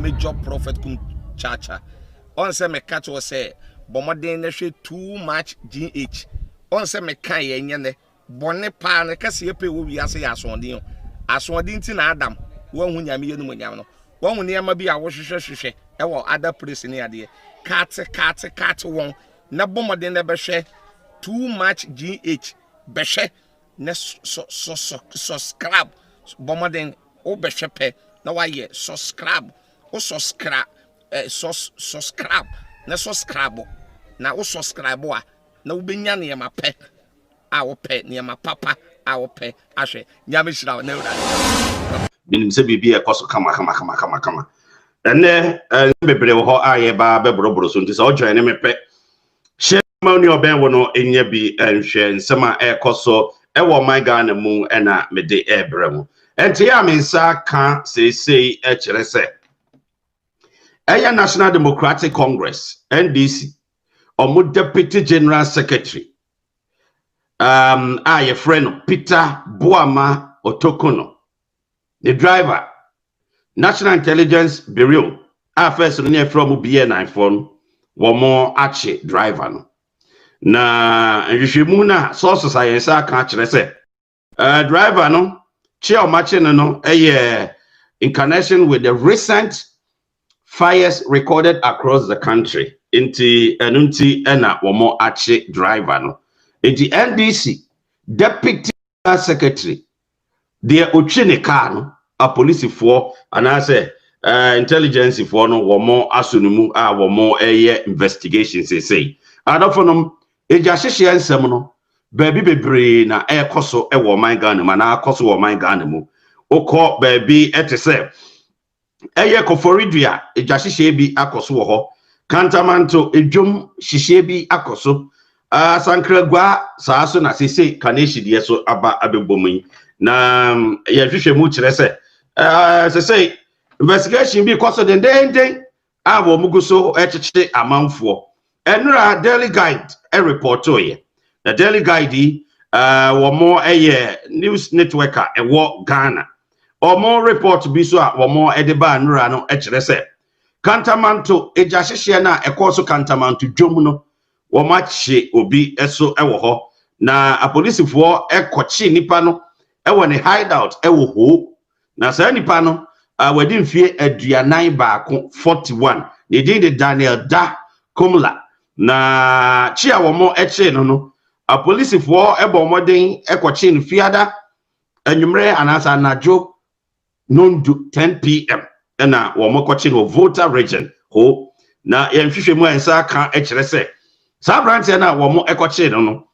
major prophet kum chacha on say me catch was say bomoden na hwe too much gh on say me kan ye ne bone pa na kase ye pe wo wiase ya asodin ti na adam wo hu nyame ye no nyam no wo hu ne ma bi a wo hwehwehwehwe e wo other place ni ade cat won na bomoden na be hwe too much gh be hwe na subscribe bomoden o be hwe pe na wa ye subscribe o subscribe subscribe na subscribe na o subscribe a na wo benya ne ma pe a wo pe ne ma papa a wo pe ahwe nyame hira na ura binim se bibi e koso kama ene bebre wo ho aye ba bebrobro so ntisa o join ne me pe she ma ni oben wo no enya bi enhwe nsema e koso e wo my Ghana mu e na me de ebre mu enti ya me nsa ka sei e kire se Aya National Democratic Congress NDC omo Deputy General Secretary aye friend Peter Boama Otukonor, the driver National Intelligence Bureau first no from BNI phone womo ache driver no na nhwehwemu na sources science aka kire se driver no che o mache no in connection with the recent fires recorded across the country inti ena womo ache driver no inti NDC Deputy Secretary the otwene car no a police for and I say intelligence for no womo asunumu a womo investigations say adofonom ejahye ensem no baabi bebre na ekoso e wo man Ghana ma na akoso wo man Ghana mu okọ baabi etese koforidua ejahye bi akoso wo ho kantamanto ejom hihye bi akoso sankragwa saaso na sese kaneshi de so aba abebomu na yehwehwe mu kire se investigation bi koso den abo muguso echiche amanfo enura Daily Guide reporto ye the Daily Guide wo mo news networker wo Ghana or more report bi so a wo mo edeba nura no ekire se kantamanto ejahye na ekoso kantamanto dwom no wo mache obi eso ewo ho na apolisifoɔ ekochi nipa no ewo ne hideout ewo ho na sa nipa no wadi mfie aduanan baako 41 ne din de Daniel Da Kumla na chia wo mo eche no apolisifoɔ ebo moden ekochi ne fiada anwumre anasa anajo nondu 10 p.m. na wo mo kochi no voter region ho na yɛnhwehwɛ mu ansa ka ekire se sa branch na wo mo ekochi no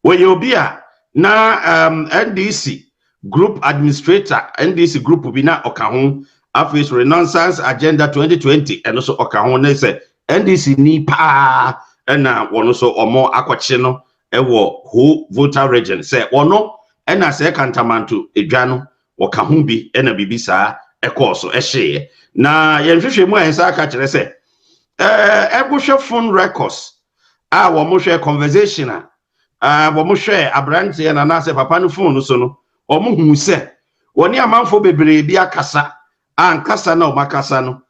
wo ye obi a na NDC group administrator NDC group bi na okaho Office Renaissance Agenda 2020 eno so okaho na se NDC ni pa na wono so omo akochi no ewo ho voter region se wono ena se kantamanto edwa no wokaho bi ena bibisa ekoso ehye na yenhwehwɛ mu ansa aka kire se ebuhwe phone records wo mo hwe conversation wo mo hwe abrante na na se papa no phone so no o mo hu se woni amanfo bebre bi akasa ankasa na o makasa no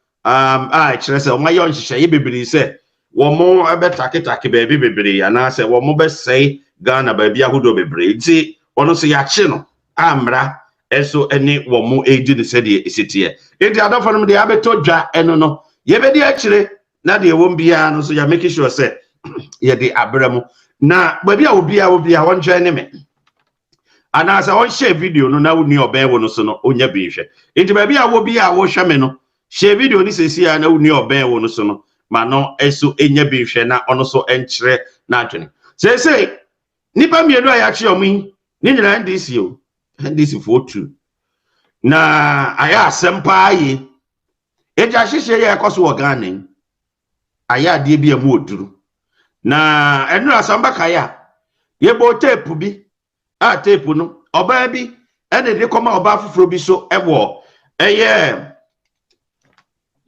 kire se o mayo nhihye bebre se wo mo ebetaketake bebre bebre ana se wo mo be sei Ghana ba bi ahodo bebre ti ono se ya che no amra eso eni wo mo edi ne se de esitie edi adofo no de abeto dwa eno no ye be de akire na de wo mbia no so ya make sure say ye de abramo na baby a obi a won join me ana sa won share video no na woni oben wo no so no onya bi hwe enti baby a wo bi a wo hwe me no share video ni sesi a na woni oben wo no so no ma no eso enya bi hwe na ono so enkyere na adwene sei nipa mienu a ya kye omi ni nyina NDC o NDC for true na aya asempa aye eja hihye ye ekoso wo Ghana aya de bi amu oduru na enu asamba kaya ye bo tape bi tape no oba bi ene de koma oba fufuro bi so ewo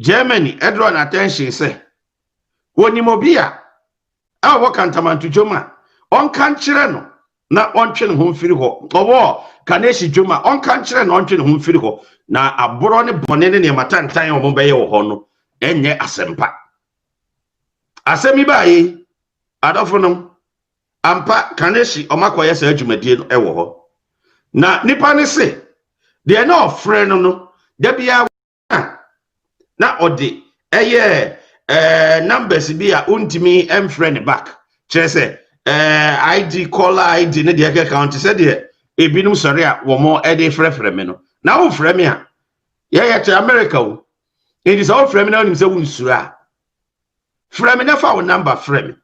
Germany draw attention say woni mobia wo kantamanto joma on kan kire no na on twene ho mfiri ho owo kaneshi joma on kan kire no on twene ho mfiri ho na aboro ne bone ne matantan omo beye wo ho no enye asempa asemi bae adofo no ampa kaneshi omakoye sa adwumadie no ewo ho na nipa ne se de na ofre no da bia na odi eye numbers bi a untimi emfre ne back kire se ID caller ID ne de account se de ebinum sori a wo mo e de frefre me no na wo frɛ me a ye to America wo it is all frɛ me na nim se wo nsura frɛ me na fa wo number frɛ me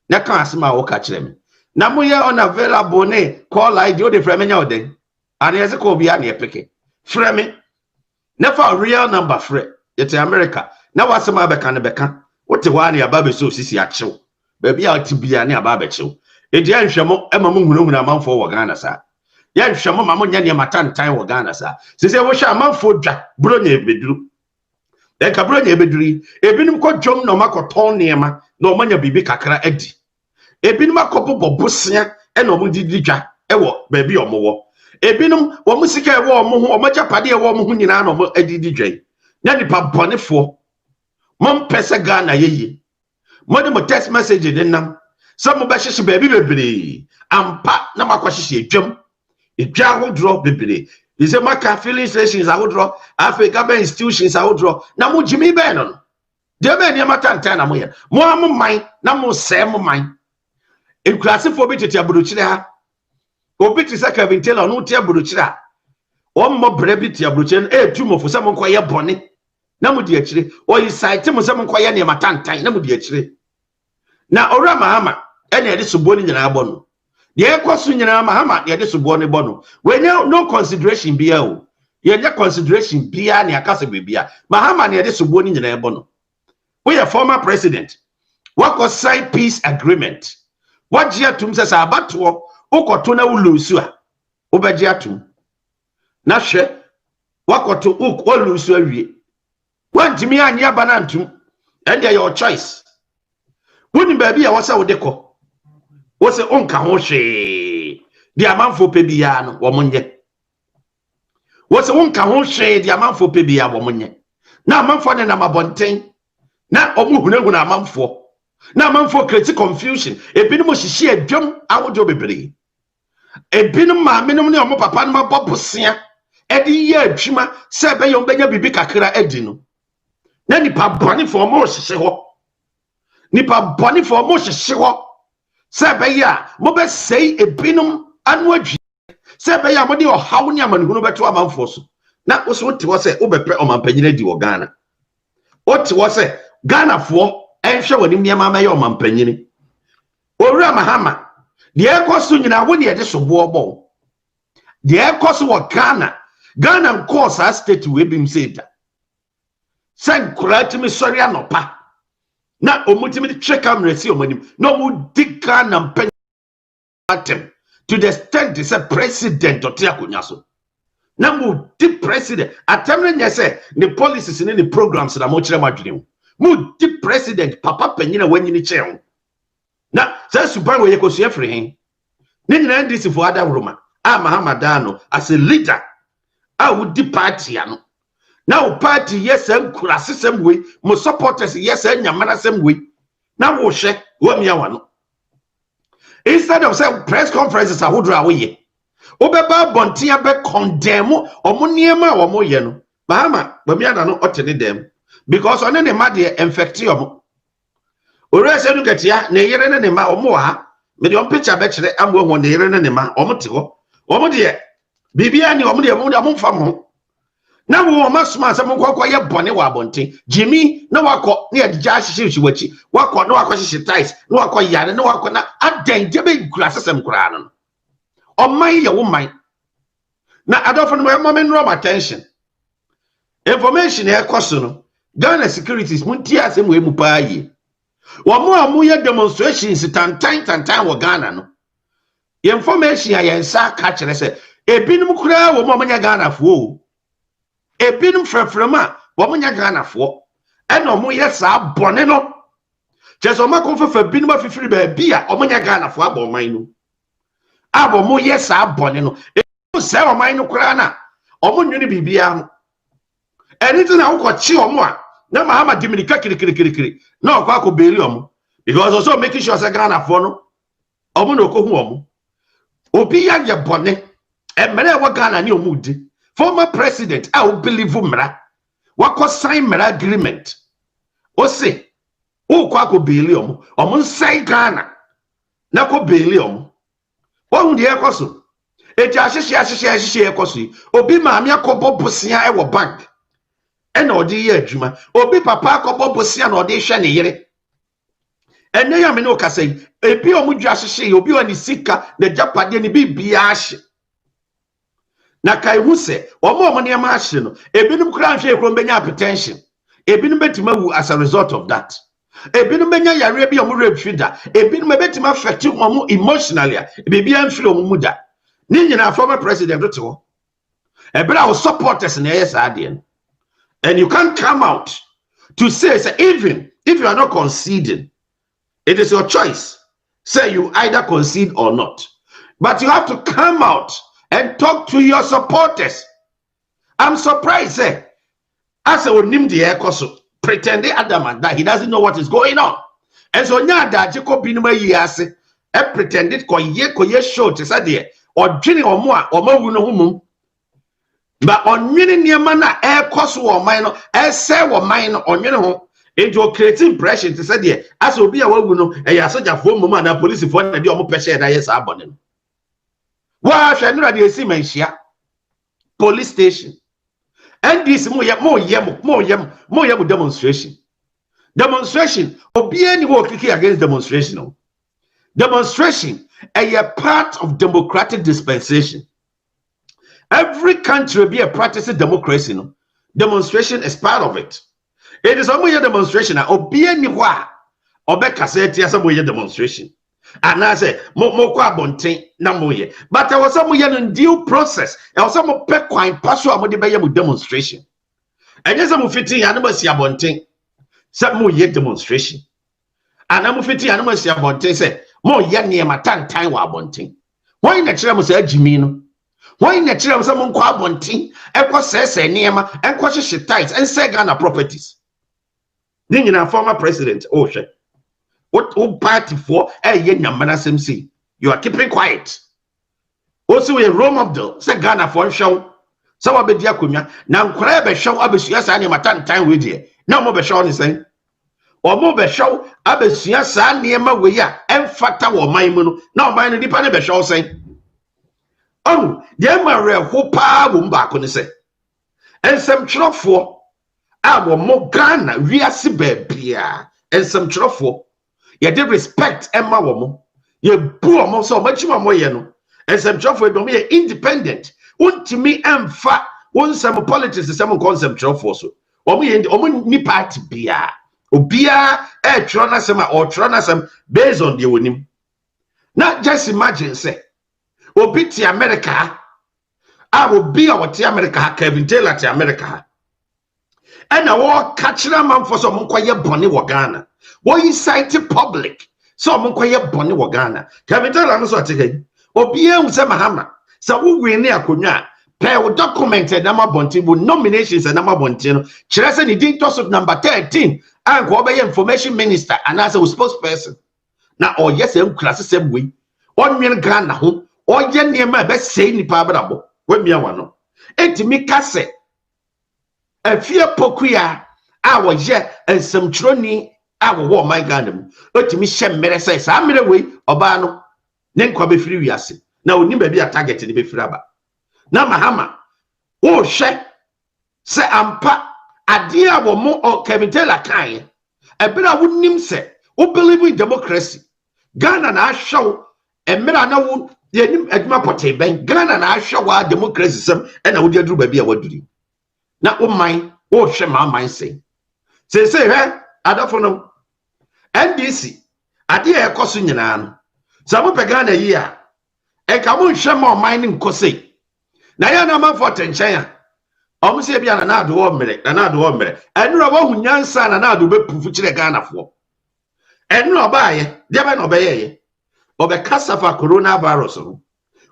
na kan asema wo ka kire me na mo ye unavailable ne call ID o de frɛ me nya oden and yes ko bia na epeke frɛ me na fa real number frɛ ye to America na wasema beka ne beka wote wa na aba be so sisi akyew ba bia otibia ne aba be kyew edi anhwemo ema mo hunahuna amanfo wo Ghana sa ya nhwemo ma mo nya ne matantan wo Ghana sa sese wo hwa amanfo dwa bro nya ebeduru e ka bro nya ebeduri ebinim ko dwom na makoton niema na o manya bibi kakra adi ebinim akopobo bosia e na o didi dwa e wo ba bi o mo wo ebinim wo musika e wo o mo ho o majapade e wo o mo ho nyina na o mo adidi dwan nya nipa bonefo mom pese Ghana yeyi mode mo text message de nam some mo be hye ba bi bebre ampa na makwahye edwam edwa hodro bebre ise maka filling stations ahodro afi government institutions ahodro na mo jimi be no de be ne matantan na mo ye mo amman na mo se mo man enkurasefo bi tete aburochire ha obi ti saka vintela no ti aburochire a o mo bre bi ti aburochire e tumofo se mo nkoye bone na mo di akire o yi site mo se mo nkoye ne matantan na mo di akire na ora mahama ene de subo ni nyina abo no de ekoso nyina mahama de subo ni bo no we no consideration bia o ye nya consideration bia ne akase bebia mahama ne de subo ni nyina abo no we a former president what was sign peace agreement what jia tum se sa abato ukoto na ulusu a obaji atum na hwe wakoto ulusu awie wantimi anya banantum and your choice woni baby a wasa wodeko wose onka ho hwe di amanfo pe bia no wo monye wose onka ho hwe di amanfo pe bia wo monye na amanfo ne na mabonten na omuhunahuna amanfo na amanfo create confusion ebinim hihye adwam awodo bebre ebinim ma menom ne omo papa no mabobosia edi ye adwuma se be yo benya bibi kakra edi no na nipa boni for mo hihye ho nipa boni for mo hihye ho se be ya mo be sei ebinom anu adwi se be ya mo de ohaw ne amanhunu beto amanfo so na wo so te wo se wo bepre omampanyina di wo Ghana wo te wo se Ghana fo enhwe woni niam amaye omampanyini owura mahama de ekoso nyina wo ne de sobo obo de ekoso wo Ghana course a state we bim center san kuratimi sori anopa na omutimi de check camera si omanim no mu dika na mpen atem to the extent is a president otiakonya so na mu di president atem nya se the policies ni the programs na mo kire madwene mu di president papa panyina wanyini cheon na sa suban we yekosu afre hen ni nyina ndisi for ada roma a mahamadano as a leader a wudi party ano na wo party yes enkurase sem we mo supporters yes anyamara sem we na wo hwe wo miawa no instead of say press conferences ahodro awoye obeba bontia be condemn omoniema omoye no bahama bamiada no otene dem because one ne ma de infect omo ore se nu ketia ne yere ne ma omo ha me de on picture be kire amwo ho ne yere ne ma omo te ho omo de bibia ni omo de omo mfa mo na wo masuma asem nkokọ ye bone wa bonten Jimmy na wakọ na ye gya hyehyehye wachi wakọ na wakọ hyehyhe ties na wakọ yare na wakọ na adan de be gura sesem kura no oman ye wo man na adofo no mo men rob attention information e koso no Ghana securities munti asem we mu pa yi wo mo amu ye demonstrations tantan wo Ghana no information ya yensa ka kire se ebinum kura wo mo manya Ghana fo ebinum frefrema wo munya Ghana fo eno mo yesa bone no jeso makonfa fa binum afifiri ba bia o munya Ghana fo aboman no abo mo yesa bone no e se o man no kura na o mo nwini bibia anything I will chi omo na Mahama Dominica kiri no kwa ko beli omo because also making sure say Ghana for no omo no ko hu omo obi ya ye bone emere wa Ghana ni omo di former president I will believe mra wa sign mra agreement o say o kwa ko beli omo say Ghana na ko beli omo o ndi ekoso eti ahihie ekoso obi maami akobo bosia e wo bank e na odi ye adwuma obi papa akobo bosia na odi hwe ne yere enne ya me no kasai ebi omudwa ahihie obi oni sika na japade ni bibia ahye na kai hu se omo ne ma ahye no ebinum kra hwe ekro benya hypertension ebinum betima wu as a result of that ebinum benya yare bi omo refida ebinum betima affect omo emotionally bibia mfiri omo muda ni nyina former president to ebra wo supporters na yes adien and you can't come out to say even if you are not conceding it is your choice say you either concede or not but you have to come out and talk to your supporters. I'm surprised as a onim the ekoso pretend adamant that he doesn't know what is going on and so nya da jeko binuma yi ase e pretended ko ye show te say there or dwini omo a omo wu no humum but onwini niema na ekoso wo man no e say wo man no onwini ho into creating impression to say there as obi a wawu no e ya soja fo mum na police fo na de omo pese da yes abone no wa hwe no de esi manhia police station and this mo yem demonstration obi any wo kiki against demonstration a part of democratic dispensation. Every country be a practicing democracy, no? Demonstration is part of it. It is only a demonstration. Obi any wa obe kaseti as a demonstration. And I say mo kwa bonten na mo ye. But there was some in due process. There was some pe kwine paso amode be ye demonstration. And yes am fiti anamasi abonten. Say mo ye demonstration. And am fiti anamasi abonten say mo ye niema tantan wa abonten. Why na kire mo say agimi no? Why na kire mo say mo kwa abonten e kwa sese niema en kwa hye tight en say Ghana properties. Ni nyina former president oh hwe. What party for ye nyamana semsi? You are keeping quiet. Also a role model say Ghana for show. So wa be dia konwa na nkora be show abesua sa niema tantan we die. Na mo be show ni say omo be show abesua sa niema we ya emfata wo man mu no na oman no dipa ne be show say oh dey ma re ho pa wo mba ko ni say ensem twerofo a wo mo Ghana wiase ba bia ensem twerofo ye dey respect emma wo mo ye bu omo so machima mo ye no ensem twerofo do me independent untimi emfa wonsem politics sem concept twerofo so omo ni party bia obia e twerɔ na sem or twerɔ na sem based on the wonim. Now just imagine say obi ti America obi a wote America Kevin Taylor ti America and na wo kachira man for so mo kwaye bone wo Ghana wo incite public so mo kwaye bone wo Ghana Kevin Taylor no so ateke obi ehun se Mahama se wo win akonwa pe wo documented na mabonti wo nominations na mabonti no kire se ni din toss number 13 and go be information minister and as a spokesperson na o yes em class same way onwen Ghana ho o ye niema be sei nipa abrabo we mia wano etimi kase afie pokuya a wo ye ensemtroni a wo my Ghana mu etimi hye mmere sai sa mmere we oba no ne nkwa be firi wiase na oni ba bi a target ne be firi aba na Mahama wo hye se ampa ade a wo mo o Kevin Taylor kan ebira wo nim se wo believe in democracy Ghana na ahwew emira na wo yenim adwuma pote ben Ghana na ahwew wa democracy sem na wo aduru ba bi a waduri na wo man wo hwe ma man say he adafo no NDC ade e ekoso nyina no sa mo pe Ghana yi a e ka mo hwe ma man ni nkose na ya na man for tenchen omo se bia na ado wo mere enura wo hu nyansa na ado be pufu kire Ghana fo enura ba ye de ba no be ye obe kasafa coronavirus no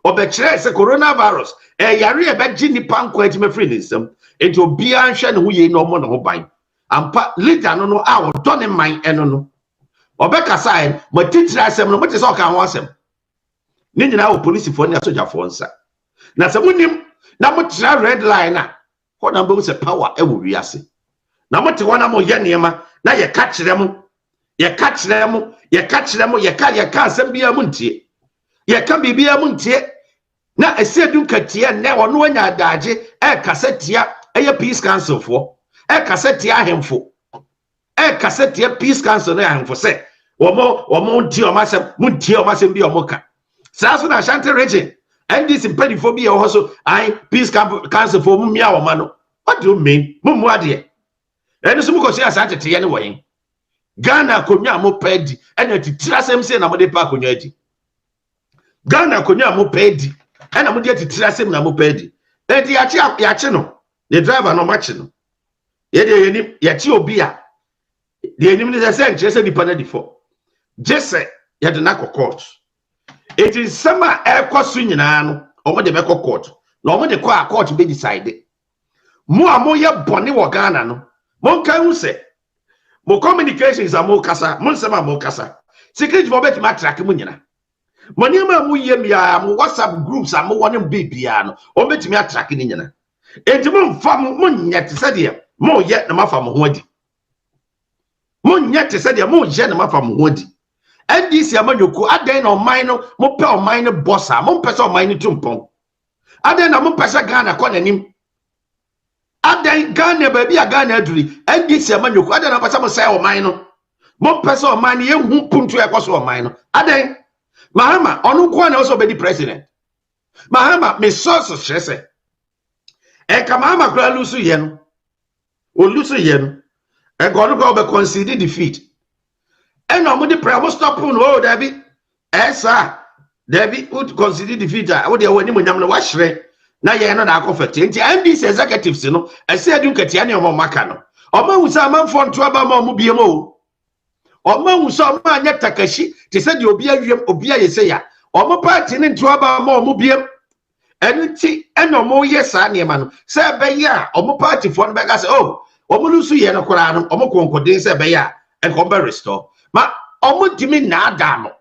obekire se coronavirus yare e be gi nipa nkwa ati mafiri ne nsam enti obi anhwe ne ho ye no mo ne ho ban ampa leader no no a wodo ne man eno no obekasa en matitira asem no motese o kan ho asem ni nyina o police fo ne soja fo nsa na se munim na motira red line na ho na mbo se power e wo wiase na mote wona mo ye niema na ye ka kire mo ye ka kire mo ye ka kire mo ye ka asem bia mu ntie ye ka bibia mu ntie na esedum katia ne ono anya adage e kasetia eye peace council fo e kasetia ahemfo e kasetia peace council na ahemfo se womo ntie o masem mu ntie o masem bia o moka saso na Ashanti region NDC mpedifo bia o so ai peace council fo mu mia wo ma no what do you mean mu ade eni so mu ko se Ashanti te ye ne wo yin Ghana konwa mo pedi ena titira sem se na mo de pa konwa adi Ghana konwa mo pedi ena mo de titira sem na mo pedi enti ya chi no the driver no match no ye de yenim ya chi obi a de yenim ne se nche se nipa na difo jese ya de na court it is sama e kwasu nyina no o mo de be court na o mo de kwa court be decide mo amoye bone wo Ghana no mo kan hu se mo communications amo kasa mo nsema mo kasa secret for bet ma track mo nyina mo niam amu yem ya mo WhatsApp groups amo woni bibia no o betimi attrack ni nyina enti mo mfa mo nyet se de mo ye na mafa mo ho adi mo nyet se de mo je na mafa mo ho adi NDC amanyoku aden na oman no mo pe oman no bossa mo pe se oman no tumpon aden na mo pe se Ghana ko nanim aden Ghana baby a Ghana aduri NDC amanyoku aden na pe se mo sai oman no mo pe se oman no ye hu puntu e koso oman no aden Mahama onu kwa na also be the president Mahama me source stress e ka Mahama kra lusu ye no o lusu ye no e go no go be concede defeat and no mo the prayer mo stop no o David sir David would concede defeat wo de wani mo nyam no wa hire na ye no na akofect nti NDC executives no e say adun katia ne o maka no o ma wusa manfo nto aba ma mo biem o Oma wuso ma anya takashi te se de obi awiem obi ayese ya omo party ne nto aba ma omo biem enti eno mo yesa ne ma no se be ya omo party fo no be ga se oh omo lusu ye no kora no omo konkodin se be ya enko be restore ma omo dimi na ada no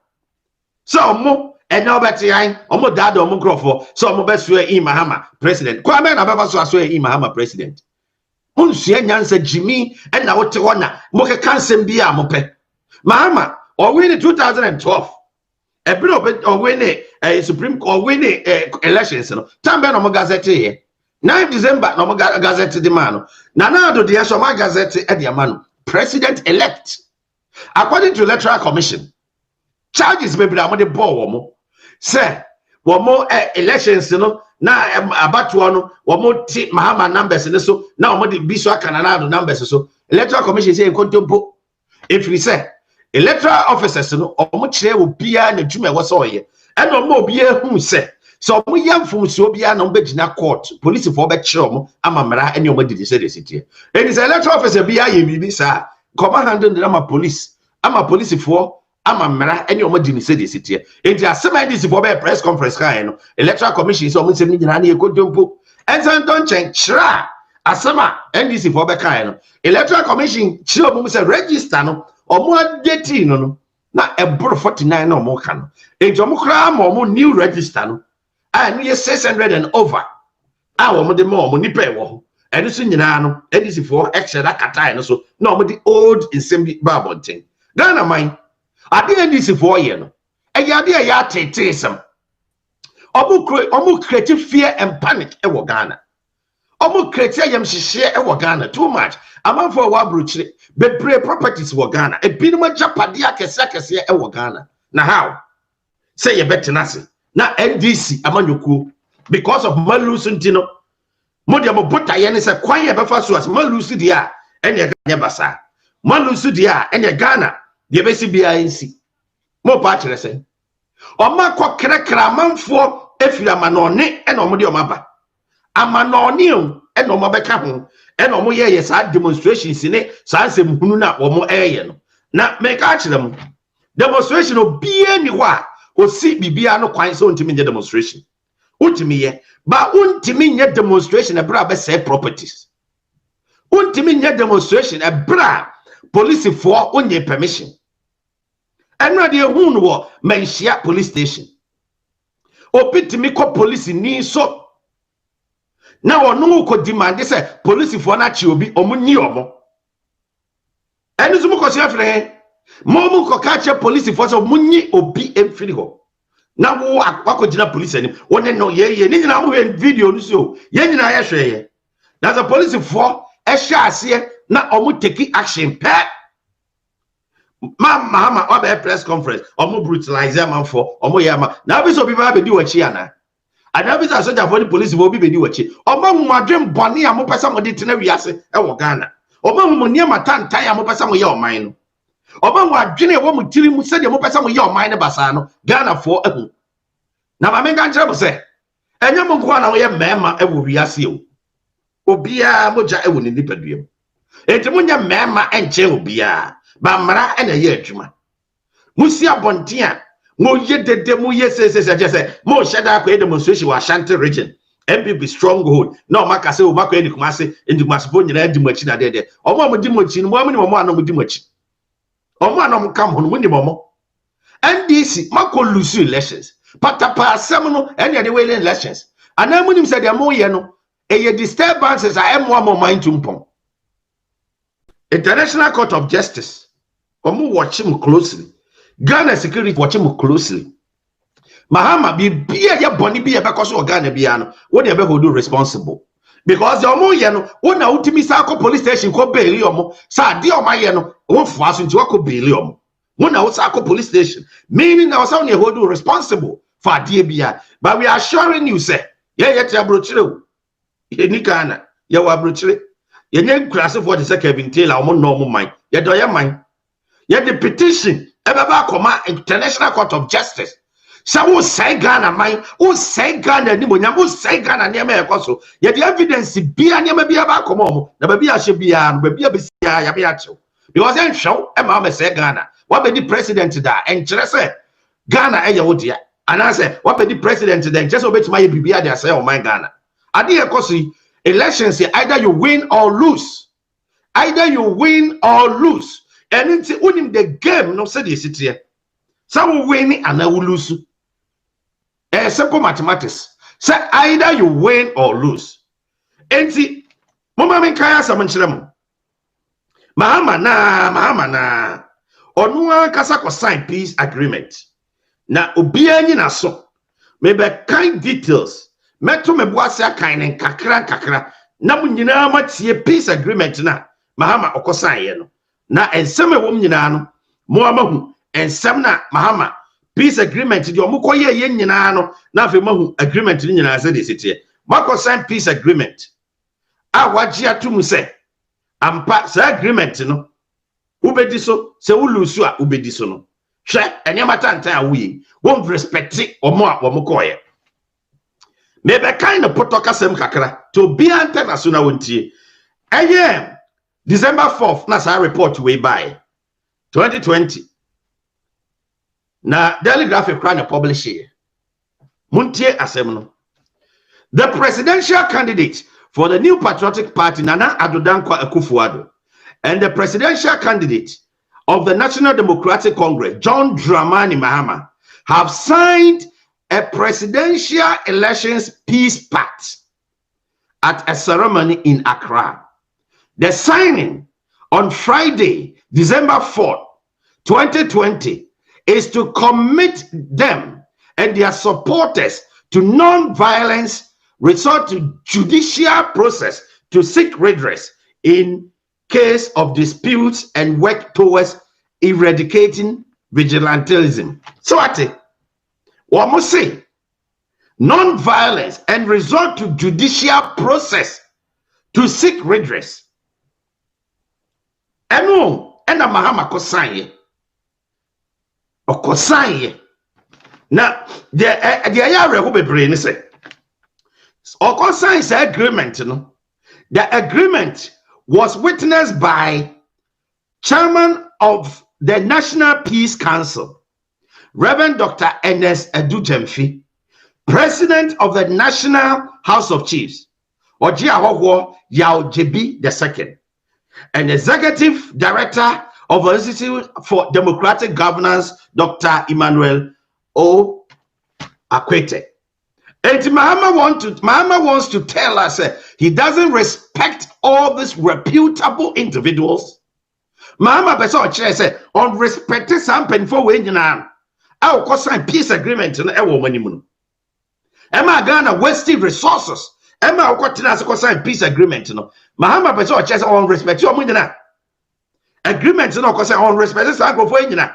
so omo eno obeti yan omo dada omo krofo so omo be so Mahama president kwa me na baba so Mahama president unsu nyansa jimi ena wote wona mo ke kansem bia mo pe Mahama or win 2012 a bit of or win a Supreme Court win elections no tambe no mo gazette here 9 December no mo gazette the man na do the Ashoma gazette e the man president elect according to Electoral Commission charges maybe na mo de ball wo say wo mo elections no na abatoa no wo mo ti Mahama numbers ne so na wo mo de biso akana na do numbers so Electoral Commission say kontompo if we say electoral officers no omo kire obia na dwuma wo so ye ena omo obia hu se so omo yamfum so obia na obegina court police for be kire omo amamra ene omo didi se de sitie eni se electoral officer bia ye bibi sa come handle the police for amamra ene omo didi se de sitie enti asema didi for be press conference kan no Electoral Commission so omo nsem ni nyina na ye kodompo ensan don chen chira asema NDC for be kan no Electoral Commission kire omo se register no omo adeti no na ebro 49 na omo ka no enti omo kra ma omo new register no a no ye 600 and over a omo de ma omo nipa e wo ho eni so nyina no edisi for extra katai no so na omo de old assembly babonten Ghana man ade edisi for ye no e ya de ya tetesem omo create fear and panic e wo Ghana omo create yam hihye e wo Ghana too much amanfo wa brochire bebre properties wo Ghana e binuma japade akese e wo Ghana na how say ye betenase na NDC amanyoku because of malusu ntino modia mo botaye ne se kwan ye befa so as malusu dia ene Ghana basa malusu dia ene Ghana de besi bia nsi mo pa kire se o ma ko krekra amanfo efira manone ene omode o maba amanone o ene o mabeka ho ene omo ye sa demonstrations ne sa nsem hunu na omo eye no na make a kire demonstration obie ni ho a o si bibia no kwan so ntimi nje demonstration Ultimate, but ultimate demonstration a bra say properties. Ultimate demonstration a bra police for only permission. And not the who war menshia police station. Opitimi ko police ni so. Now no ko demand they say police for na chi obi omunyi omo. And so ko say afre mo ko catch police for so munyi obi emfiri ho. Na wo akwa police anim won no ye ni nyina wo video no so ye nyina ye hwe. That's a police for e hwe ase na omo take action pe. Mama obe press conference omo brutalize man for omo yama na bi so bi ba be di wachi ana. Ana bi so soldier for the police wo bi be di wachi. Omo mu adwem bone a mo pesa mo di tena wiase e wo Ghana. Omo mu ne matantan a mo pesa mo ye oman no. Omo mu adwene wo mu tiri mu se de mo pesa mo ye oman ne basa no Ghana for ehu. Na ma me kan kire mo se enye mo kwa na wo ye mema e wo wiase o. Obia moja e wo ni nipaduam. Enti mo nya mema enche obia. Ba mara ena ye adwuma. Musi abonten a mo ye dede mo ye se mo sheda akwa demonstration wa Ashanti region. MPP stronghold. No maka se o maka eni kumase bo nyina di machi na dede. Omo mo di machi no mo ni mo anom di machi. Omo anom kam ho no ni mo. NDC mako lose elections. Patapa asem no ena de we elections. Ana munim se de mo ye no eye disturbances a emo mo mind tumpon. International Court of Justice watch him closely. Ghana security watch him closely. Mahama be ya boni be because of Ghana biano. What they be hold responsible. Because the omo ye no wona utimi sa ko police station ko bail omo sa de omo ye no won fo aso nti ko bail omo. Wona wo sa ko police station meaning na so na hold responsible for de bia. But we are assuring you say ye abrochire o. Ye ni Ghana ye wa abrochire. Ye nye class for the second Taylor omo no omo man. Ye do ye man. Yet the petition ebeba koma International Court of Justice. Sa wo say Ghana man, wo say Ghana ni monyam, wo say Ghana ne me ekoso. Yet the evidence bia ne me bia ba koma omo. Na ba bia hye bia no ba bia be sia ya bia chew. Because en show e ma me say Ghana. What be the president da en kire say Ghana e ye wo dia. And I say what be the president then just obey to my bibia dey say o man Ghana. Ade ekoso elections either you win or lose. Either you win or lose. And it's winning the game, no say this here. Some win and I will lose. Simple mathematics. Say either you win or lose. And see, Mama Kaya Samanchilamo. Mahama na. Onua Kasako sign peace agreement. Na Obiani na so. Maybe kind details. Meto meboasia kind and kakra. Na munyina matie peace agreement na. Mahama okosan ye no. Na ensem wom nyina no mo amahu ensem na Mahama peace agreement di omukọ ye nyina no na afi mahu agreement ni nyina se de sitie mako sign peace agreement a waji atum se ampa sa agreement no ubedi so se wulusu a ubedi so no hwe enyama tantan a wuyi won respect omo a omukọ ye mebe kind of potokasem kakra to be international wontie eye December 4th, na sa report way by 2020. Na Daily Graphic Crown publish here. Muntie Asemno. The presidential candidate for the New Patriotic Party, Nana Addo Dankwa Akufo-Addo, and the presidential candidate of the National Democratic Congress, John Dramani Mahama, have signed a presidential elections peace pact at a ceremony in Accra. The signing on Friday, December 4th, 2020, is to commit them and their supporters to non-violence, resort to judicial process to seek redress in case of disputes and work towards eradicating vigilantism. So what must say? Non-violence and resort to judicial process to seek redress. Eno ena Mahama kosanye okosanye na the ayare ho bebre ni say okosanye agreement no. The agreement was witnessed by chairman of the National Peace Council, Reverend Dr. Ernest Edujemfi, President of the National House of Chiefs, Oji Ahogwo Yao Jebi II, and Executive Director of the Institute for Democratic Governance, Dr. Emmanuel O. Akwete. And Mahama wants to tell us he doesn't respect all these reputable individuals. Mahama Beso said, on respected something for winning now. I will sign peace agreement in a woman. Emma Ghana wasting resources. Emma will sign peace agreement. Mahama Beso said, on respect your winning now. Agreement no cause on respect say go for nyina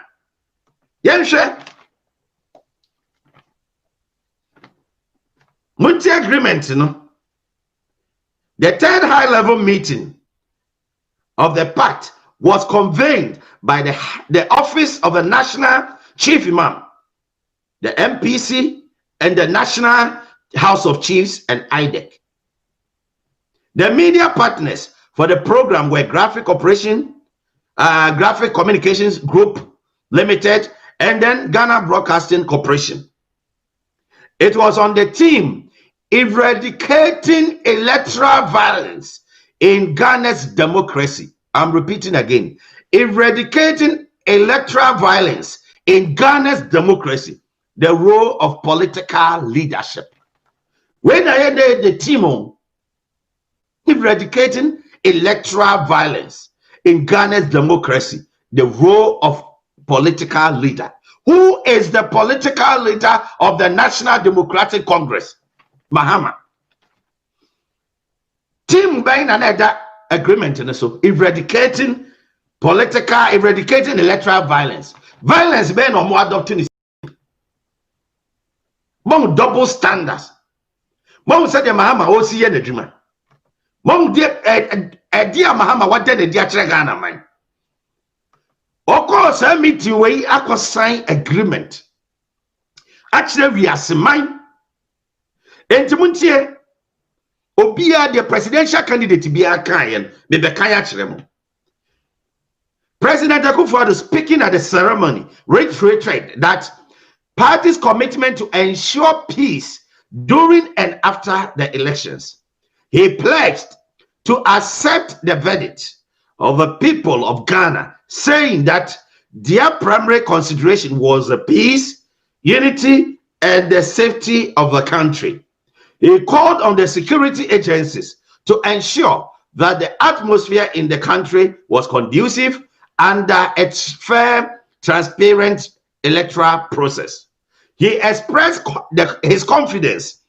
yen hwe multi agreement no. The third high level meeting of the pact was convened by the office of the National Chief Imam, the MPC, and the National House of Chiefs and IDEC. The media partners for the program were Graphic Communications Group Limited, and then Ghana Broadcasting Corporation. It was on the theme eradicating electoral violence in Ghana's democracy. I'm repeating again, eradicating electoral violence in Ghana's democracy, the role of political leadership. When I had the team on eradicating electoral violence in Ghana's democracy, the role of political leader. Who is the political leader of the National Democratic Congress? Mahama. Team Bain another agreement in so eradicating electoral violence. Violence being no more adopting is double standards. Mom said the Mahama OC and the dreamer. Mom dear Mahama, what did the dear Ghana man? Of course, I meet you way I sign agreement. Actually, we are mine. And Timuntie, Obia, the presidential candidate to be a Kayan, be the Kaya. President Akufo-Addo speaking at the ceremony reiterated that party's commitment to ensure peace during and after the elections. He pledged to accept the verdict of the people of Ghana, saying that their primary consideration was the peace, unity, and the safety of the country. He called on the security agencies to ensure that the atmosphere in the country was conducive under a fair, transparent electoral process. He expressed his confidence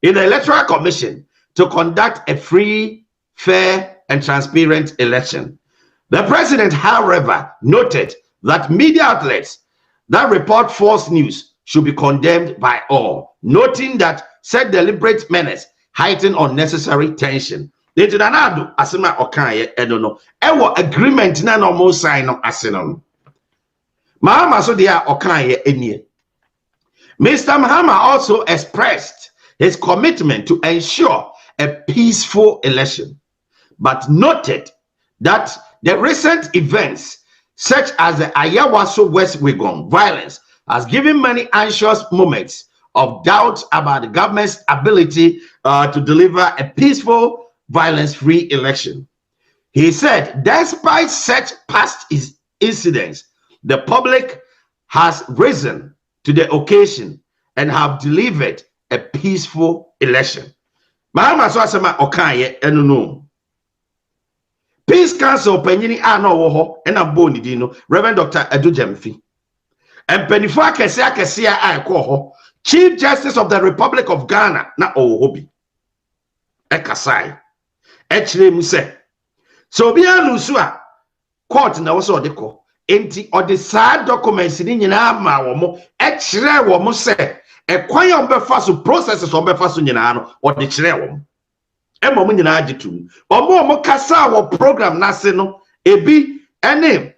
in the Electoral Commission to conduct a free, fair, and transparent election. The president, however, noted that media outlets that report false news should be condemned by all, noting that said deliberate menace heighten unnecessary tension. They did another asema okaye edono. Ewo agreement na no mo sign no aseno. Mahama so dia okaye enie. Mr. Mahama also expressed his commitment to ensure a peaceful election, but noted that the recent events, such as the Ayawaso West Wigon violence, has given many anxious moments of doubt about the government's ability to deliver a peaceful, violence-free election. He said, despite such past incidents, the public has risen to the occasion and have delivered a peaceful election. Mahama so asema okaye enu Peace Council Penyini ano woho ena boni dino Reverend Dr. Edu Jemfi. And penifo akese a ho Chief Justice of the Republic of Ghana na ohobi. Ekasai. Echire mu se. So bia lusu a court na wo so odeko. Enti ode saa documents ni nyina ma wo mo echire wo mo se ekwan ya ombefa so processes ombefa so nyina no ode chire wo mo. Emo mo nyina agitum. Omo kasa wo program na se no ebi ene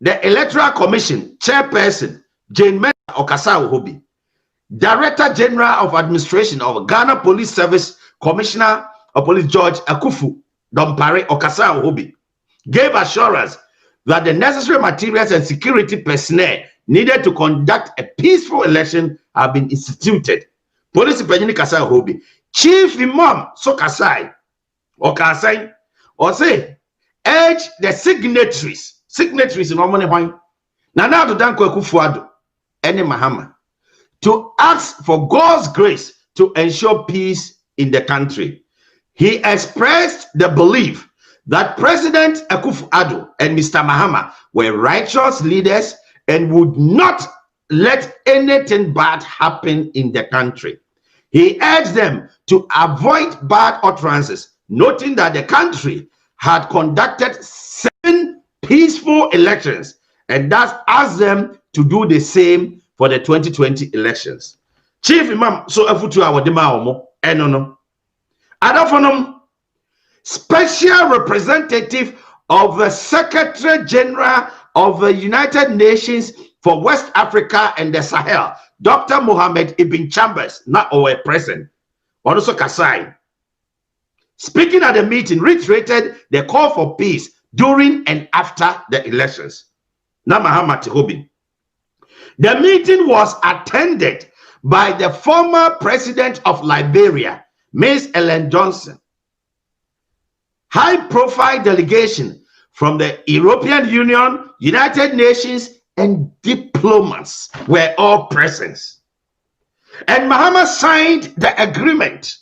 the Electoral Commission chairperson Jane Mena okasa wo hobi. Director General of Administration of Ghana Police Service Commissioner of Police George Akufu Dompare okasa wo hobi gave assurance that the necessary materials and security personnel needed to conduct a peaceful election have been instituted. Police penny kasa hobi. Chief Imam so kasai or kasai or say urge the signatories in Omani Wine. Nana to Danko Kufuado any Mahama to ask for God's grace to ensure peace in the country. He expressed the belief that President Akufo-Addo and Mr. Mahama were righteous leaders and would not let anything bad happen in the country. He urged them to avoid bad utterances, noting that the country had conducted 7 peaceful elections and thus asked them to do the same for the 2020 elections. Chief Imam so afutu awadema omo enono. Adafonom special representative of the Secretary General of the United Nations for West Africa and the Sahel, Dr. Mohammed Ibn Chambers, not our present, also Kasai, speaking at the meeting, reiterated the call for peace during and after the elections. Na Muhammad Hobi. The meeting was attended by the former president of Liberia, Ms. Ellen Johnson. High-profile delegation from the European Union, United Nations, and diplomats were all present. And Mahama signed the agreement.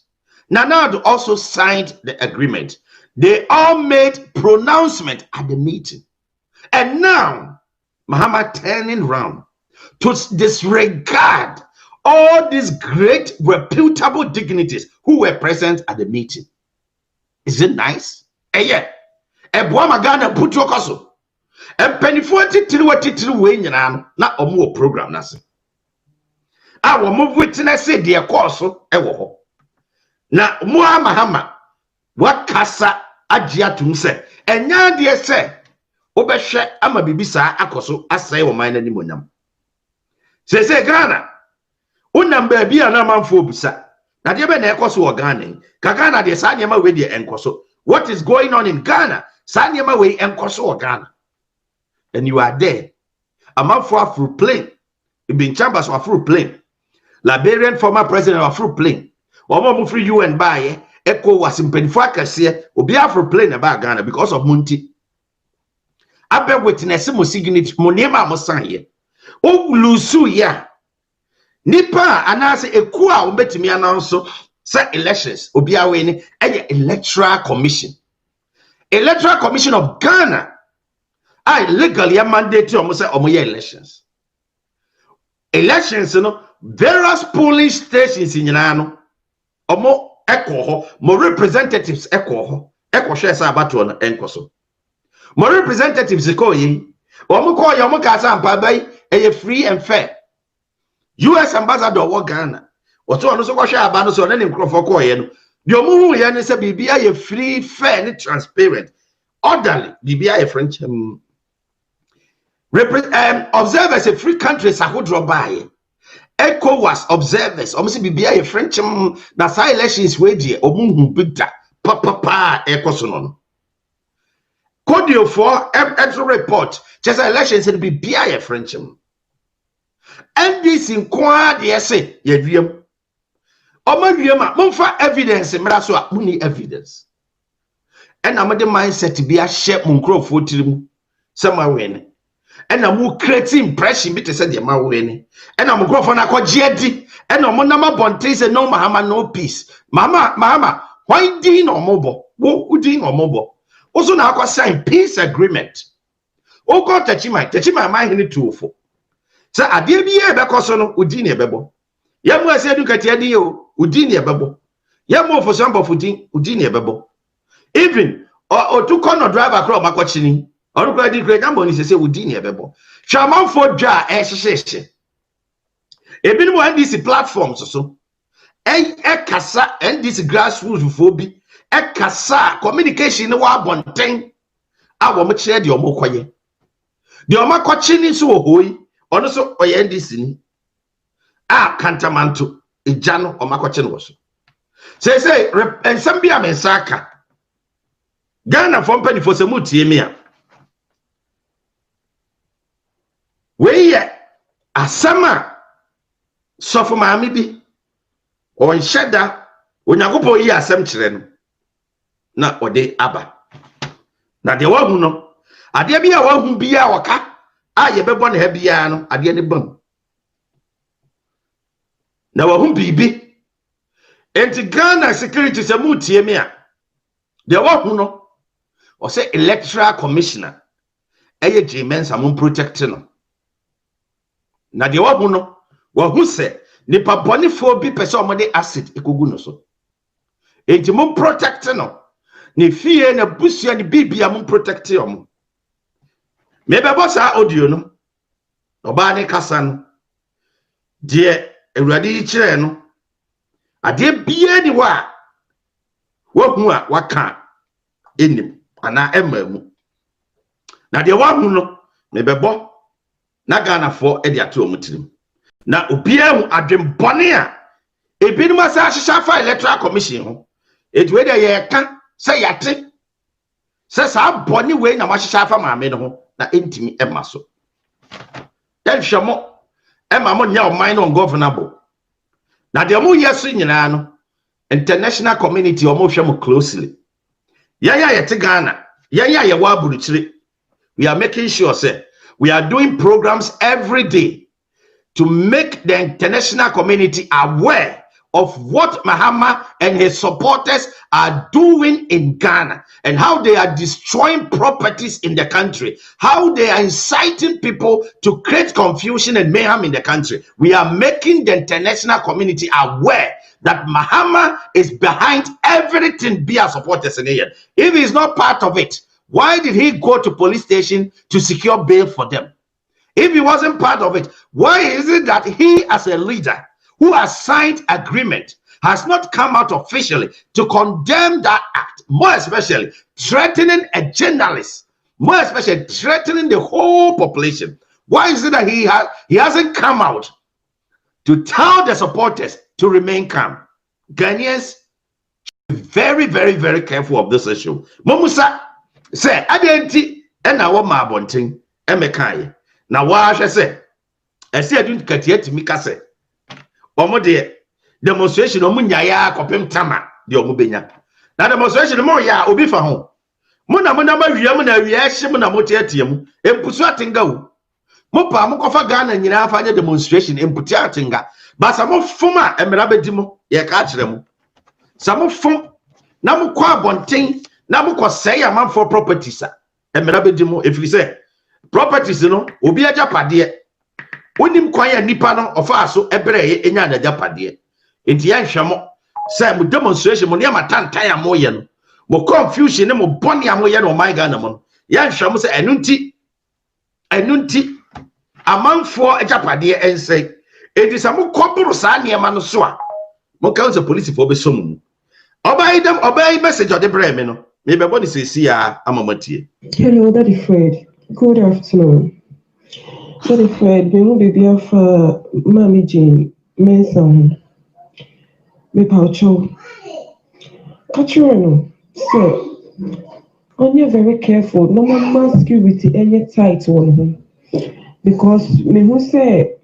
Nana also signed the agreement. They all made pronouncement at the meeting. And now, Mahama turning around to disregard all these great, reputable dignitaries who were present at the meeting. Is it nice? Yeah. Ebuama Ghana putu okoso. Penifo titiri we nyina na omo program nase. A wo mo witness de course ewo ho. Na mo Mahama wakasa agya tum se enya de se obehwe ama bibisa akoso asai wo man nani monyam. Se Ghana unam ba bia na manfo obisa. Na de be na ekoso wo Ghana. Ka Ghana de sa nyama we de enkoso. What is going on in Ghana? Sa nyama we enkoso wo Ghana. And you are there. A man for a plane. Ibn Chambers of a plane. Liberian former president of a plane. Omo free UN buy Echo was in Penfuakase or be a plane about Ghana because of Munti. I bet witness mo signature monema mo san here. O lusu ya. Nipa anase ekua umbetimi announce say elections obi aweni Electoral Commission. Electoral Commission of Ghana. I legally mandate to almost say elections. Elections, various polling stations in Yanano, omo echo, more representatives echo shares about to an encoso. More representatives echo ye, omo call Yamokasa and Pabai, a free and fair. US ambassador wa Ghana, or to also share abanos on any crop for coin. Yomu Yan is a BBI a free, fair, and transparent, orderly, BBI a French. Observers a free country sahodro by Echo was observers almost be a French na sa elections we die omunhu bigda papa ekosonon Kodio for every report just elections and be a French and this in kwa de say ye wiem omawiema momfa evidence mraso a muni evidence and amade mindset be a share munkrofo tirim somewhere and I'm creating impression bit said the man and I'm going for na kojiedi and I'm na bonte say no Mahama no peace mama why din or mobo wo din or mobo also na akwa sign peace agreement o go techima mind ni tuofo say ade bi e be koso no udin e bebo ya mu ase educate ade o udin e bebo ya mu for some of udin e bebo even Otukonor driver across makochini or the great number is say within your bebo. Shaman for ja association. Even one these platforms so. Kasa and this grassroots phobia. Kasa communication no wa bonten. Awo mo share the omo kwaye. The omo kochini so hoyi. Ono so oye this ni. Kantamanto ejano omo kochini wo so. Say and some be amensaka. Ghana from penny for some mutie we asama sofo maami bi on sheda onyakopo yi asem kire no na ode aba na de wahu no ade bia wahu bia waka a ye bebo na ha bia no ade ne bam na wahu bibi enti Ghana security se mutie me a de wahu no o se electoral commissioner eye Jimensa mun protect no na de wahu no wahu se nipa bonifo bi pese omode acid ekogu no so enti mun protect no ne fie na busua ne bibia mun protect yom me bebo sa audio no oba ne kasa no de ewurade yi kire no ade bia ni wa wahu a waka enim ana emamu na de wahu no me bebo na Ghana fo e de ato omutirim na obia hu adwembone a ebinum asa hyehyɛ fa electoral commission ho edwe de ye ka se yate se sa bone we na mahyehyɛ fa maame no ho na entimi ema so den hwemo ema mo nya o minor ungovernable na de mo yeso nyina no international community o mo hwɛ mo closely yaya yete Ghana yaya ye wa buruchire we are making sure say we are doing programs every day to make the international community aware of what Mahama and his supporters are doing in Ghana and how they are destroying properties in the country, how they are inciting people to create confusion and mayhem in the country. We are making the international community aware that Mahama is behind everything Bia supporters in here. If he's not part of it, why did he go to police station to secure bail for them? If he wasn't part of it, why is it that he as a leader who has signed agreement has not come out officially to condemn that act, more especially threatening a journalist, more especially threatening the whole population? Why is it that he hasn't come out to tell the supporters to remain calm? Ghanaians should be very, very, very careful of this issue. Momusa say, "Adenti ena wo ma abonten emekaye." Na wa hwe se ese adun katie timi ka se omo de demonstration omo nyaya kopem tama de omo benya na demonstration mo ya obi fa ho mo na mawiam na awia hye mo na mo tietie mu empusu atenga wo mo pa mo kofa Ghana nyina afa nya demonstration emputi atenga ba sa mo fom a emra bedi mo ye ka kire mo sa mo fom na mo kwa bonten na mo kosai amanfo properties a emra bedi mo efiri se properties no obi ajapade onim kwan ya nipa no ofa so ebreye enya na ajapade enti ya hwemo say mo demonstration mo ne matantan ya mo ye no mo confusion ne mo bone ya mo ye no my Ghana mo no ya hwemo say enunti amanfo ajapade ensei enti sa mo koburu sa ne ma no so a mo ka unse police fo be so mu obey message ode bre me no me be bone sesi ya amamatie. Hello, Daddy Fred. Good afternoon. Daddy Fred, we will be here for Mommy Jane, Mason, me Paucho. Kachuano, so, on you very careful, no more security any tight one. Because me who say,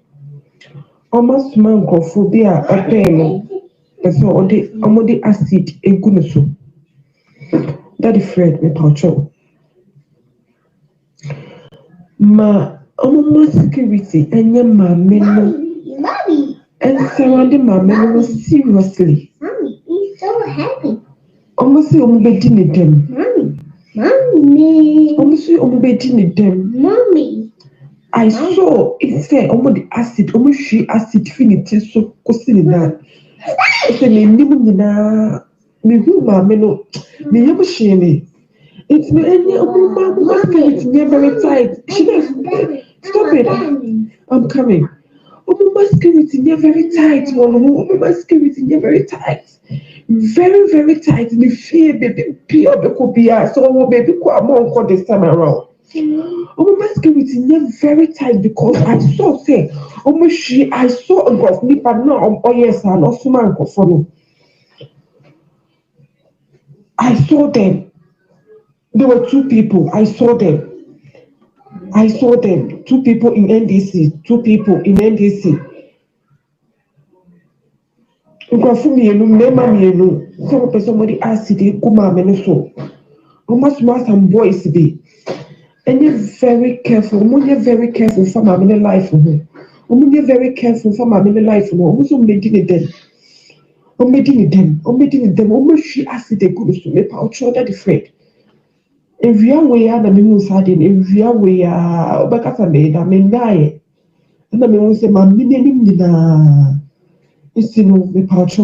almost mancophobia, a pain, so the acid, a gunuso. Daddy Fred, me Paucho. Ma omo security enye mama no mommy and surrounding mama no seriously. Mommy, he's so happy. Omo si omo bedi ne dem. Mommy. Omo si omo bedi ne dem. Mommy. I saw it say omo the acid, omo she acid finity so kosi ni na. Ese me nimu nyina me hu mama no me yemu she me. It's me any it's very tight. She does stop it. I'm coming. My security very tight. My security very tight. Very, very tight. Me fear baby pure becopia. So baby kwa this time around. My security very tight because I saw say I saw a girl nipa now yes and also man follow. I saw them. There were two people. I saw them. 2 people in NDC. 2 people in NDC. Nkrofo mienu mema mienu somebody acid kuma me so. Almost some boys be. And you're very careful. You're very careful for my life. You're very careful for my life. Also making them. Making them. Almost she acid they could so make out shoulder the friend. If you are way out, I mean, if you are way out, but as I made, I mean, die. And I mean, say, my million, it's no, the pouch.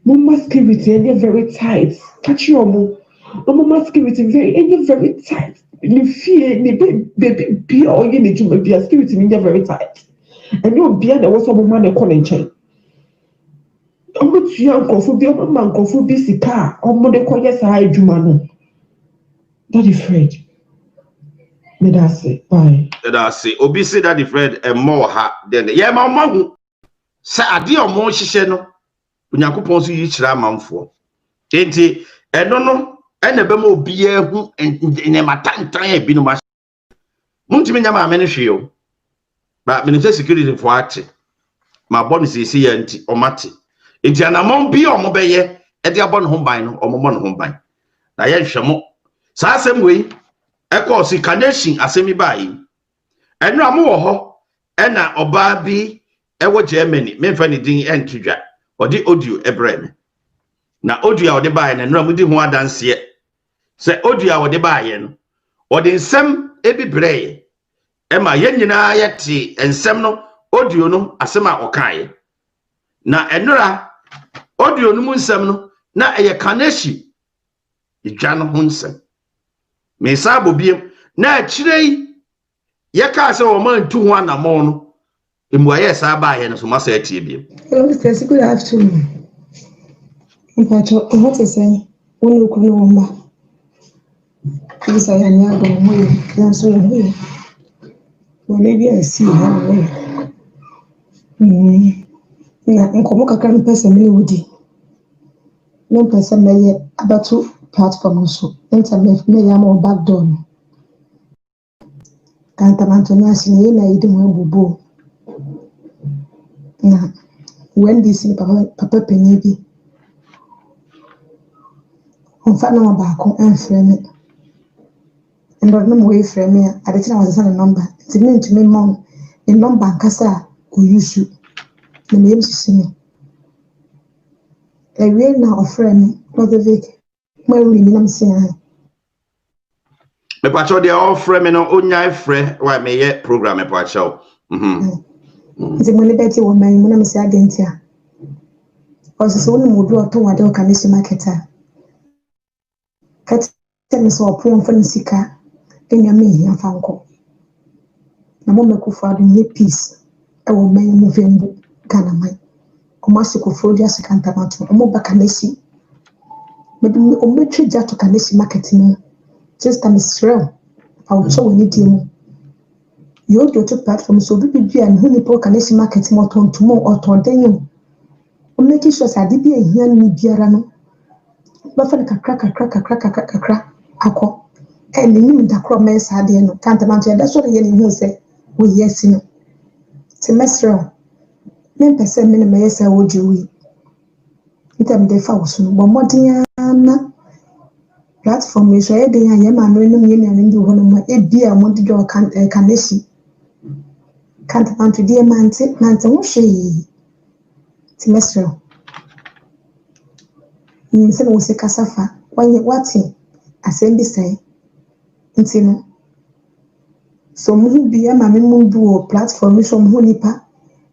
Mama security and you're very tight. Catch your mom. Mama security very and you're very tight. You fear the baby be all you need to be a security and you're very tight. And you'll be there was some man a calling chain. I'm not young for be a man for busy car or mother call yes I do man. That is Fred. Me that's it. Bye. That's it. Obi say that the Fred and more ha than yeah, my mom. Say adi o mo hihye no. Onyankopon so yi kira amanfo enti eno no ene be ma obi ahu ne matantan ebinu ma muntimi nyama amene hweo ba minister security for ate ma bonus sisi ya nti o mate enti anamon bi o mo beye e de abon ho ban no o mo no ho ban na ye hwemo sa asem we e ko si connection asemi bai enu amu wo ho e na oba bi e wo Germany me fa ni din entidwa odi audio ebrem na audio a odi bae na nra mudi ho adanse se audio a odi bae no odi nsem ebibreye e ma ye nyina yete ensem no audio no asem a okaye na enra audio no mu nsem no na eye kaneshi idwa no ho nsem me sa bobiem na akirei ye ka se wo man tu ho anamo no Mwaye sa bae no so ma sa atie biem. Hello, Mr. Good afternoon. What is saying? When you come home, please I am not going to answer you. Well, maybe I see how. Na nkomo kakra no person me wodi. No person me about two platform so. Internet me ya mo back door. Kanta mantonya sini na yidi mo bubu. Na when this papa penye bi on fa na ba ko enfre me ndo no mo efre me a de tina wasa na number ntimi ntimi mom in number nkasa o yusu na me yemsisi me ewe na ofre me no de vek mo wi ni nam se ha Me pacho de ofre me no onya efre wa me ye program me pacho nti mo ne beti wo man mo nam se agentia o se so no mo do to wade o kanisi marketer Kati so opon fa nsika enya me hia fa nko na mo mekufo adu nye peace e wo man mu vembu kana man o masiko frodia sekantamato o mo baka nesi medu o metwe jato kanesi marketing just am israel au cho ni dimu yo do to platform so bibi an hu ni po kanesi marketing o tontomo o tondenyo o make sure sa di bi ehia ni biara no bafa kakra akọ eni nim da kro men sa de no kantamanto ya da so ye ni hu se wo yesi no semester men pese men me yesa wo jiwi itam de fa wo so no bo modin na platform e so ye de ya ma no nim ye ni an ndi ho no ma e bia mo de do kanesi kantamanto de mante wo hwe semester ni se no se kasafa wanye wati asembi sai ntino so mu bia ma me mu du platform so mu nipa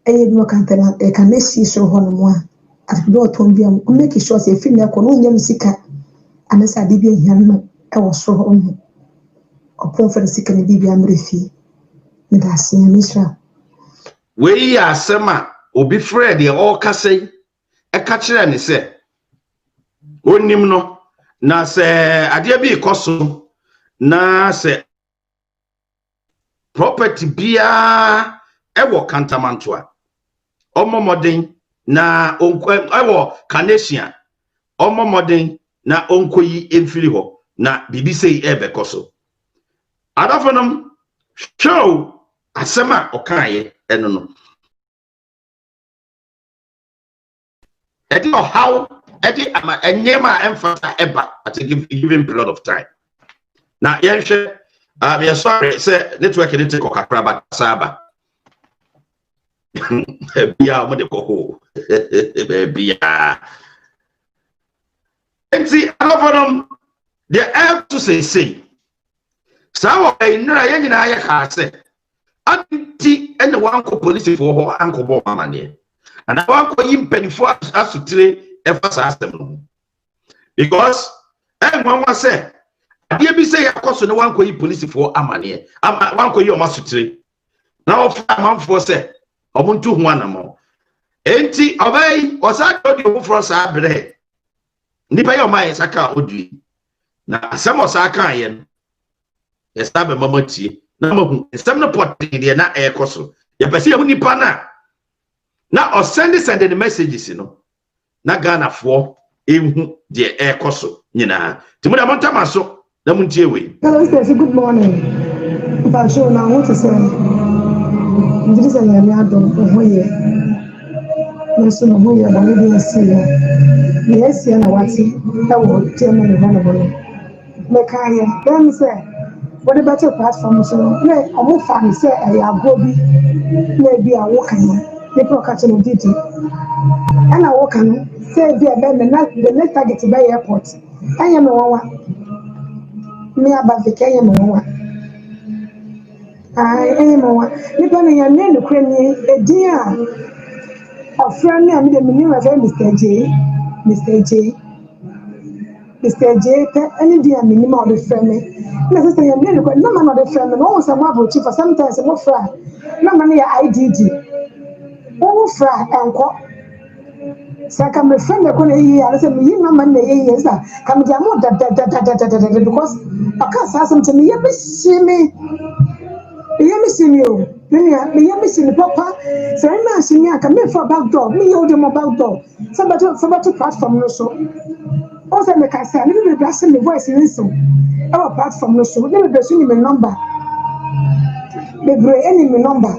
eye bi wakantana e kanesi so ho no mo a atdo ton bia mu make sure say film ya ko no nyam sika anasa de bia hia no e wo so ho no opon fa sika ne bia mrefi me da asen misra we ya asema obi Fred e o kasei e ka kire ne se onim no na se ade bi koso na se property bia ewo kantamanto a omomoden na ewo Canadian omomoden na onkoyi emfiri ho na bibi sei ebe koso adafonom show asema okaye eno no Edi or how edi ama enyema emphasize eba at a given period of time. Now, yes, sorry, say network didn't take okakra but saba. Bia mo de koko. Bia. And see, them they have to say. Sao I know I ain't na ya say. Anti and the one ko police for her uncle bo mama and I want to him penny for us to trade efforts them. Because one say dear be say of course no one ko police for amane. One ko you must trade. Now man for say omuntu ho anamo. Enti obey was I told you for us abre. Nipa your mind saka odui. Na some of saka yen. Yes tabe mamati. Na mo some no pot dey na e koso. Ye pese ye nipa na. Na or send the messages na Ghana for ehu de e koso nyina. Timu da monta maso na muntie we. Hello, Stacey. Good morning. If I show now what to say. This is a yado ohoye. Yesu no hoye ba me dey see ya. Yes, ya na wati. That will tell me the one. Me kai ya. Let me say what about your platform so na omo fa me say e agbo bi na bi a wo kan the procast no didi and I walk on say be the next target by airport I am one me about the Kenya one I am one nipa na ya na nukre ni edi a ofra ni am the minimum of Mr. J any day minimum of the friend na sister ya na nukre no man of the friend no say mo abo chief sometimes mo fra no man ya IDD oh fra enko saka me friend ko na yi ya say me yi mama na yi yes come dia mo da because aka say something me me see me o me ya me see me papa say na see me aka me for back door me you dem back door somebody platform no so o say me ka say me be blast me voice in so our platform no so me be so ni me number me bring any me number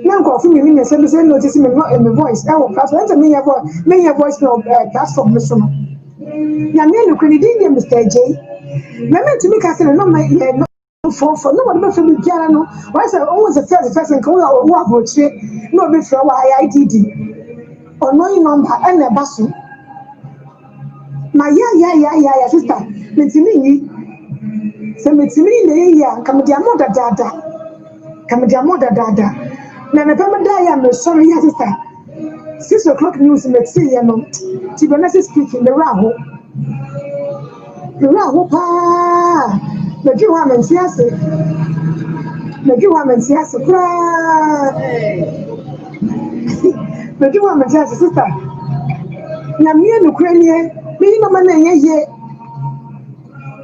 now go for me say notice me my voice I will pass when me your voice no platform no so ya me no kredit dey Mr. J me to me ka say no my for no one be for me biara no why say always the first person can we approach no be for our IDD or no number and na baso my ya sister me timi ni say me timi ni ya kam dia mo dada na me pema da ya me sorry ya sister 6 o'clock news me see ya no ti be message speaking the raho pa me gi wa men siase kra me gi wa men siase sister na me no kra ni me no man na ye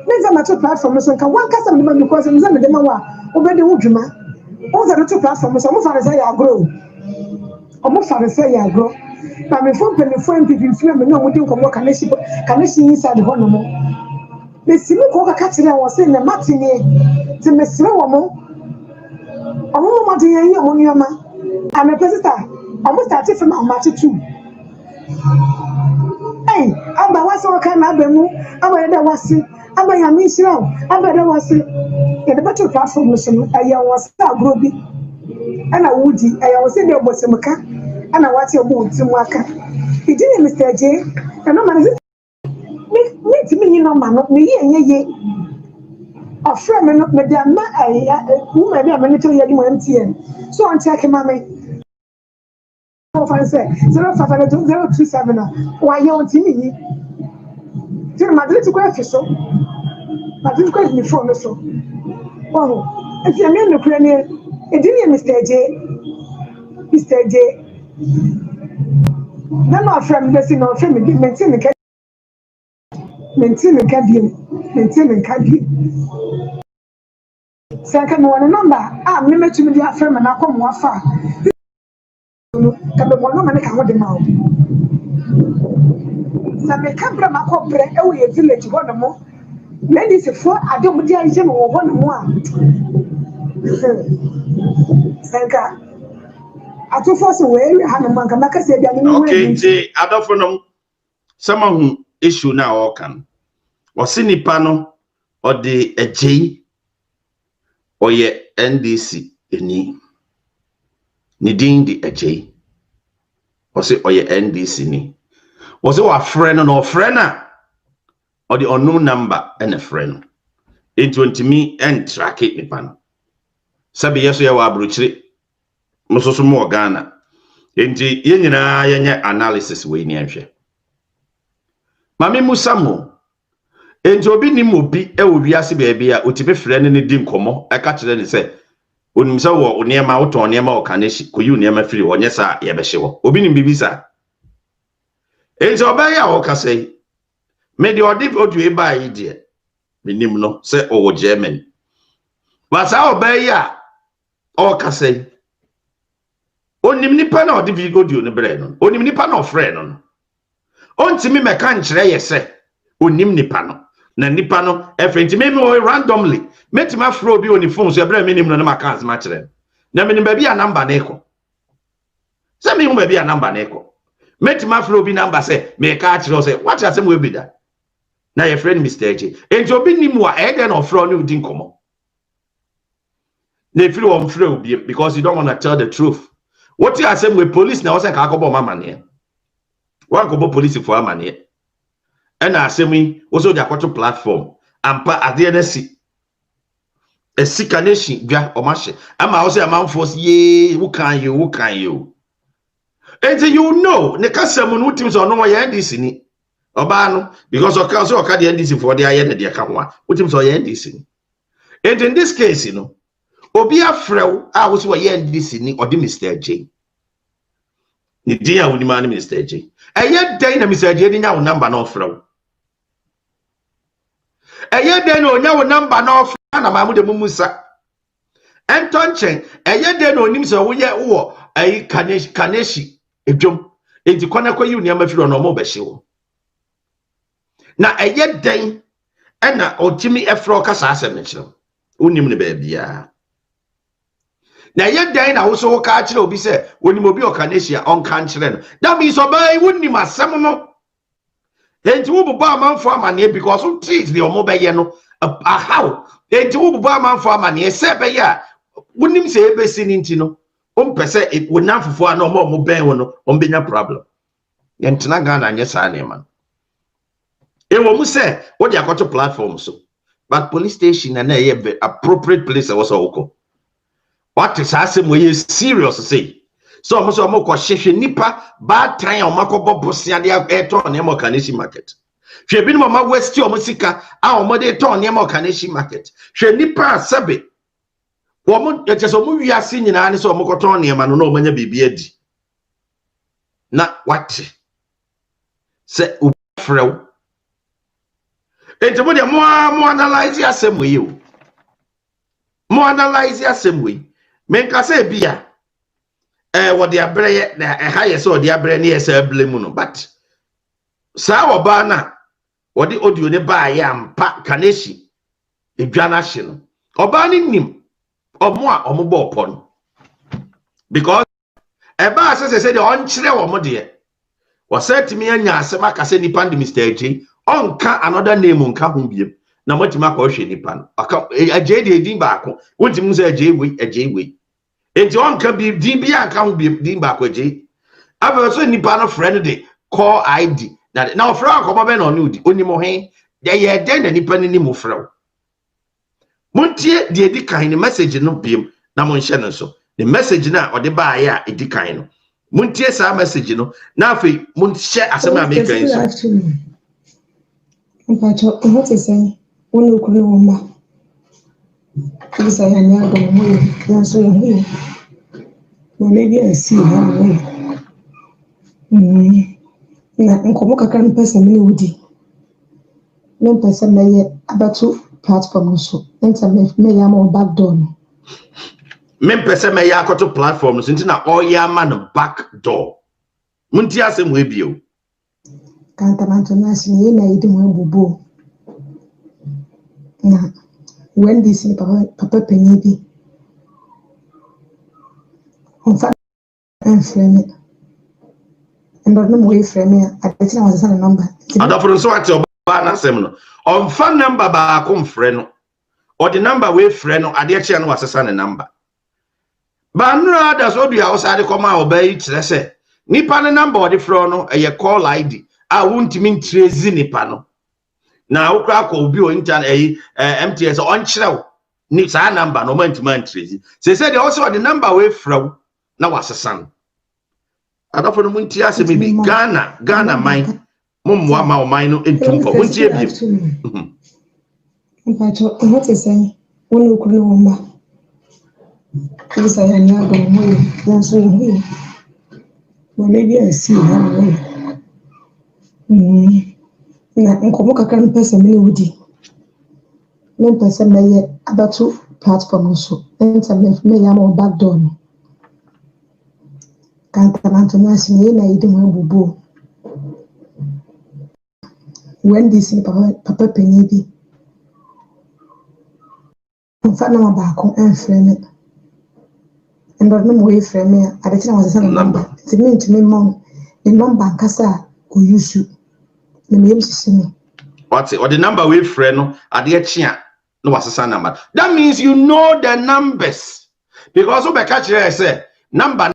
never match platform so kan wan kasa me ma because me me de ma wa obede wudwuma on the two platform so mo fa say ya grow na me phone MPP free me no mo din komo connection inside ho no mo me simi ko ka kire won say na matini ti me sire wo mo mo de yan mo nioma am a sister am start from match 2 hey aba waso ka na abamu aba da wasi aba ya mi sire aba da wasi ya the battle platform so aya was agro bi ana wudi aya was dey obosemka ana wati obo ntimu aka idini Mr. J na man me timi ni no man no me ye afra me no me da ma aya woman bi amene to ye di mo MTN so on check mama 0552027 why you on timi ni tiri madrid ko afiso madrid ko ni phone so oh if you mean no kura ni edini Mr. J na ma from the no from me maintain ka bi saka no one number me metumi dia from na kom wafa ka be mo no ma ne ka ho de ma o sa me ka bra ma ko bre e wo ye village ho no mo ladies for adom dia je no ho no mo a saka to force away Hanaman can make us say okay, the other from some who issue now or can or sini pano or the a J or ye NDC any needing the a J or say or ye NDC ni was it a friend or friend or the unknown number and a friend into me and track it ni pano sabi yeso ya wa abruchiri musoso mo Ghana enti yenyina yenye analysis we ni ahwe mame musamo enti obi ni mobi e wo wiase baabi a otibe frɛ ne di nkomo aka kyerɛ ne sɛ onim sɛ wo niema wo ton niema wo kaneshi koyu niema firi wo nyɛ sa ye bɛhye wo obi ni bibisa enti obaya wo kasɛ me de odi odu e ba yi de menim no sɛ o wo German ba sa obaya o kasɛ onim nipa na odi video ne brɛ no onim nipa na ofrɛ no ontimi meka nkyerɛ yɛ sɛ onim nipa no na nipa no efrenti me randomly metima fro bi oni phone so e brɛ me nim no na maka asma kyerɛ na me nim ba bi a number na ekɔ sɛ me hu ba bi a number na ekɔ metima fro bi number sɛ me ka kyerɛ sɛ what asem we bi da na your friend Mr. J enti obi nim wa e den ofro no di nkomo na feel on fro bi because you don't want to tell the truth what you asem we police na wo sɛ ka akɔbɔ mama ne one go police for amane and asemi also the akwato platform ampa ade na si a sikaneshi dwa omashe ama also amount force ye who can you and you know ne kasem no tim so no ye ndc ni oba no because of council oka the ndc for the aye na de ka ho a utim so ye ndc ni and in this case you know obi afrew a wo so ye ndc ni odi Mr. J ni dia woni ma ni Mr. J eye den na Mr. J di nya wo number na ofrew eye den na onya wo number na ofrew na ma mu de mumusa entonchen eye den na onim se wo ye wo ayi kaneshi edwom enti kwana kwa yi niam afiro na mo be hye wo na eye den na otimi efro kasa asem ne kire onim ne ba bia na ye dan na wo so wo ka kire obi se wonim obi okanesia on kan kire no that means obai wonim asem no enti wo buba amanfo amane because wo treat the omo be ye no how enti wo buba amanfo amane se be ya wonim se ebe si ni nti no ompese wonamfofo a na omo ben wo no ombenya problem yentena Ghana anye sa na man e wo mu se wo de akoto platform so but police station na ye appropriate place was oko what is asem we serious say so mo ko hwehwe nipa bad time o makobo bosia de eto na mo kaneshi market hwe bi no ma west o mo sika a o mo de to na mo kaneshi market hwe nipa sabe wo mo yeso mo wiase nyina ne so mo ko to na ma no na o manya bibi adi na what se u frew enti mo de mo analyze asem we o mo analyze asem we menka say bia what the abreye na higher so the abreye na yes blame no but sa oba na what the audio ne ba ya mpa kaneshi edwana hye no oba ni nim omo a omo bo opon because eba say the on kire wo mo de was set me anya asema ka say nipa ndi Mr. J onka another name nka ho biem na motima ka ohwe nipa no aka J de din ba ko wontim say J we enti onka bi din bi aka ho bi din ba ko J aba so nipa no friend de call ID na ofra akoba be na onudi onimo he de ye den na nipa ni mo frɛ montie de edi kan ni message no biem na mo nhye no so the message na ode ba ya edi kan no montie sa message no na afei monhye asem American so mpacho what is saying wonu ko no ma isa ya nya do mo ya so ya mo no maybe I see how na nkomo kakra no person me wudi no person na ye abatu platform so enta me ya mo back door no me person me ya akoto platform so ntina all ya man back door munti asem we bio kanta manto na sini na yidi mo bubu na when this papa penye bi on fa and frame it. And don't know way frame it. I bet I was a number. I don't know what your banner seminal. On phone number by a friend or the number way friend or addition was a son number. Banra does what you outside the comma obey it. Let's say Nipan number or the frono a call ID. I won't mean trace Nipano. Now crack will be internet MTS on show. Needs a number no man to man trace. They said also the number way from now was a son. I don't know when Tia said maybe Ghana mine. Mumwa ma mine in Tumpo. When Tia what is saying? When you could remember. Because I am not going to here. Well, maybe I see how. Uncle can person me woody. No person may about 2 platform also. And some me am on back door. Can't Antonas me na eating my bubu. When this in Papa Penny. I'm fat now back and frame it. And don't know way frame me. I didn't was a number. It mean to me, mom, the number Cassa who use you. The name is me. What's it? Or the number we friend at the chia. No, what's the son number? That means you know the numbers. Because over catch I say number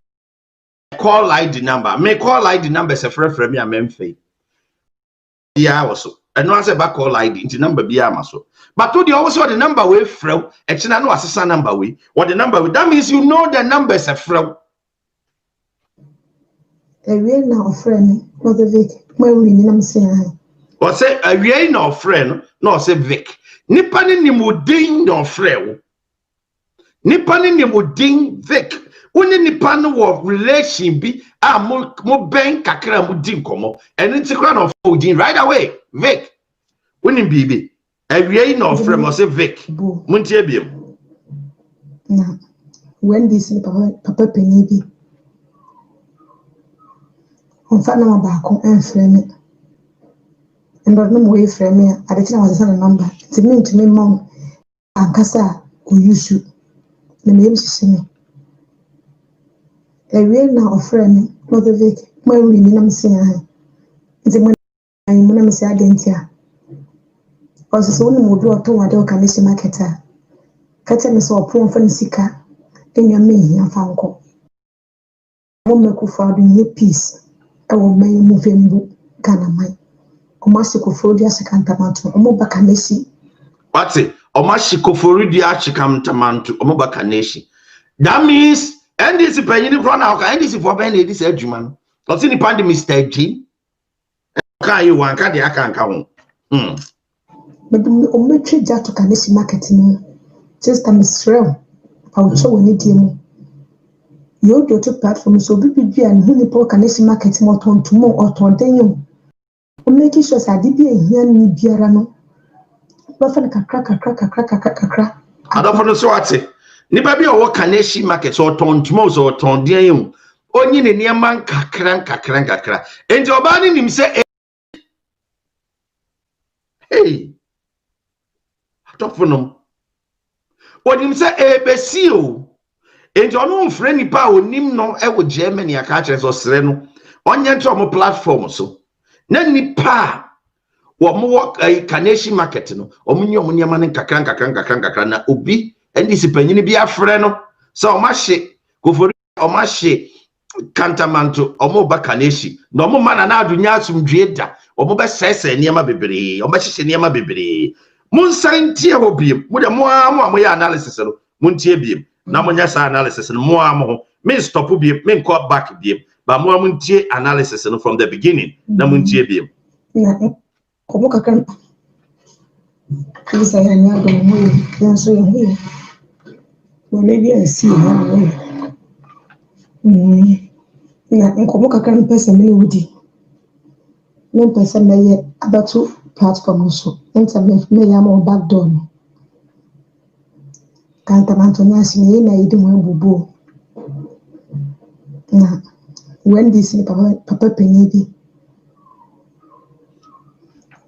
call ID number. May call ID number is a friend from me a memfe. Yeah, also. And no answer back call ID into number be amaso. But to the also the number we friend, and no what's the son number we or the number we that means you know the numbers a friend. A real now friend, not the Vic. Where we need saying. Or say a real no friend, no say Vic. Nippani ni muding no friend. Nippani ni muding Vic. When nippani wo relation be mo bank kakra muding komo. And it's a crown of fooding right away. Vic. When in BB. A real no friend or say Vic. Muntiebim. Now, when this Papa Penny be. On fat number back and frame it. And don't know way frame it. I didn't was a number. It mean to me, mom, and Cassa who use you. The name is me. A real now frame, not the Vic. Where we need them saying. It's a money I'm going to say against ya. Also, so only would do a 2 hour condition marketer. Catch me so a poor Francisca in your me and found call. I won't make you for the peace. I will make you move in Ghana mine. Omashiko Frodia Sekantamanto, Omobakaneshi. What's it? Omashiko Frodia Sekantamanto, Omobakaneshi. That means, and this is penny run out, and this is for Benny, this edgeman. Because in the pandemic, Mr. G. Can you want Kadi? I can't count. But the Ometri Jato Kaneshi marketing. Just a misreal. I will show you need you go to platform so BBB and Hunipo Kaneshi marketing or turn to more or turn you. Making sure I did be a young Biarano. Buffalo crack. I don't know what it. Nibabi or Kaneshi market or turn to most or turn dear you. Only in near man kakran. And your body him say, hey, I don't know. What him say, Besio. And your own friendly power, nim no, ever Germany, a catchers or Sereno. On your platform so. Nani pa wa mo a Kaneshi market no omunyo munyama kakran na obi ndisi panyini bia frɛ no so o ma hye kofori o ma hye kantamanto o mo ba Kaneshi no mo mana na adunya asumdwe da o mo be sese niema bebree o ma hye niema bebree mun san tie ho biem mo de mo ya analysis no mun tie biem na mo nya sa analysis no mo ho me stop biem me call back biem. But more muntie analysis from the beginning. Na muntie biem. Na komo kakran. This I am not going to answer here. Well, maybe I see how. Na komo kakran person me woody. No person may about 2 platform also. Enter me am on back door. Can't Antonas me na eating my bubu. Na when this in Papa Penny be.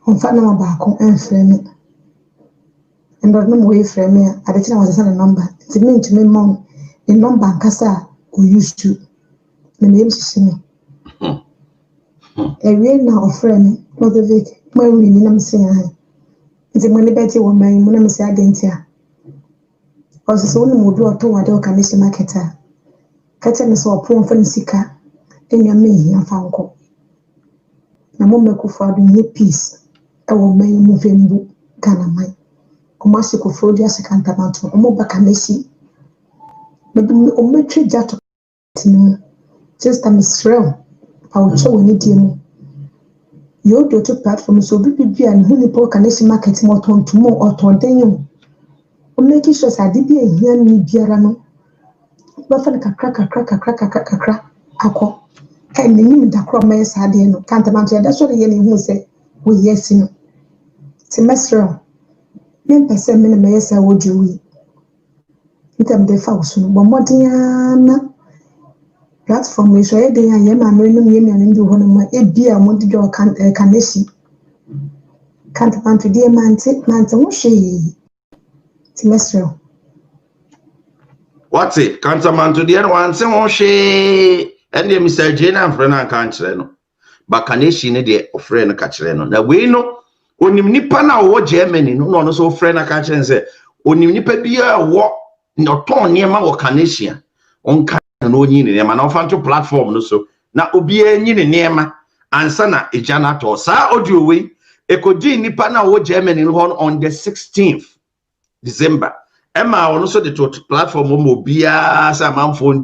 On fat number back and frame it. And don't know way frame it. I didn't was a number. It mean to me, mom, the number Cassa who used to. na me yimsisi ewie na ofre me motivate mo wi ni na me se ya nti mo ne beti wo man mo na me se adentia also so no mo do oto wade o kan se marketer kata me so opon fa sika enya me hia fa nko na mo mekufo adu nye peace e wo man mu fembu kana man o ma se ko frodia se kan tabanto o mo baka mesi o me twi jato tinu just am israel au cho woni diemu yo do to platform so bibia and hu ni po kan se marketing otontumo otondenyo o make sure sa de bia hia ni biara no ba fa kakra akọ kai ni mi da kro ma yesa de no kan tabanto da so de ye ni hu se we yes no semester men pese men ma yesa wo juwi itam de fa usu no bo modiana platform we so e de ya ye ma me no me me ndu ho no ma e bia mo de do kan kanesi kan tabanto de mante wo hwe semester What's it? Cantaman to the other one, say, oh, she, and the Mr. Jane and friend and country, no. But can she need the friend a catcher? No, we know when you nipa na what Germany, no, so friend a catcher and say, when you nipa be a walk, no ton near my Canadian, on can no yin in an offer platform, no so. Now, Obi a yin near my and sana a janitor, sa audio way, a could nipa na what Germany on the 16th December. Emma also the platform mobia some phone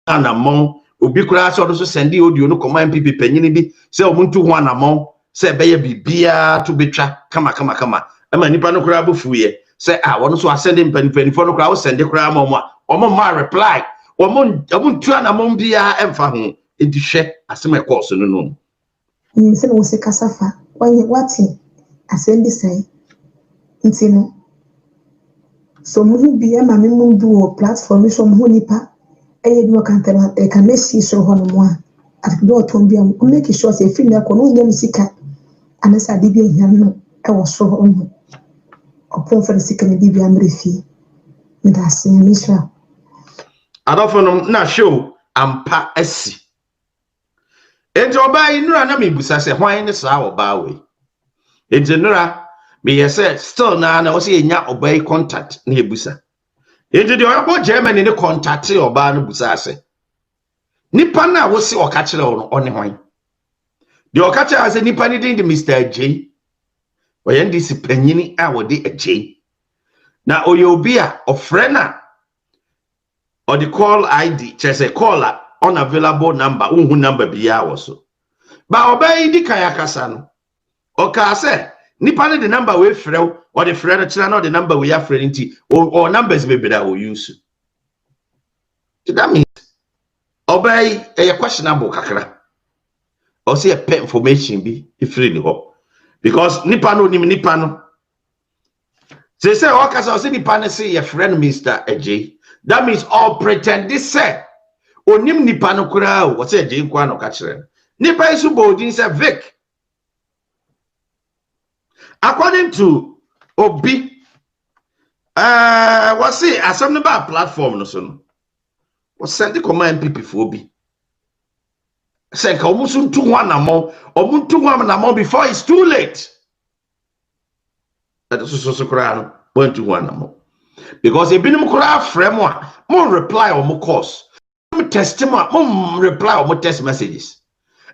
and among obi kura so send the audio no command people penny bi say omuntu ho anamon say beye bibia to betwa kama Emma nipa no kura bofuye say won so send penny for no kura send the kura omo ma reply omuntu anamon bia emfa ho edihwe asem course no say no se kasafa wati asem say ntino so mu bia ma me mu do platform so mu nipa eye do kan tema e kan mesi so ho no mo a at do ton bia o make sure say free na ko no nyam sika anasa de bia hia no e wo so ho no opon fa sika ne bia mrefi me da sin ni sha adofo na show ampa asi enti oba inura na me busa se hwan ne sa oba we enti nura me yes still na o say nya obey contact na ebusa enti de oyabo Germany ne contact oba no busa ase nipa na wo se oka kire no one hwan de oka kire ase nipa ne din de Mr. J oyende si panyini a wo de J na oyobi a ofrena or the call ID chese caller unavailable number unhu number biya wo so ba obey di kan yakasa no oka ase nipa ne the number we frew or the friend chira no the number we are friend or numbers maybe that we use. So that means obey a questionable kakra or say a pay information be if really ho because nipa no say okasa say nipa ne say your friend Mr. AJ that means all pretend this say onim nipa no kura o say AJ kwa no kakra nipa isu bodin say Vic. According to Obi, what's it? As something about platform, no son. Was send the command people for Obi. Say, almost 2-1 among, or 2-1 among before it's too late. That is so crown 1-1 among. Because a been more framework, more reply or more course, more testimony, more reply or more text messages.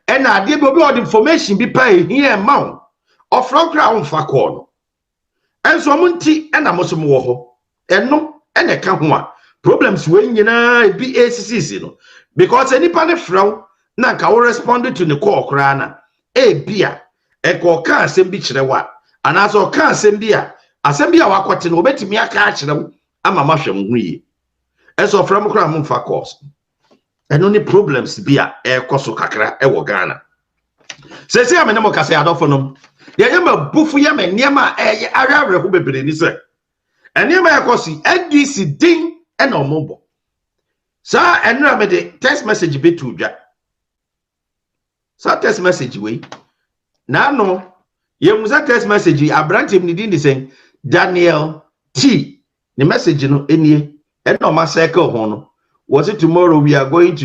And I did all the information be paid here amount. Of from crown for corn. And so munti and a musum woho. And no, and a come problems when you know be ACC, because any pane frown, Nanka will respond to the call crana. Beer, a call can't send beach the what. And as all can't send beer, assembly our quatin will bet me a catch them. I'm a mushroom we. And so from crown for course. And only problems be a coso cacra, a wagana. Say, I'm a number case adophonum. Yama bufu yama nyama ara who bebere ni se eniama yakosi NDC din e na omobo sa enra me de text message betu dwa sa text message we na no yemuza text message abrante ni din say Daniel T the message no enie e na o ma circle ho no Was it tomorrow we are going,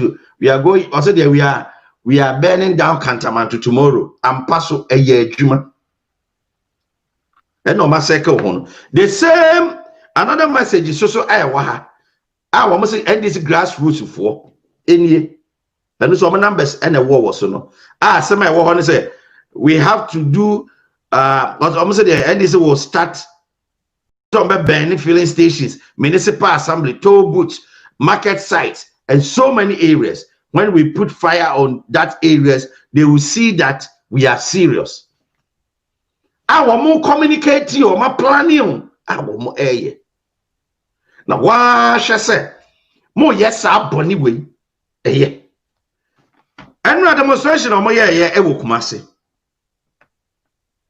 also there we are burning down Cantamanto tomorrow. And paso a year juma. And no massacre one. The same another message is so I want to end this grassroots for any and some numbers and a war was so no. Some I want to say we have to do almost the end this will start some burning filling stations, municipal assembly, toll booths, market sites, and so many areas. When we put fire on that areas, they will see that we are serious. Our more communicating or more planning, our more air. Now, what shall I say? More yes, our bonny way. And no demonstration of my yeah, I will come say.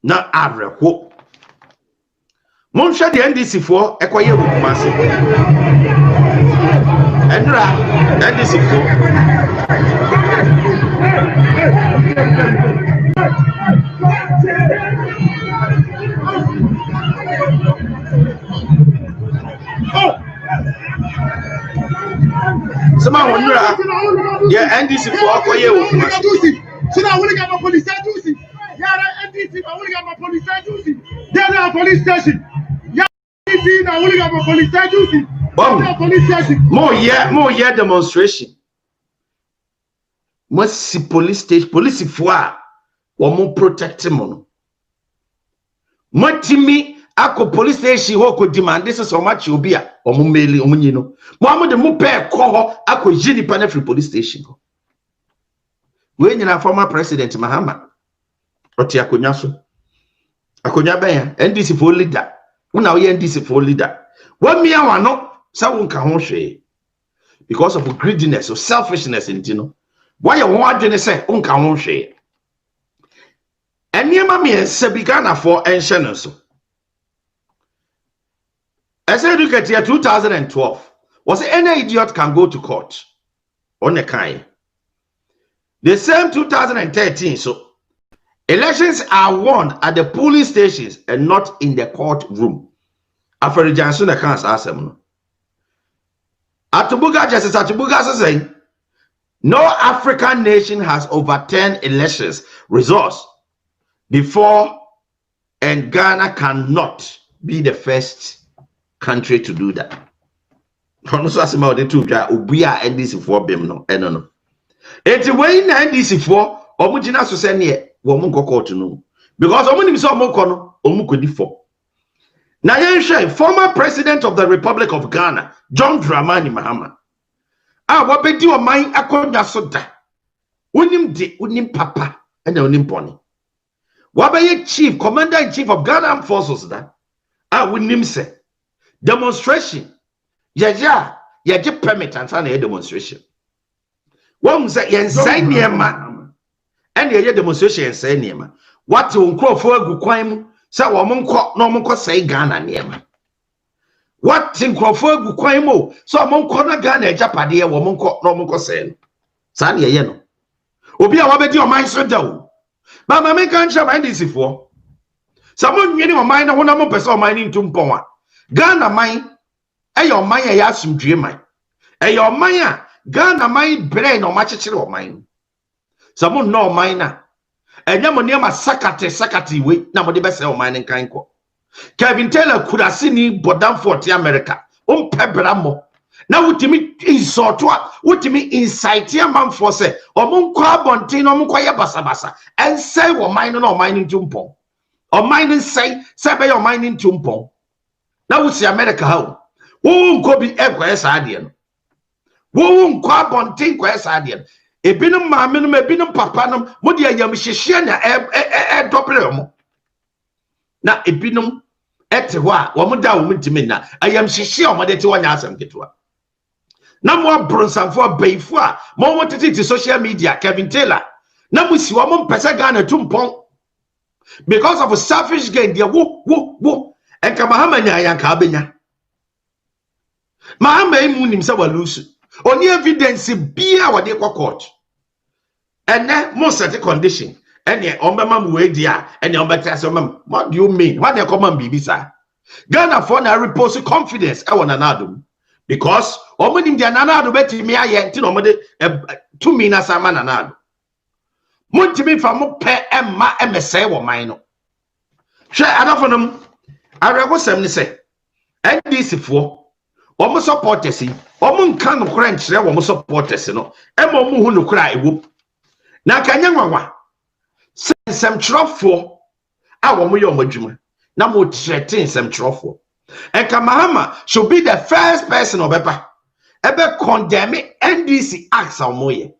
Now, I will. Monsha the NDC for a quiet with Massey. And NDC Someone wonder, yeah, NDC for a quiet with Massey. So now we got my police station. Yeah, NDC, I only got my police station. They're not police station. Now we got my police station. Police station. More yeah demonstration. Must see police station, police for or more protecting mono. Matimi ako police station who could demand this is so much you be or mumeli or munino. Mohammed the mupe call ako jini panefri police station. When you former president Mahama Oti Akonyaso Akonyabaya NDC for leader. Una we NDC for leader. What me I no sa wonka ho hwe because of greediness or selfishness in tino. Why you want to say wonka ho hwe. Eniema me se bigana for enhye so. As I look at year 2012, was any idiot can go to court on the kind. The same 2013, so elections are won at the polling stations and not in the courtroom. After Johnson accounts ask them. Atubuga Justice Atubuga is saying, no African nation has overturned elections results before, and Ghana cannot be the first country to do that. Also, as about the two, we are NDC for them no, no. It's way in NDC for Omujina to send here, woman go to know because Omunim saw Mokono, Omukodi for. Now, former president of the Republic of Ghana, John Dramani Mahama. What be do mine akonya soda? Unim papa and unim pony. What be chief commander in chief of Ghana Armed Forces that? Unim say demonstration. Yeah, permit and sign a demonstration. One say yen sign near man, and the demonstration and say near man. What to uncrow for a good crime? Say woman caught no more say Ghana near man. What thing for good crime? So among corner Ghana Japadia woman caught no more say. Sanya yeno. Obi a wabedi your mind so down. But my man can't share this for. Someone getting on mine, 1 person mining to Mpoma. Ghana mine. Your mind, I ask him dream mine. Your mind, Ghana mine brain or match or mine. Someone no miner. And you near my sakati way. Now, the best of mining kind. Kevin Taylor could have seen him, but down 40 America. Pebramo. Now, what to me insult what to me incite your man for say, or Munqua Bontino Munquaya Basabasa, and say, or mining or mining Tumpon. Or mining say by your mining Tumpon. Now, we see America how. Who could be ever Sadian? Who quab on think where Sadian? A binum mamminum, a binum papanum, Mudia Yamishana, a doppelum. Now, a binum et wa, Wamuda Wintimina. I am Shishia, my day to one answer get one. No more bronze for bay for more wanted to social media, Kevin Taylor. Now we see one Pesagana Tumpon because of a selfish gain, dear woo, and Kamahamania and Kabinya. Mahama imu himself will lose. Only evidence be our day court. And then most certain condition. And the Ombama way dear, and the Ombata, what do you mean? What they come and be sir? Ghana for now repose confidence. I want another because omonim dia nanado betimi aye nti no mode tumi na sama nanado montimi fa mo pe emma emese wo man no hwe adafonom arewosem ni se NDC fo omo supporters omo nka no kora nkyere wo mo supporters no ema omo hu no kora ewo na kanya nwanwa sensem trofo a wo mo ye omo adwuma na mo threaten sem trofo Eka Mahama should be the first person obepa ebe condemn NDC acts omoye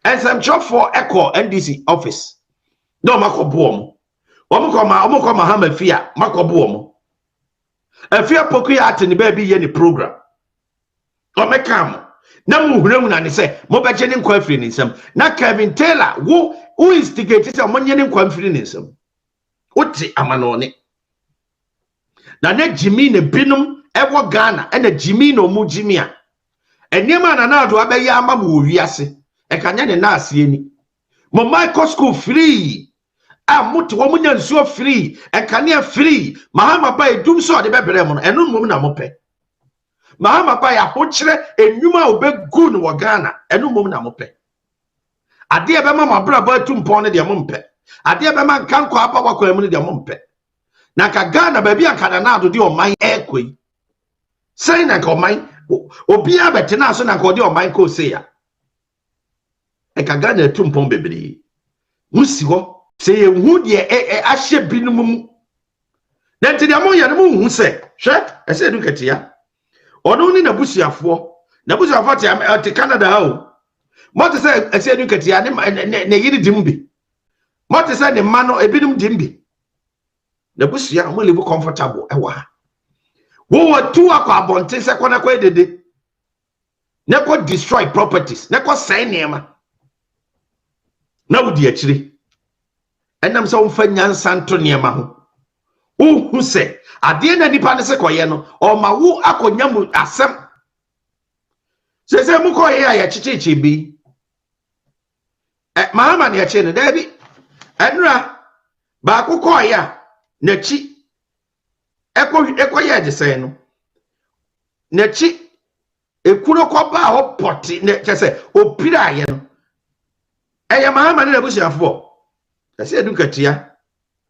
and some job for echo NDC office no makobo omo ko Mahama fia makobo omo afia poku ya atini baby ye ni program o mekam na mu huremu na ne se mo beje ni nkwa afiri ni nsam na Kevin Taylor who instigate say mo nye ni nkwa afiri ni nsam oti amanone na ne Jimmy ne binum ewo Ghana ena Jimmy no mu Jimmy a eniema na na do abeyi ama mu wiase e kanya ne na asieni mo Michael school free a mutu wo munya nsuo free e kanya free Mahama ba edum so de bebere mo no enu mum na mo pe Mahama ba ya hokyere enwuma obegu no wo Ghana enu mum na mo pe ade e be ma mabra ba tumpon ne de mo mpe ade e be ma nkanko apa wakwa mu ne de mo mpe na ka Ghana baby akada na ado de oman ekoi say na ka oman obi abete na so na ka ode oman ko say ya e ka Ghana tumpon bebere musi ho say ehu de ahye binum mu na nti de mo ye no mu hu say hwe e say educate ya ono ni na busuafo te Canada ha o mo te say e say educate ya ne yiri dimbi mo te say ne ma no ebinum dimbi na busia mo live comfortable ewa wo tu akwa abonte se kona kwa dede ne ko destroy properties ne ko sai nema na wudi akire enam se wonfa nyansa nto nema ho hu se ade na nipa ne se koye no o ma wo akonya mu asem se mu koye ya chicheche bi Mahama ne ya che ne dabi enra ba ko koye a nachi eko ye agese no nachi ekuro ko ba ho poti ne kese opira aye no eye Mahama ne nabusuafo ese edukatia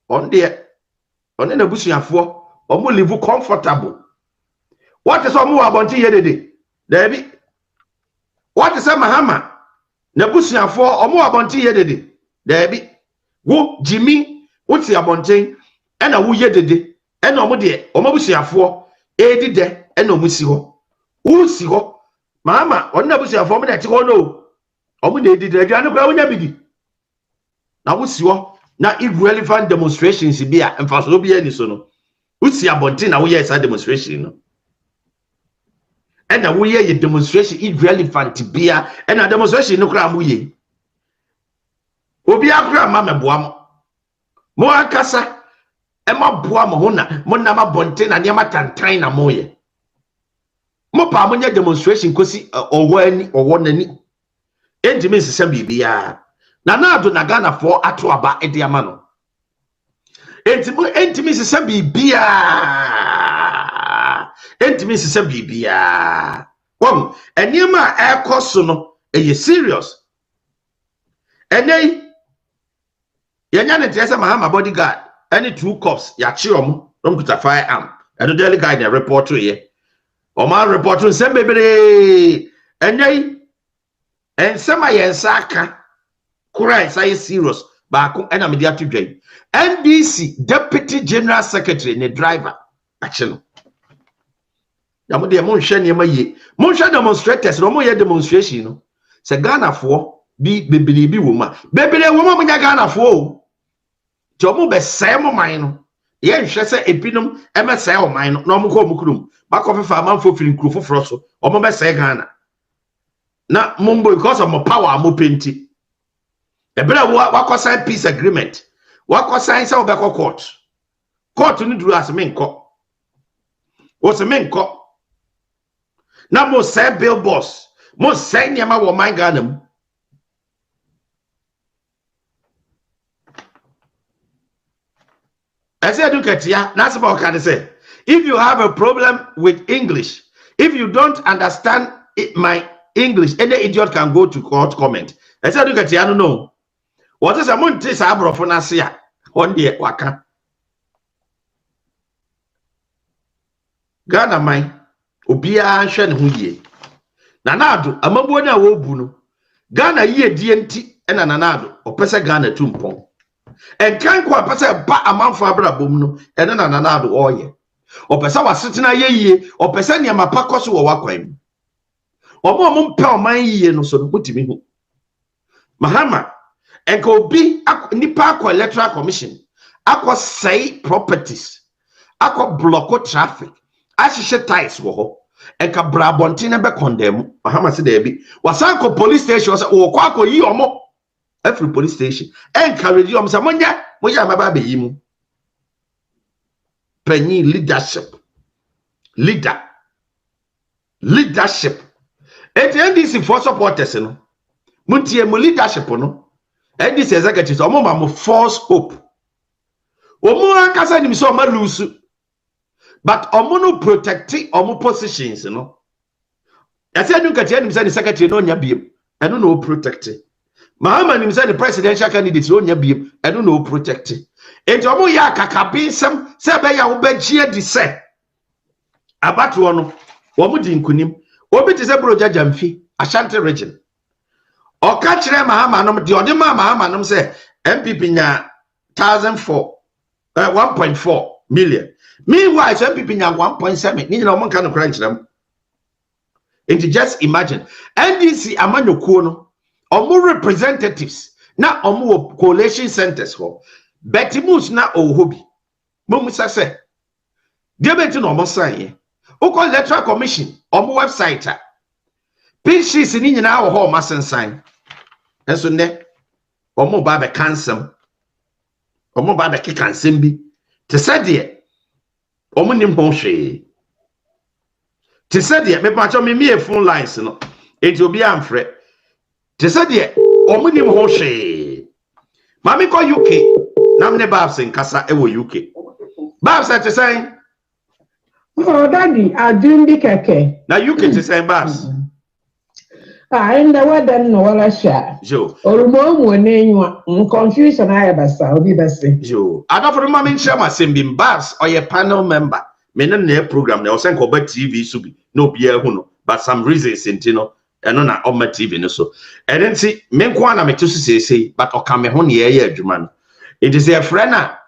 on na busuafo omo live comfortable what is omo abonti ye dede dabi what is Mahama na busuafo omo abonti ye dede dabi wo Jimmy uti abonti ena wo ye dede ena omo de omo busuafo edi de ena omo si ho wo si ho Mahama onna busuafo omo na ti ho no omo na edi de aduane kwa wonya bigi na wo si ho na irrelevant demonstrations bia emfaso bia ni so no usi abonti na wo ye sa demonstration no ena wo ye demonstration irrelevant bia ena demonstration no kra mo ye obi akra ma meboam mo akasa ema boa mo hona mo na ma bonte na niam tantan na mo ye mo pa mo nya demonstration kosi owo nani entimi sesem bibia na ado na Ghana for ato aba ede ama no entimi sesem bibia won eniema ekoso no eye serious enei yenya ne tese Mahama bodyguard any 2 cops ya chi omo rom kuta firearm and daily guide the report to ye o man report to sem bebere enyi ensema yensa aka kura say serious ba ko ena media to dwan NDC deputy general secretary ne driver achi no ya mo de mo hwe ne ma ye mo hwe demonstrators no mo ye demonstration no se Ghana fo bi bebere bi wo ma bebere wo ma mo nya Ghana fo o Jomu be say mo man no ye nhwe se ebinom e me say o man no na mo ko mukurum ba ko fefa amanfo firi nkuru foforo so o mo be say Ghana na mumbo because of mo power mo penti ebere wa ko sign peace agreement wa ko sign say obekọ court ni duru as me nko o se me nko na mo say bill boss mo say niam wo man Ghana mu I said, look at ya. That's what I can say. If you have a problem with English, if you don't understand my English, any idiot can go to court comment. I said, look at you, I don't know. What is a monte sabro for Nasia? On the waka. Ghana mine, Ubia Shen Huye. Nanado, a Mabona Wobuno. Ghana ye DNT and Nanado, or Pesa Ghana Tumpon. And can't quite pass a amount for Abra Bumno, and then Nanado oye. Or Pesa was sitting a ye, or Pesania Mapacos or Waquim. Or more power my ye no so put me. Mahama, and go be Nipa Electoral Commission. Aqua say properties. Aqua block traffic. As she ties wo and ka brabontina be condemn Mahama said there be wasanko police station was o kwako yi omo every police station and carry you say monya maba be yi mu penny leadership leadership et NDC for supporters no muntie mo leadership no NDC executives omo ma mo false hope omo akasa nim so ma lose. But omono protecting omo positions, you know. I said you can tell him the secretary no nya biem. I don't know protecting. Mahama him say the presidential candidate no nya biem. I don't know protecting. And omo ya kakabisem say be ya wo be gie di say. Abatu ono omo di nkunim. Obi te say bro jajamfi Ashanti region. O ka kire Mahama no de ode ma Mahama no say MPP nya 1.4 million. Meanwhile, some people have 1.7. Need no one kind of crunch them. And just imagine, NDC Amano Kono, or more representatives, now or more coalition centers for Betty Moose now or hobby. Mumusa say, dear Betty no more sign. Oko Electoral Commission or more website. Pinch is in our home mustn't sign. And so ne or more by the cancer or more by the kick and simbi. To say dear. Omunim honshe. Te said ye me pacho me phone lines no. It will be amfre. Te said ye omunim honshe. Mami ko UK. Nam ne babs in kasa ewo UK. Babs te say. Oh daddy, I doing the keke. Na UK te say babs. And the weather no wala sha. Jo. Orumo mu nenwa. Confusion ayabasa obi bese. Jo. Adofo mama nchama sembim babs or ye panel member. Me na program na o sen ko ba TV subi. No bia hu no. But some reasons intino eno na on my TV no so. E den si me nko na me to say but o ka me ho ne ye adwuma no. It is a friend na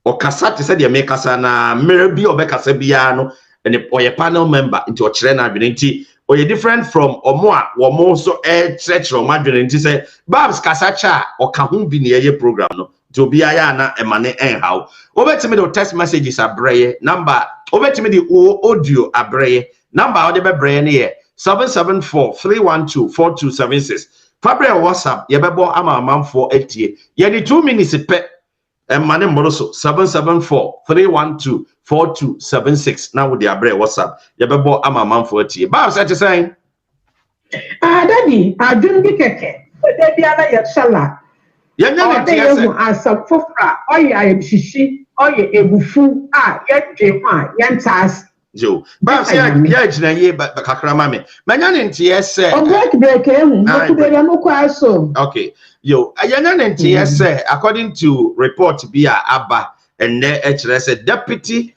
o kasa te se de me kasa na mere bi o be kasa bia no ene o ye panel member into o kire na adwene nti or you different from Omoa, Womo so church or Madrid, and say, Babs Casacha or Kahun Binia program, no, to be Ayana and Mane and how. Over to me, the text messages are braye, number, over to me, the audio are braye, number, or the brain here, 774-312-4276. Fabre WhatsApp, Yababo Ama Mam 480, Yadi 2 minutes a pet. And Mane Moroso 774-312-4276. Now with the Abre WhatsApp. Yabebo ama man 40. Bob said to saying. Daddy, I didn't be keke. But there be other yashala. Yan as a fofra, or I am shishi, or ye ebufu, yan jema, yan tas. Joe. Bob said, ye but Kakramame. Manyan in TS said, oh, break him. Okay. Yo, Ayanan TS said, according to report Bia Abba and HS Deputy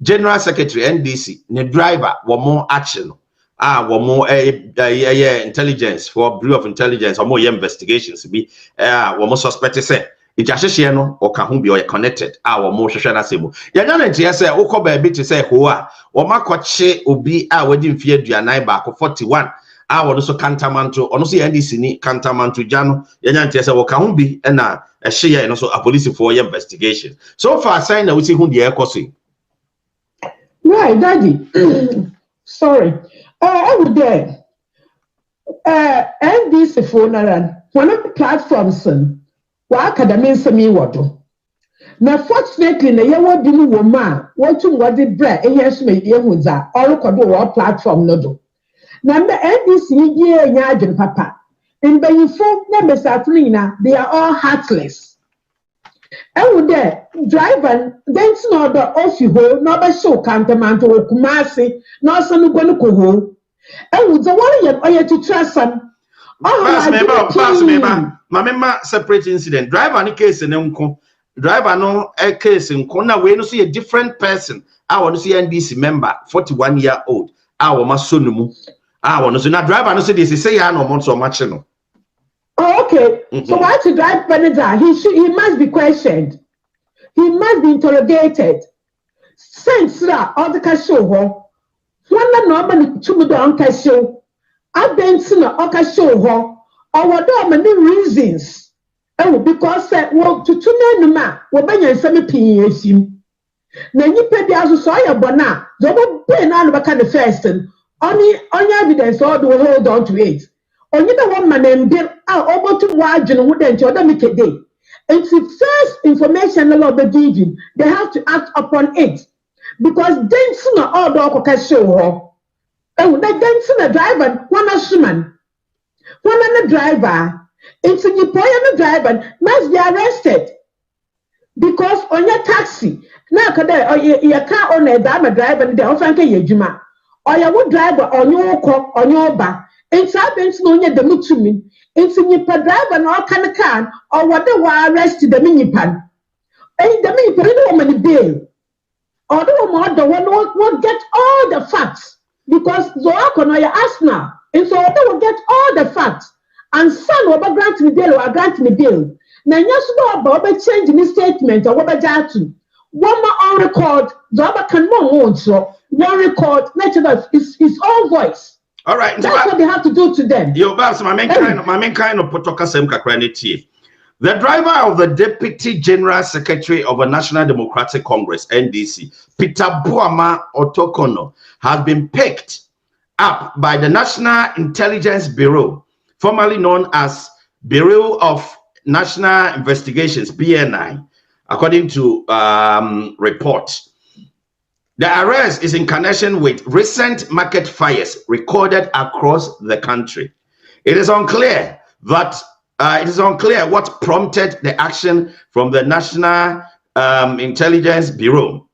General Secretary NDC, the driver were more action. Were more intelligence for Bureau of Intelligence or more investigations be were more suspected say. It just no or Kahumbi or connected. Our more Shana Simo. Yanan TS said, Oko baby to say Hoa or Makoche Ubi wedding fear Dianai back 41. I would also Cantamanto, or no see NDC ni Cantamanto Jano, Yanante said, Wakahumbi, and a share and also a police for your investigation. So far, sign that we see who the air costing. Right, Daddy. Sorry. I would there. NDC for one of the platforms, what academy semi water. Now, fortunately, the year didn't woman, what to what the bread, and yes, me, all could do our platform no. Number NDC ye nyajin papa. And by you folk numbers they are all heartless. I would there driver then no the off you hold, no by show cantamanto or kumasi, no son who go. And the one you to trust some. Pass me, Mamma separate incident. Driver any case in Unco. Driver no a case in Kona. We no see a different person. I want to see NDC member, 41-year-old. I want my son. I want to see now driver no see this. He say I no want so much no. Oh, okay. So why to drive manager? He must be questioned. He must be interrogated. Since all the cashier one normal to me don't cashier. I've been to the cashier or what are many reasons. Oh, because well to two men ma will be in some opinion. Now you pay the house so ya bona. The one pay now the kind of first only evidence all the hold on to it. Only the one man and bill are able to watch and wouldn't you make a day. It's the first information the law be given. They have to act upon it. Because then sooner all the show. Oh, then sooner driver, one assuman. One other driver. It's a new the driver must be arrested. Because on your taxi, now or your car owner, I'm a driver, they often get your juma. Or your wood driver on your car, on your back. It's happens no near the mutumin. It's in your driver and all kind of can, or what they were arrested the minipan. And the minipan woman bail. Or the woman won't get all the facts because Zoakono ya ask now. And so they will get all the facts. And son will grant me bail or grant me bail. Now, yes, no, change in statement or what jatu. One more on record, Zoba can more so one record, natural is his own voice. All right, that's what they have to do to them. Your boss, my main kind of potoka sem kakraniti. The driver of the Deputy General Secretary of the National Democratic Congress (NDC), Peter Buama Otukonor, has been picked up by the National Intelligence Bureau, formerly known as Bureau of National Investigations (BNI), according to reports. The arrest is in connection with recent market fires recorded across the country. It is unclear what prompted the action from the National Intelligence Bureau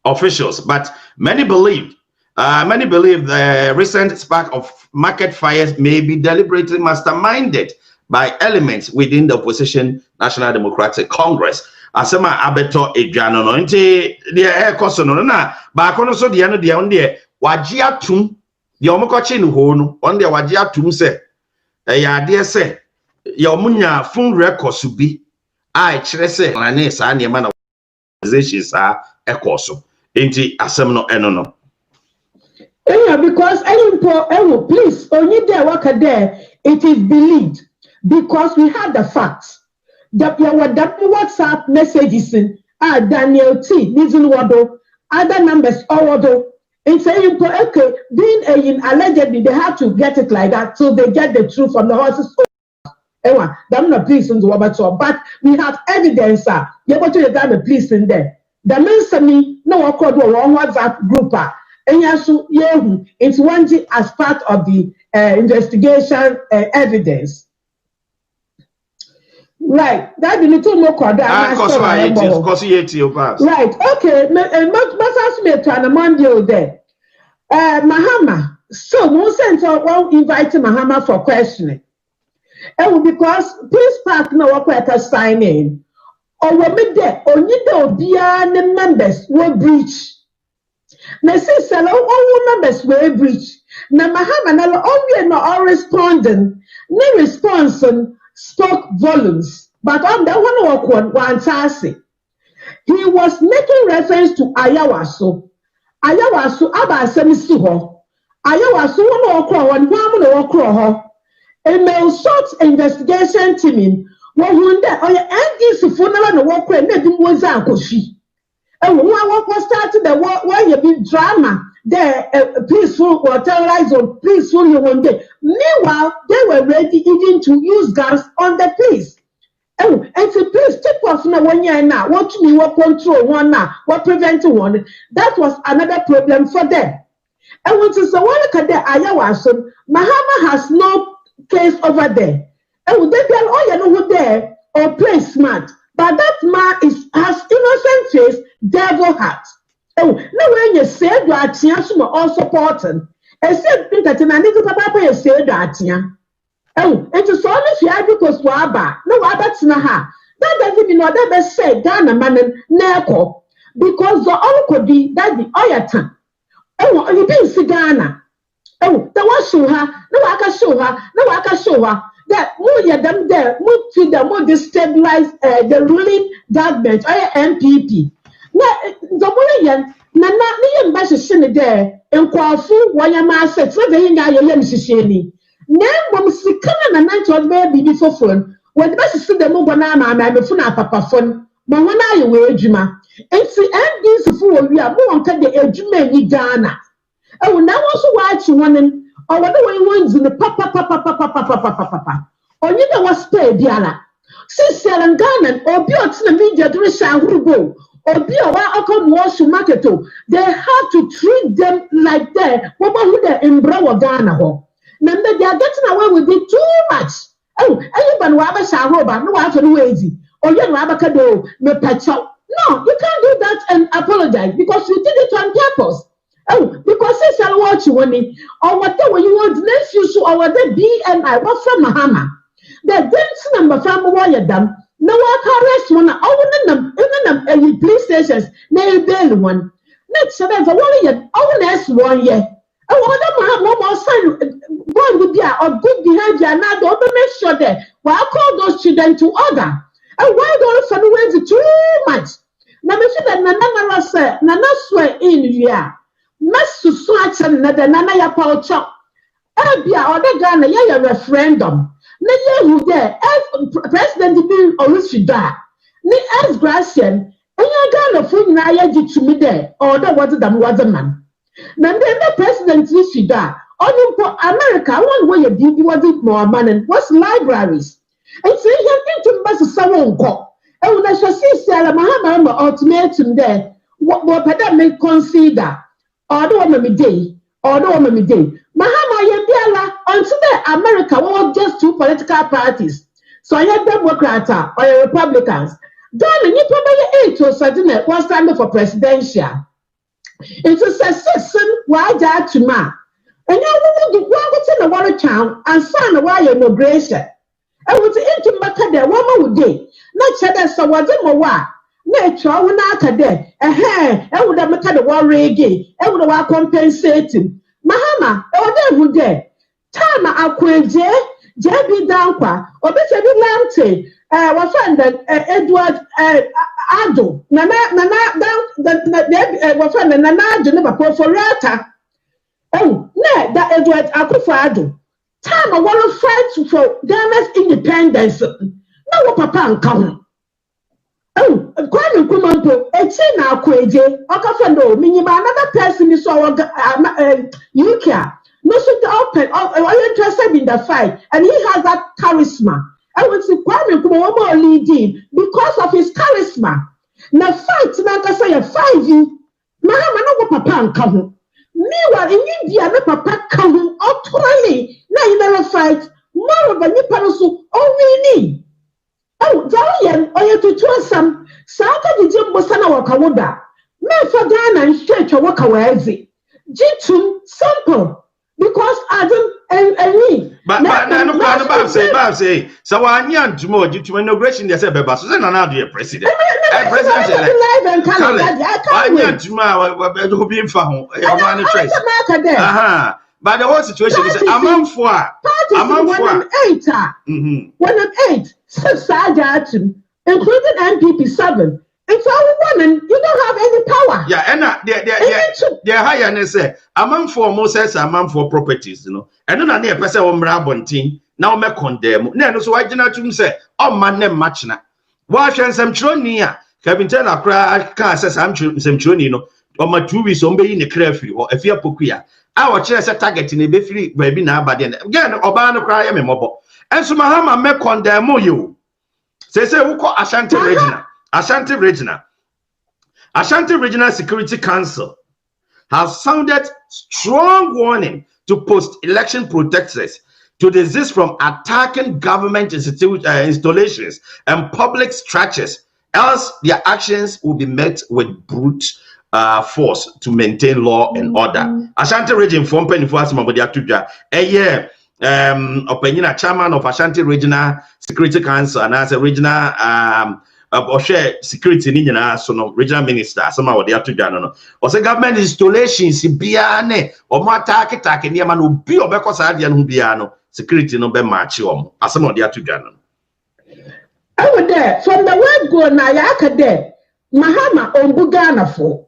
officials, but many believe the recent spark of market fires may be deliberately masterminded by elements within the opposition National Democratic Congress. Asema abeto edwano no nti de ekoso no na ba kono so de no de on de wagye atum de omokoche no ho no on de wagye atum se ya de se ya omunya phone records bi a kire se na ne sa ne ma na accusations a ekoso nti asem no eno no because please only there work there it is believed because we have the facts. That WhatsApp messages in Daniel T. Nizin Wado, other numbers Owodo. And saying okay, being allegedly they have to get it like that so they get the truth from the horses. Them not prison but we have evidence, you're going to get the police in there. The means me no accord one WhatsApp group and yasu yehu it's one as part of the investigation evidence. Right, that be little more cordial. Right, okay. Must me to an Monday there. Mahama, so no sense won't invite Mahama for questioning. Because please park no work sign in. Or what me there, only the members will breach. Now, since all members will breach. Now, Mahama, now only no responding, no response. Spoke volumes, but on the one task, he was making reference to Ayawaso. Ayawaso aba semisuho. Ayawaso one a short investigation team. One day, on the funeral no work when they was Ankoshi. And one was started the why you be drama. There, peaceful or terrorized or peaceful one day. Meanwhile, they were ready even to use guns on the police. Oh, and so please take off now 1 year now. What me what control one now? What prevent one? That was another problem for them. And when so one look at the Ayawason, Mahama has no case over there. And they tell all you know who there or play smart. But that man has innocent face, devil heart. Oh, no when you say you are all supporting. Except that I need to papa say that ya. Oh, and to solve if you have because waba, no that's na ha. That doesn't mean what they say, Ghana man neko. Because the uncle be that the oyatan. Oh, you didn't see Ghana. Oh, the one show her, no I can show her, no I can show her. That more ya them there, more to the more destabilize the ruling government or MPP. Now the more Nana, me and Bash Shin there, and Kwafu, Wayama said, so they got your young Shishini. Now, when we see Kana and Night on baby before phone, when Bash is the Mobanama, my Mufuna Papa phone, Mawana, you were Juma. And see, and this fool, we are more on the Ejuma in Ghana. Oh, now also watch one and or whatever you want in the papa. Or you know what's paid, Diana. Since Saran Ghana, or built in the media to Risha Rubo. Or be a while market, they have to treat them like that. What about the Embrow Ghana? Now they are getting away with it too much. Oh, anyone who has a robber, no one to easy. Or you Rabacado, no patcho. No, you can't do that and apologize because you did it on purpose. Oh, because it's a watch you want it, or whatever you want next you so or the BNI, what from Mahama. The dance number from wire them. No one can rest one. I will police stations. Nail bail one. Next, so there's a 1 year. I will 1 year. I want one more son. Born with their or good behavior. Now, don't make sure that. Well, I call those children to order. And why don't some ways too much? Now, me see that Nana say, Nana swear in here. Must to swatch another Nana ya power chop. Abia or the Ghana, yeah, referendum. Ne who there President Bill Olushida. Ne as Gracian, and you Ghana phone na ya to me there, or that was the man. Now then the President Olushida, only for America, one way you did was it more money, was libraries. And so you think to Master Salon Cock. And when I shall see Sarah Mahama ultimatum there, what Padam may consider, or the woman day, or the woman day. Mahama Yediala until the America were just two political parties. So I had Democrats or Republicans. Then you probably 8 or something was time for presidential. It's a succession why that to ma. And you will go to the water town and sign a wire immigration. I was into Macadam 1 more day. Not said so was in my wa. Nature will not there. I would have met the war reggae. I would have compensating. Mahama, or there there. Tama akweje, jebi dankwa, obese bi lante, wafanda Edward Ado, nana wafanda nana Ado ne bako forata. Oh, ne da Edward Akufo Ado. Tama wanna fight for Ghana's independence. Na wo papa nka ho. Oh, Kwame Nkrumah echi na akweje, okafando minima another person is so UK. No, so open. Are you interested in the fight? And he has that charisma. I would say Kwame Nkrumah leading because of his charisma. Now fight, now I say 5 years. Mahama no papa and come. Meanwhile, in India, no papa come utterly. Now you never fight. More of a nipanosu. Oh, we need. Oh, Dalian, or you to trust some. Saka the Jim Bosana Wakawoda. Me for Ghana and stretch or Wakawezi. Jitum, simple. Because Adam and me. But no, say, so I knew tomorrow due to inauguration, they said, Beba, so now do you president? President, I knew tomorrow, we'll be in Fahon. But the whole situation is among 4. Among 8. 1 and 8. 6 including MPP 7. It's all women. You don't have any power. Yeah, and they're higher and say among 4 Moses, among 4 properties, you know. And then a person on Rabontin now me condemn. No, so I didn't say, oh man, name match na. Wash and some tronia. Kevin tell a cry, can't say some trony, you know, or my 2 weeks on being a crayfree or a fear pokia. Our chairs a target in a befree, baby now, but then again, Obano cry a mobile. And so Mahama me condemn you. Say, who call Ashanti Regina? Ashanti Regional Security Council has sounded strong warning to post-election protesters to desist from attacking government installations and public structures, else their actions will be met with brutal force to maintain law and order. Ashanti region from Penifua Simabodi Atuja, opinion chairman of Ashanti Regional Security Council and as a regional security regional minister, somehow the Atuja no. Or say government installations biane or more attack near man will be or because I didn't biano security no be machium as some of the Atuja. I was there from the word go na yaka there. Mahama Ombugana for.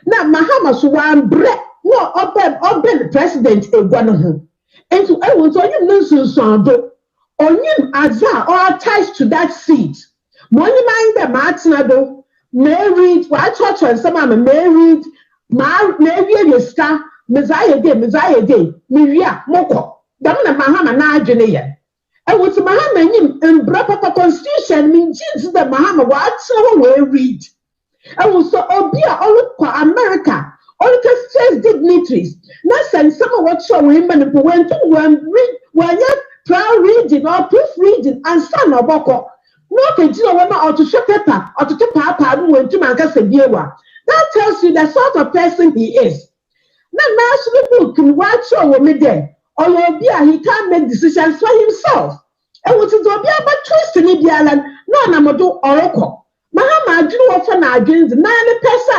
Now Mahama Suwan bre no open president Egwanohu. And so I was on you listen on him Azar or attached to that seat. Money mind the Martinado, married, white church and some are married, married your star, Messiah Day, Miria, Moko, Damna Mahama Najaneya. And what's Mahama in Brapa Constitution means the Mahama what's our read. I was so obia all America, all the first dignitaries. Now send some of what show women who went to one yet trial reading or proofreading and son of Boko. No, or to show paper or to take papa went to Mancasa Biewa. That tells you the sort of person he is. Now, national book can watch show women there. Or he can't make decisions for himself. And what is Obia but twist in the island, no, Namado Oracle. Mahama drew off an agent, 9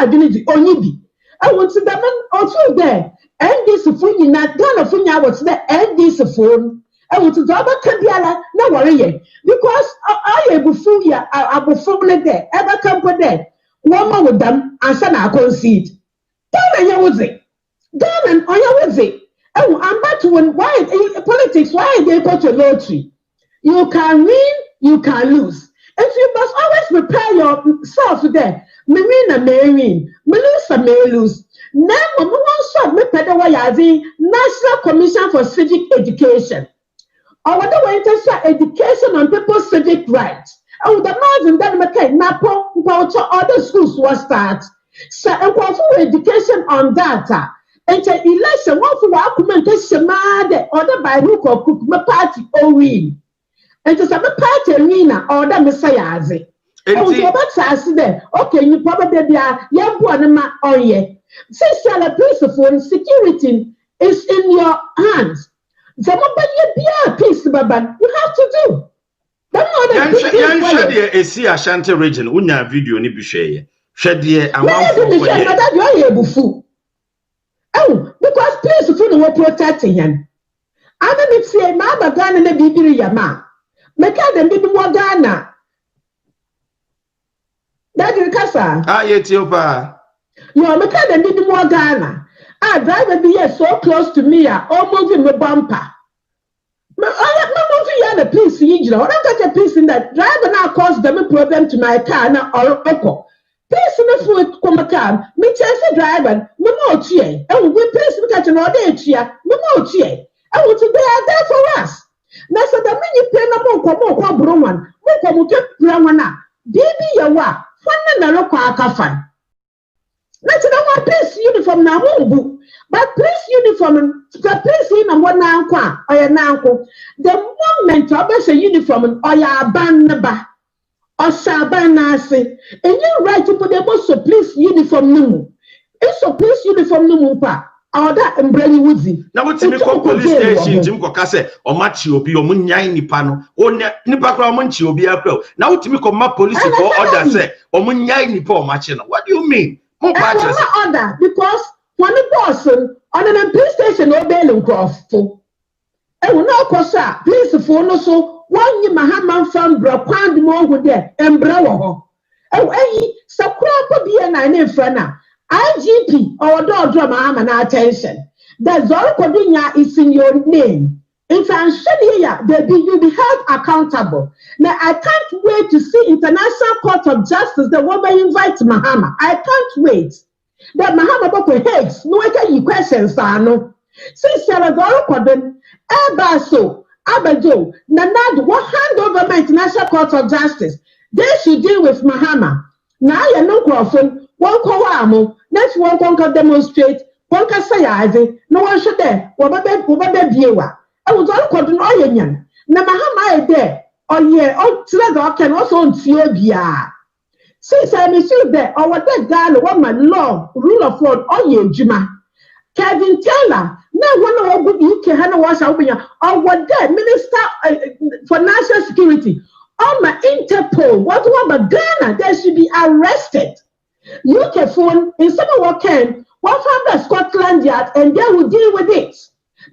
agent, Onibi. I want to them also there. And this phone, not done of Funya was there, and this phone. I want to do about Kabiala, no worry. Because I am before ya, I will formulate there, ever come for there. One with them, and son I concede. Damn, and you was it. Damn, and you was it. Oh, I'm back to why politics, why they go to lottery. You can win, you can lose. And you must always prepare yourself there. Marina may win, Melissa may lose. Now, one shot me pedawayazi National Commission for Civic Education. Or whether we enter education on people's civic rights. Oh, the margin that McKay, Napo, other schools will start. So, and for education on data. And the election, one for argumentation, other by look or cook, my party, or win. And to some party arena or the Messiah. Oh, so that's there. Okay, you probably are young one on ye. Since you are a peaceful security is in your hands. Somebody be a peace, Baba. You have to do. See Ashanti region, unya video ni bishe. Shedie amount of oh, because peaceful will protect him. I don't say, Mama Ghana and Bibi Yama. Meka dem bibi mo Ghana. Daddy Kasa. Ah, Ethiopia. No, meka dem bibi mo Ghana. Ah, driver be here so close to me, almost in my bumper. The police, you know, I don't get a piece in that driver now caused them a problem to my car now or echo. Place in the food come a car, me chase the driver, no more cheer, and we place the catch an order cheer, no more cheer. I want to be there for us. Now, so the minute pay no more Bruman, more Bramana, baby, ya wa, one and a rock fan. Let's know police uniform now, but police uniform, the police in a one uncle or an uncle. The moment of a uniform or ya banaba or sabanasi, and you right to put the most of police uniform no. It's a police uniform no pa. Or that and Brady Woodsy. Now, what's in the police station, Jim Cocase, or Machi will be or Munyai Nipano, or Nipacra Munchi will be a pro. Now, to me, come police or order say, or Munyai Nipo Machina. What do you mean? More patches. Order because one person on an police station or bailing cross for. I will not cause that. Please, for so 1 year Mahaman found Braquand more with there and Brower. Oh, so crap be an infana. IGP or dog drama and attention. The Zorkodunya is in your name. It's unsure that you'll be held accountable. Now I can't wait to see International Court of Justice the woman invite Mahama. I can't wait. That Mahama Boko hates no one questions no. Since you're a Zorkodun, Abaso, Abajo, Nanad will hand over my International Court of Justice. They should deal with Mahama. Now you're no Crawford. One Kowamo, next one can demonstrate, one can say, no one should there, or Baba viewer. I was all called an onion. Namahama there, or yeah, all together can also see Bia. Since I received there, or what that guy, what my law, rule of law, all ye Juma. Kevin Taylor, now one of good UK Hannah was out or what that Minister for National Security. On my Interpol, what about Ghana? They should be arrested. UK phone in some of what can, what from the Scotland Yard, and they will deal with it.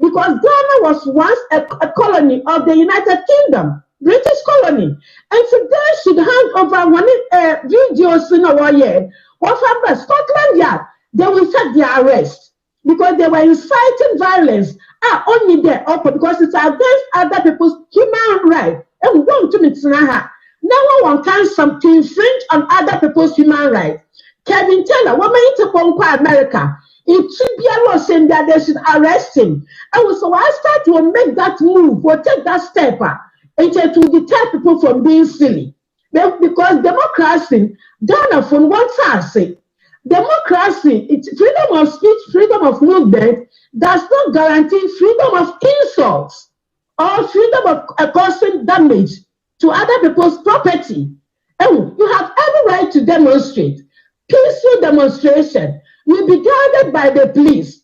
Because Ghana was once a colony of the United Kingdom, British colony. And so they should hand over one videos in a year. What from the Scotland Yard, they will set their arrest. Because they were inciting violence. Only there, because it's against other people's human rights. And we want to meet now one can something infringe on other people's human rights. Kevin Taylor, woman Interpol America, it should be a law saying that they should arrest him. And so I start to make that move or take that step and to deter people from being silly. Because democracy, Ghana from one side, democracy, it's freedom of speech, freedom of movement, does not guarantee freedom of insults or freedom of causing damage to other people's property. And you have every right to demonstrate. Peaceful demonstration will be guarded by the police.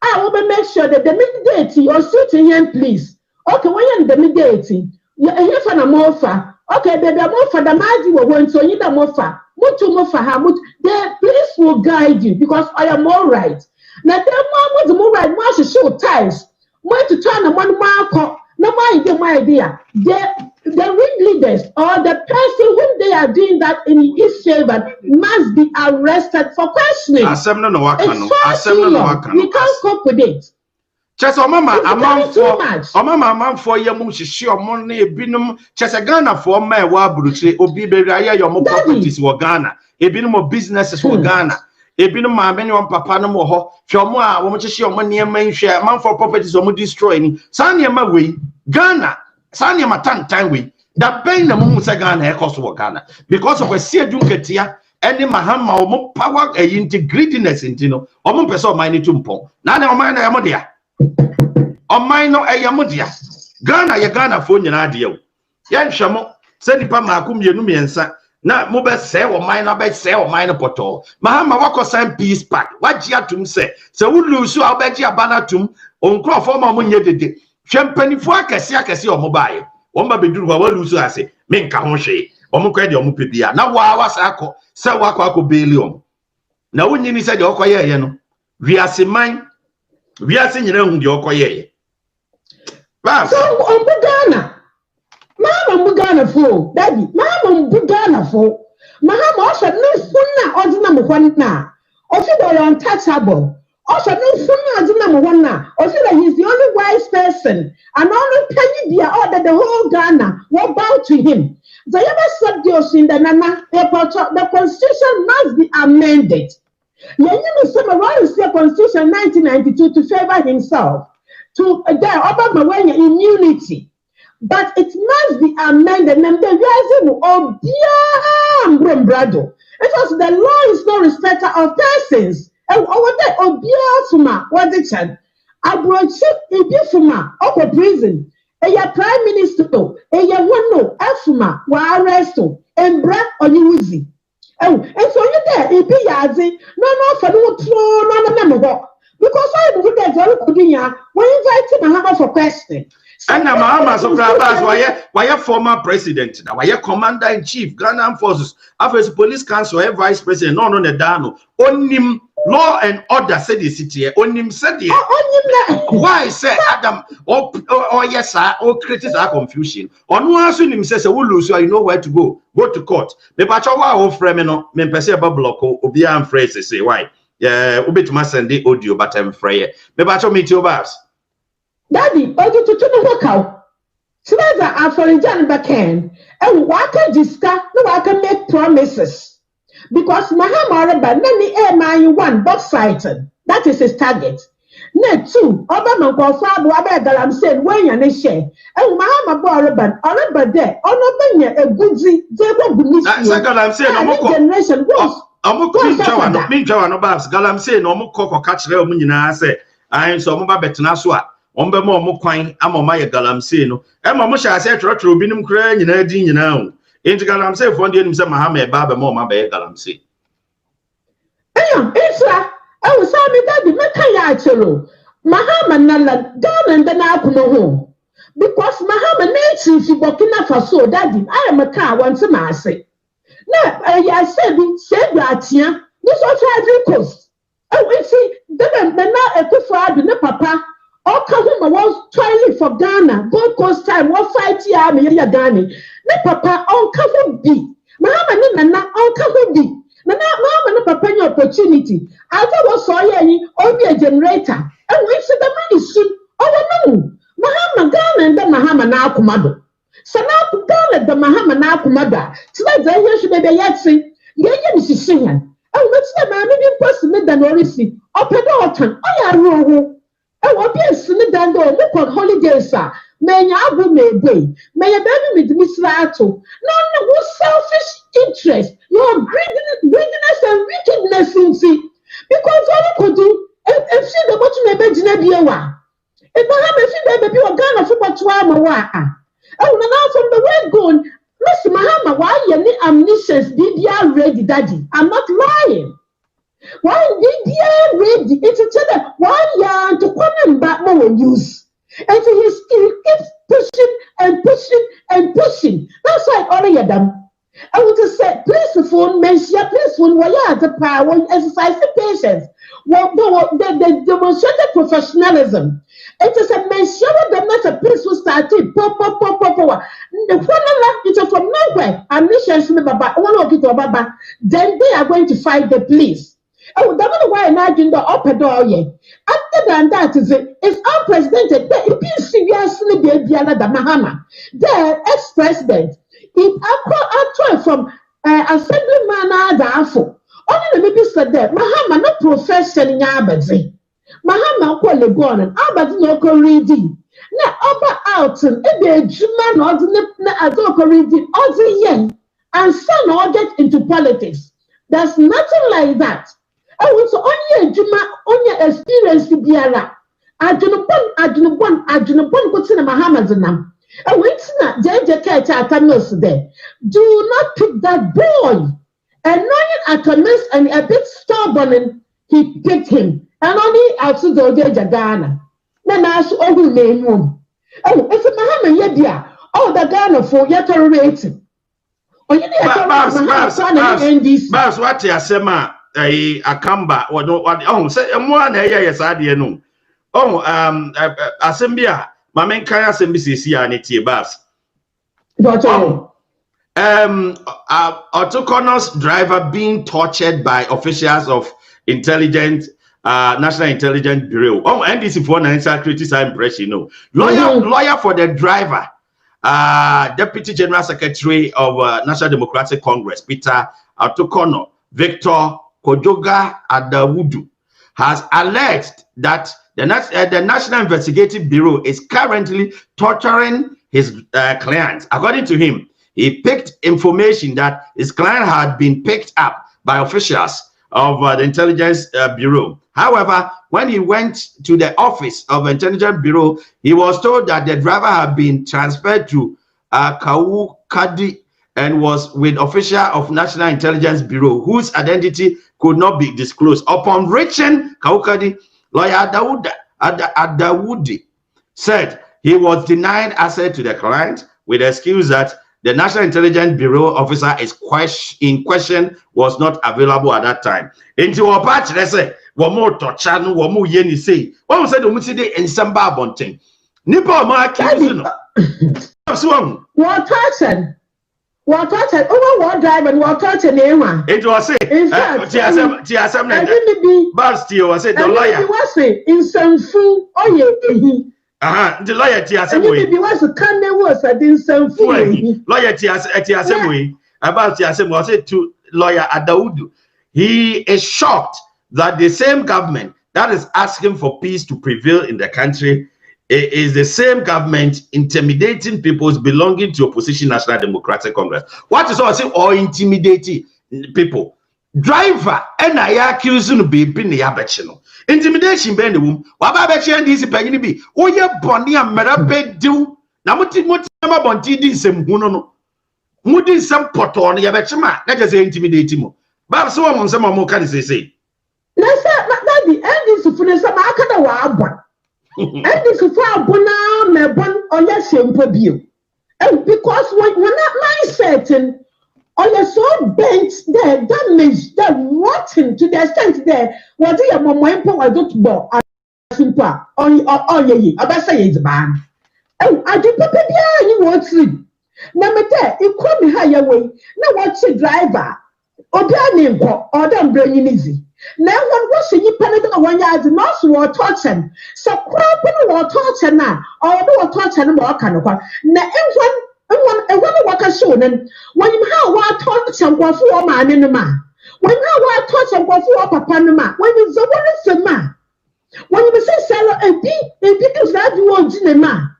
I will make sure that the immediately or citizen police. Okay, when you're in the immediately, you're here for the mofa. Okay, baby, I'm for the mighty one, so you the mofa. The police will guide you because I am all right. Now, the mom was more right, more to show ties. More to turn on one mark. No, my idea. The ringleaders or the person whom they are doing that in his favor must be arrested for questioning. It's far too long. We can't cope with it. Chess mama, among for your mushi or money, binum, chess a Ghana for my wabruche, or be beraya your more properties were Ghana, a binum of businesses for Ghana. A binum, many one papa no more, Shomwa, woman to show money and main share, man for properties or more destroying. Sanya my way, Ghana, Sanya Matan time way, that pain the Mumusa Ghana cost for Ghana, because of a seer Junketia, any Mahama or more power a integrityness in Tino, or more person mine tumpo. Nana or mine Amodia. Or mine no a Yamodia. Ghana, ya Ghana phone and idea. Yan Shamo, said the Pamakum Yenumiansa. Na mo be say o mine na be say o mine poto mahama wako sign peace pact wagye atum say wo lose a obegye abana atum onkrofo ma mo nye dede hwempanifo akese o mo bae wo ma beduru wa lose ase menka ho hwe o mo kwa de o mo pebia na wa wasa akọ say wa akọ belium na wonyi ni say de okoye ye no wiase nyina hu de okoye ba so on Ghana Mama Mugana for Daddy, Mama Mugana for Mahama also no funna ordinary one also they are untouchable. Also no funna ordinary one also that he's the only wise person and only penny dear order the whole Ghana will bow to him. The ever subject in the Nana the constitution must be amended. The constitution 1992 to favor himself to Obama when immunity. But it must be amended. It was the law is no respecter of persons. And over there, Obiafuma, what the chan? Abrochip Ibifuma, upper prison. A prime minister, a wano, Afuma, wa arresto, and brat on Uzi. Oh, and so you there, Ibiazi, no, for no, because I would have done when you invite him for question. And now, Mahama so why former president, why commander in chief, Ghana Armed Forces, after police council, vice president, no, the Dano, on law and order said the city, on him said why say Adam, or yes, sir, or critics are confusion. On one soon him says, will lose, you know where to go to court. The Pachawa of Fremeno, Mempese Babloco, Obian phrases say, why? Yeah, Ubit must send the audio, but I'm afraid. The Pacho meet your bars. Daddy, ojo to work out. Sinaza aforijan baken. And waka diska, no waka make promises. Because Mahama Reba, nani man one box sighted. That is his target. Ne two, Obama Kofabu Abagalam said, when you're share. And Mahama Boraban, Oreba there, Onobanya, a goodzy, Zebo Bunisha. I'm saying, generation was. I'm Babs, Galam say, no more cock or catch real munina say, I am so mobile betanaswa. Ombe mo kwang ama ma ye galamse no e ma mo sha se trotro binum kra nyina din nyina o Into galamsey for the himself Mahama Baba Moma Bay galamsey. It's I was saying that the Mekayachelo, Mahama Nala, down and then I come home. Because Mahama nations in Burkina Faso, Daddy, I am a car once a mass. Now, I said, say that here, this also has coast. Oh, we see, then now a good father, no papa, all come home was trying for Ghana, Gold Coast time, 150 army, Ghana. No papa, all come be. Mahama Nana, all come be. Now, Mama, no papa, any opportunity. I thought was so only a generator. And we see the money soon. Oh, no. Mahama Ghana and the Mahama now Kumado. So now Ghana the Mahama now Kumada. So that's the year should be the Yatsi. Yayan is singing. And what's the man in person than Orisi? Up at Alton. Oh, yeah, Roho. I will be a sinner than though. Look on holidays, sir. May I be made way. May a baby with Miss Lato. No, selfish interest. Your greediness and wickedness in see. Because all you could do, if she the bottom of Benjamin. If I have a few baby, you are gone for what you are. Oh, now from the word going, Mr. Mahama, why you need omniscience? BBR ready, Daddy. I'm not lying. Why BBR ready? It's a tell why you to come back more use. And so he keeps pushing and pushing and pushing. That's why all of them. I want to say, please phone, mention, please phone, why you have the power, exercise the patience. Well, they demonstrated professionalism. It is a mention of them not a place who started. The one it's from nowhere. Omniscience, then they are going to fight the police. Oh, that's why I imagine the upper door. Other than that, it's unprecedented. It is seriously the Mahama. The ex-president, it from Assemblyman Adafo. Only the baby said that Mahama no profession in Aberdeen. Mahama ko legon and Aberdeen no ko reading. Na over out and the Juma no na adoko reading all yen and son all get into politics. There's nothing like that. I want to only Juma only experience to be a Adunupon put in Mahama's name. I went to JJ there. Do not pick that boy. And knowing at a miss and a bit stubborn, he picked him. And only outside the Ghana. Then I saw all the main room. Oh, it's a Mahama Yedia. Oh, the Ghana for yet a rating. Oh, you need to Babs, what you say, ma? A Kamba, or no, what? Oh, say, one, yes, I didn't know. Oh, Assembia, my main Kaya Assembly, and it's Babs. Otukonor's driver being tortured by officials of National Intelligence Bureau. Oh, NDC for National Criticism impression. No lawyer for the driver, Deputy General Secretary of National Democratic Congress, Peter Otukonor, Victor Kojoga Adawudu, has alleged that the National Investigative Bureau is currently torturing his clients. According to him, he picked information that his client had been picked up by officials of the Intelligence Bureau. However, when he went to the office of the Intelligence Bureau, he was told that the driver had been transferred to Kawukadi and was with official of National Intelligence Bureau, whose identity could not be disclosed. Upon reaching Kawukadi, lawyer Adawudi said he was denied access to the client with the excuse that the National Intelligence Bureau officer is in question was not available at that time. Into our patch, they say, one more torture, one more yeni say. One said, we see the ensemble bunting. Nipo ma accusing. What torture? What torture? Oh, what drive and what torture name? It was say, in fact, Bastio was it, the lawyer. It was say, in some fool, oh, the lawyer Tiasemwe. He was a kind was I didn't send for lawyer Tiasemwe about Tiasemwe said to lawyer Adaudu. He is shocked that the same government that is asking for peace to prevail in the country is the same government intimidating peoples belonging to opposition National Democratic Congress. What is also or intimidating people? Driver and I accuse you be in the abachino. Intimidation bend the womb. Waba betchen this penny be. Oh, yeah, Bonnie and Merabe do. Now, what did Bonti did some no? Mudi some poton ya bechima that is intimidating mo. But so am some more can say. Let's say that the end is for some akada wa abon. And this is for abona me bon oya simple bio. And because when not mindset or you're so bent there, damaged, that rotten to the extent there, what do you want to do? Bo simple or ye, I say it's man. Oh, I do papa you want to. Number 10, you call me higher way. Now what's a driver? Or name or don't bring it easy. Now one was you penalty 1 yard and also or torture. So crap or torture now, or no torture and more kind of one. Now and one worker soon and when you have what torture and go for a man in the man. When you have what torture and go for a papa in the man. When you say what is the man? When you say sell a big is that you want in the man.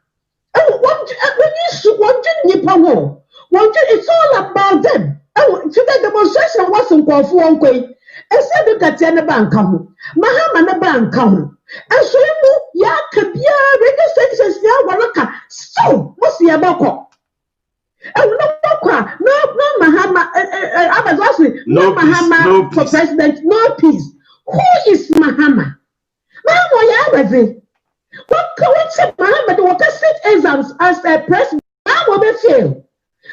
Oh, when you shoot one Nippon, it's all about them. Oh, today demonstration wasn't called for one way. I said, look at the bank, Mahama bank, and so you ya kabia radio stations ya so what's the abako? No Mahama, I was asking, no Mahama for president, no peace. Who is Mahama? Mahama ya what coincidence Muhammad will sit exams as a president? How will they fail?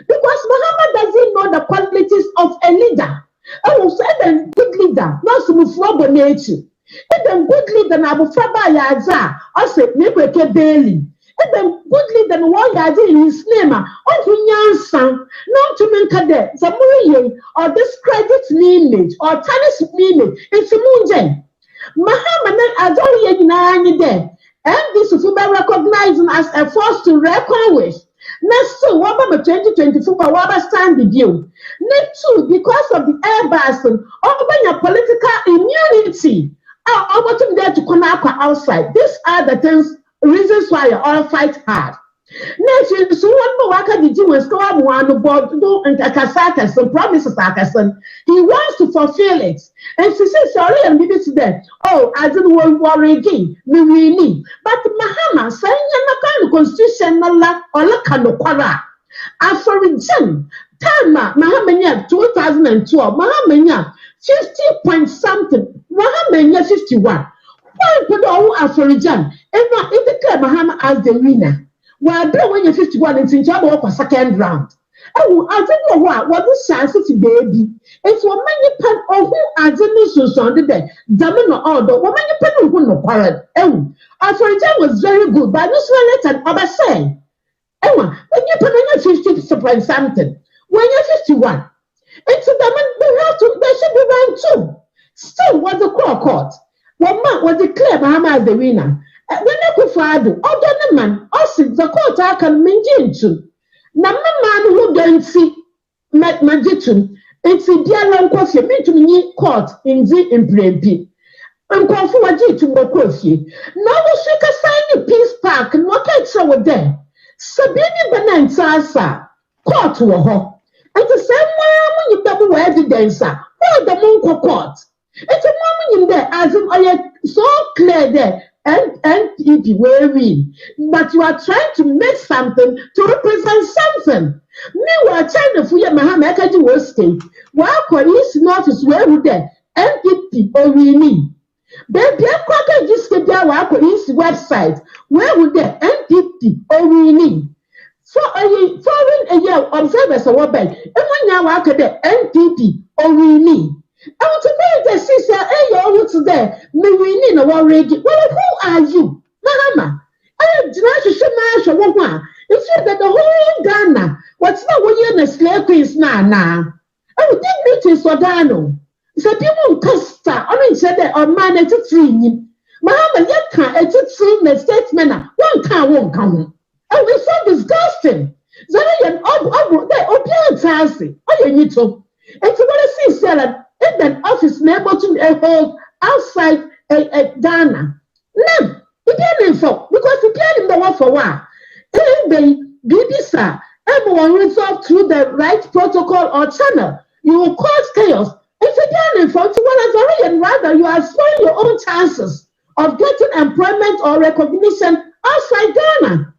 Because Muhammad doesn't know the qualities of a leader. I will say the good leader, not some flubber nature. And then good leader, Nabu Fraba Yaza, I said, Nebeke Bailey. And then good leader, what Yazi in his name, or to Yansan, not to Menkade, Zamurian, or discredit image, or tennis image. It's a moonjay. Muhammad, I don't yet there. And this is recognized as a force to reckon with. Next two, what about 2024? What stand the view? Next two, because of the air basin, over your political immunity. I want them there to come outside. These are the things, reasons why you all fight hard. Next, so one more worker did you install one board do and Akasakas and promises Akasan. He wants to fulfill it. And she says, sorry, and maybe today. Oh, I didn't want worry again. Me really. But Mahama saying you're not constitution or la kano kwara. Aforijan, Tama, Mahamania 2012, Mahamania 50 point something, Mahamania 51. Why put all Aforijan? And not in the club Mahama as the winner. Well, when you're 51 and in trouble for second round. Oh, I don't know what this chance to baby. It's one many pen or who I didn't so Sunday there. Damn order, one many pen who no parrot. Oh, Aforijan was very good, but this one let an other say. Oh, when you put 50 point something, when you're 51, it's a diamond, they should be round two. Still, was the court. One man was declared Mahama as the winner. When I could find the man, also the court I can maintain to. Now, man who don't see Majitum, it's a dear long coffee, me to me court in the imprempi. And call for a G to more coffee. Now we shake a sign peace park and what I saw there. Sabini Banan Sasa, court to a hawk. And the same way when you double evidence, all the monk court. It's a moment in there as in I so clear there. And if you were in, but you are trying to make something to represent something. Meanwhile, China for your Mahamaka was state. While police notice where would there NPP or we need. Baby, I'm just get down our police website. Where would there NPP or we need? So foreign a year observers are what by. And when you are the NPP or we need. I want to know the sister, hey, you're today. May we need a war radio. Well, who are you? Mahama. I am Dinesh Shamash. It's that the whole Ghana. What's not when you're in a slave queen's now? I would think it is Sodano. It's a people Costa. Only said that on man at a tree. Mahama, yet can't at a tree in the statesman. One can't won't come. And we're so disgusting. Zarian, that appearance has it. Oh, you need to. It's what I see, Sarah. In an office able to hold outside Ghana. No, he didn't for because he played in the war for one. In the sir, everyone resolved through the right protocol or channel. You will cause chaos. It's a didn't for and rather you are spoiling your own chances of getting employment or recognition outside Ghana.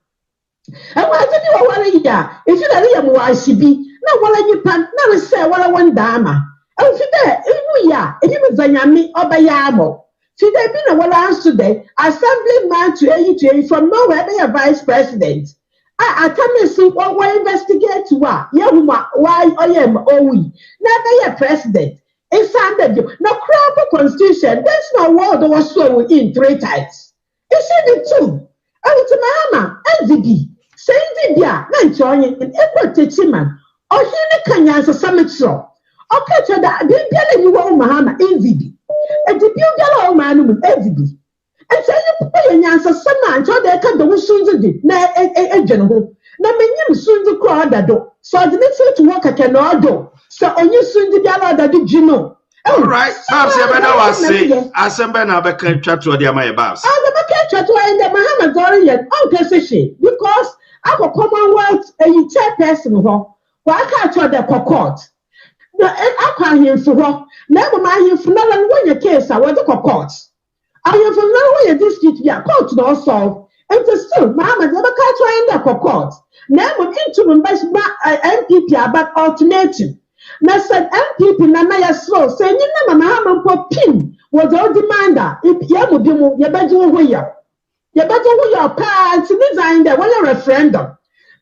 And why did you worry? If you are a YCB, na wala nipa na we say wala one dama and today even ya even zanyami obayamo today be na wala answer today assemblyman to you from nowhere be a vice president I come see what investigate wa yehuma why oyem owi na be a president inside the no crop constitution there's no word was so in 3 times it should be 2 and to mama NDB saying dia na nchoye in equal teachman o hine kanyansa sametro okay to that bibia ni wo mahama NDB and the bibia o manu NDB and say you pay nyansa sama ncho de ka do sunzu di na edwene ho na menyim sunzu kro adado so the next to work can odo so onye sunzu bia na adado gino. All right, Babs, you better was say, Assemble now, be can chat to the my Babs. I never can chat to in the Mahama Gori yet, concession, because I go Commonwealth and chairperson ho. Why can't you the court? No, I can't hear for her. Never mind you for no one your case. I want the court. I have for no way this dispute court no solve. And still, Mahama never can't try in the court. Never into the MPP about ultimatum. Na said MPP na na ya slow say nyi na mama po pin was all demander if ya mo bi mo ya beje ho ya pa anti design there one referendum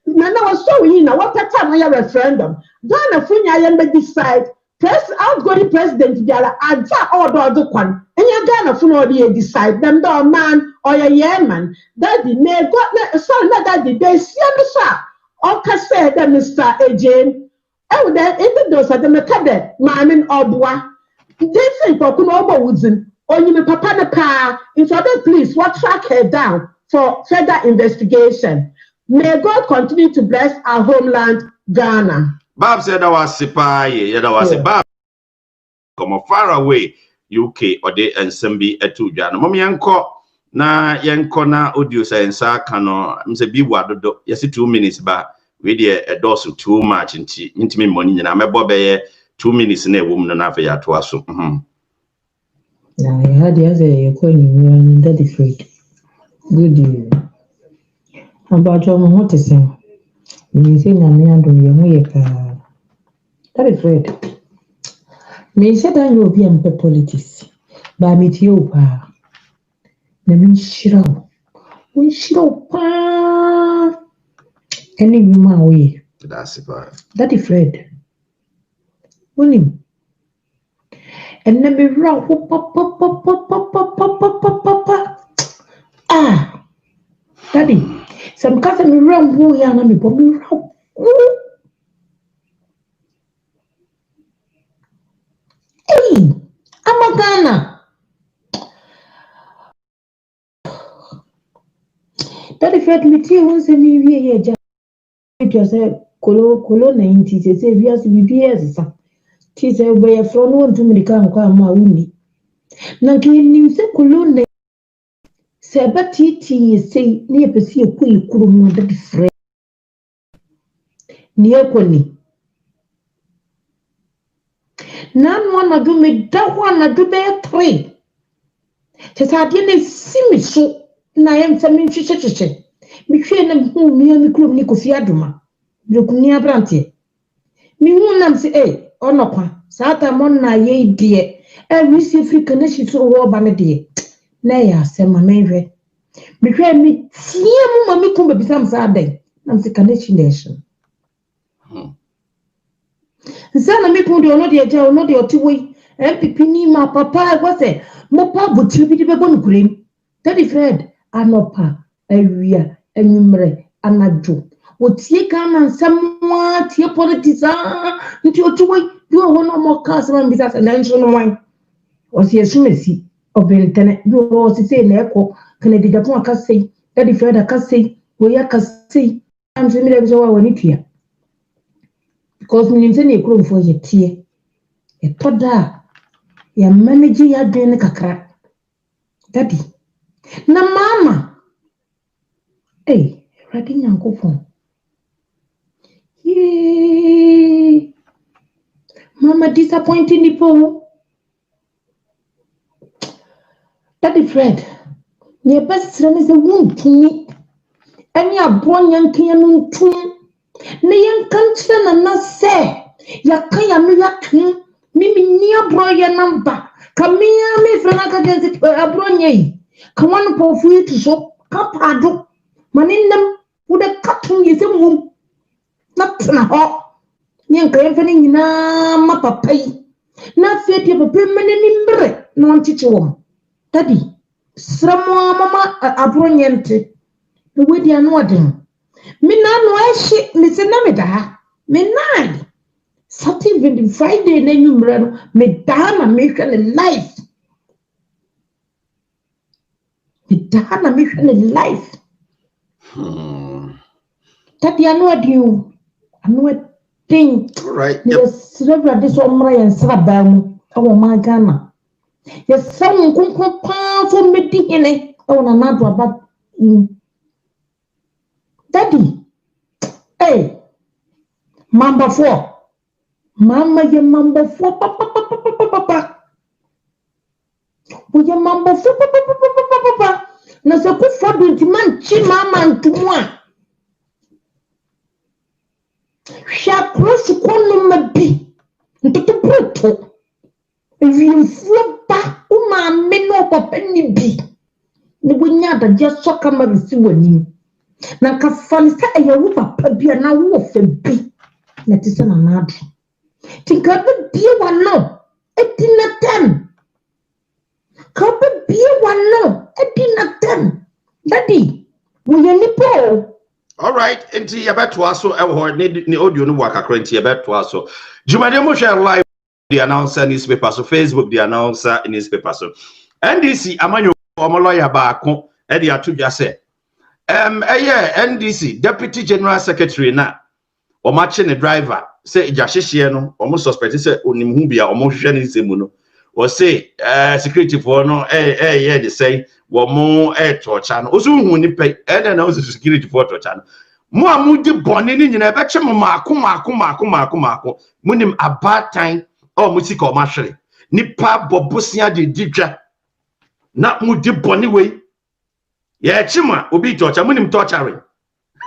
na was so yi na what time ya referendum Ghana funya ya be decide outgoing president biala aja order do kwan enya Ghana funya odi decide them do man or ya man that the may god so na that the dey see am sha o ka say that Mr. Ejen oh, that even those at the Macade, Mamin Obwa, they say for Kunobo Woodson, or you may papa the car, into other police, what track her down for further investigation. May God continue to bless our homeland, Ghana. Bob said, I was Sipai, yet I was a Bob. Come far away, UK or the Ensemble at 2 Jan. Mommy Yanko, na Yankona, Odius and Sakano, Mr. Biwa, yes, 2 minutes back. We dear a dorsal too much into me money, and I'm a bobby 2 minutes in a woman and after ya to us. Now, I had the other you're calling that is great. Good you. About your what is saying? You say, I'm your that is great. May say that you'll be a politics, but meet you, pa. Nemin shiro. We shiro, pa. Any woman way. That's it. That is Fred. William. And then be wrong. Ah, Daddy. Some cousin me wrong. Who ya na me but me wrong. Hey, I'm a Ghana. Daddy Fred me tea won't say me here. Just say Colo 90, say, we have to be years. She said, we are from 1 to me come ma uni. Nankin say Colo say, but tea say, near Pessi, a queen couldn't want to friend. Near Connie. None one I do me, that one I do bear 3. Just I didn't see me so, and I am some chiche. Between them who me and the club Nicofiaduma, Brucunia Branti. Me won't say, eh, or no, Sata Mona ye dear, every free connection to war banady. Nay, I say my main between me, see mammy come be some Saturday, and the connection nation. Sana me put on the jail, not your 2 way, and Pipini, my papa was it. Mopa would you be the bone cream? That is Fred, I'm not pa, area. Enyumre anajo wotie kana samwa tie politics nti otuwe do hono mo cast man bisa na nso no wan o se esumesi obentene do o se say na ekọ kana de Japan aka sei Daddy Fred aka sei we aka sei am se mi le so wa woni tua because mi nse na ekuro mfo ye tie e toda ya manage ya dwen kakra Daddy na mama. Hey, writing Uncle phone. Yay! Mama disappointing the poor. Daddy Fred, your best friend is a wound to me. And you are born young king and tune. Na yankantra na na se yaka ya me yakin mimi ni abro ya namba kamia me frana ka genzi abro nyei kawan po fu to so kapado maninam uda katun yesem na tna ho nyanka yefani nyina ma papai na fete papa meneni mbre na wantiche wom tadi sramo mama abro nyente no wedi anu odin mina no eshi mi se na me da me nai Saturday Friday na nyumra no me da na me hwe ne life me da na me hwe ne life tadi anu odin anu thing right. Yes, Reverend, this one my and Sabam. Oh my Ghana. Yes, some kunko powerful meeting in it. Oh, another about Daddy. Hey, Mamba 4. Mama, your Mamba 4. Papa. Oh, your Mamba 4. Papa. Na so ku for the man chi mama ntumwa. Shapros kono mabi. Ntutu bruto. Vifupa uma meno papa ni bi. Ni bunya da je soka ma bisi wani. Na ka fanisa eya wo papa bia na wo fe bi. Na tisa na nadu. Tinka bi wano. Etina tem. Ka bi wano. Etina tem. Daddy, wo ye ni po. All right, enti yabeto aso ewo ni audio no waka krenti yabeto aso. Jumade mo share live the announcer newspaper so Facebook the announcer newspaper so. NDC amanyo omo lawyer baako e de atodwa se. NDC Deputy General Secretary na omache ne driver say ijahyehyɛ no omo suspect say onimhu bia omo hwehwɛ ne nsɛmu no. O say security for no they say womo torture no. Oso hu ni pe na o security for torture no. Mo amudi bone ni nyina be che mo maako munim about time o mo sika o ma hwere nipa bobosia de didwa na mudi bone we ye chima obi torture munim torture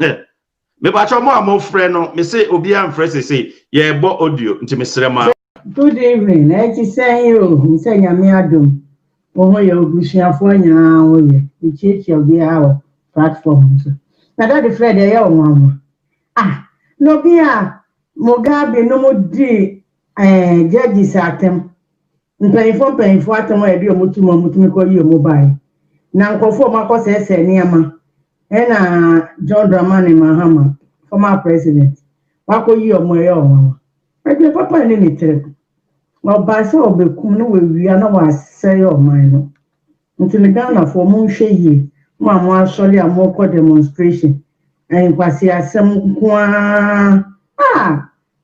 me ba cho mo amofre no me say obi am frɛ say ye bo audio nti me srema. Good evening. I say you say nyame adom. Oho ye obusuafo nya wo ye. Ichiechi obi ha platform so. Na that Fred ye o mama. No bia Mugabe no mo di judges atem. Mpanyfo atem e bi omutumi ko yi mobile. Na nkofo makọ sese niama. Na John Dramani Mahama, former president. Wako yi omo ye o mama. Ebe papa ni nitere. Ba se obekum no we na wa sey o man no. Nti me Ghana for mo hwe yi. Mo asori amoko demonstration. Kwasi asem kwa.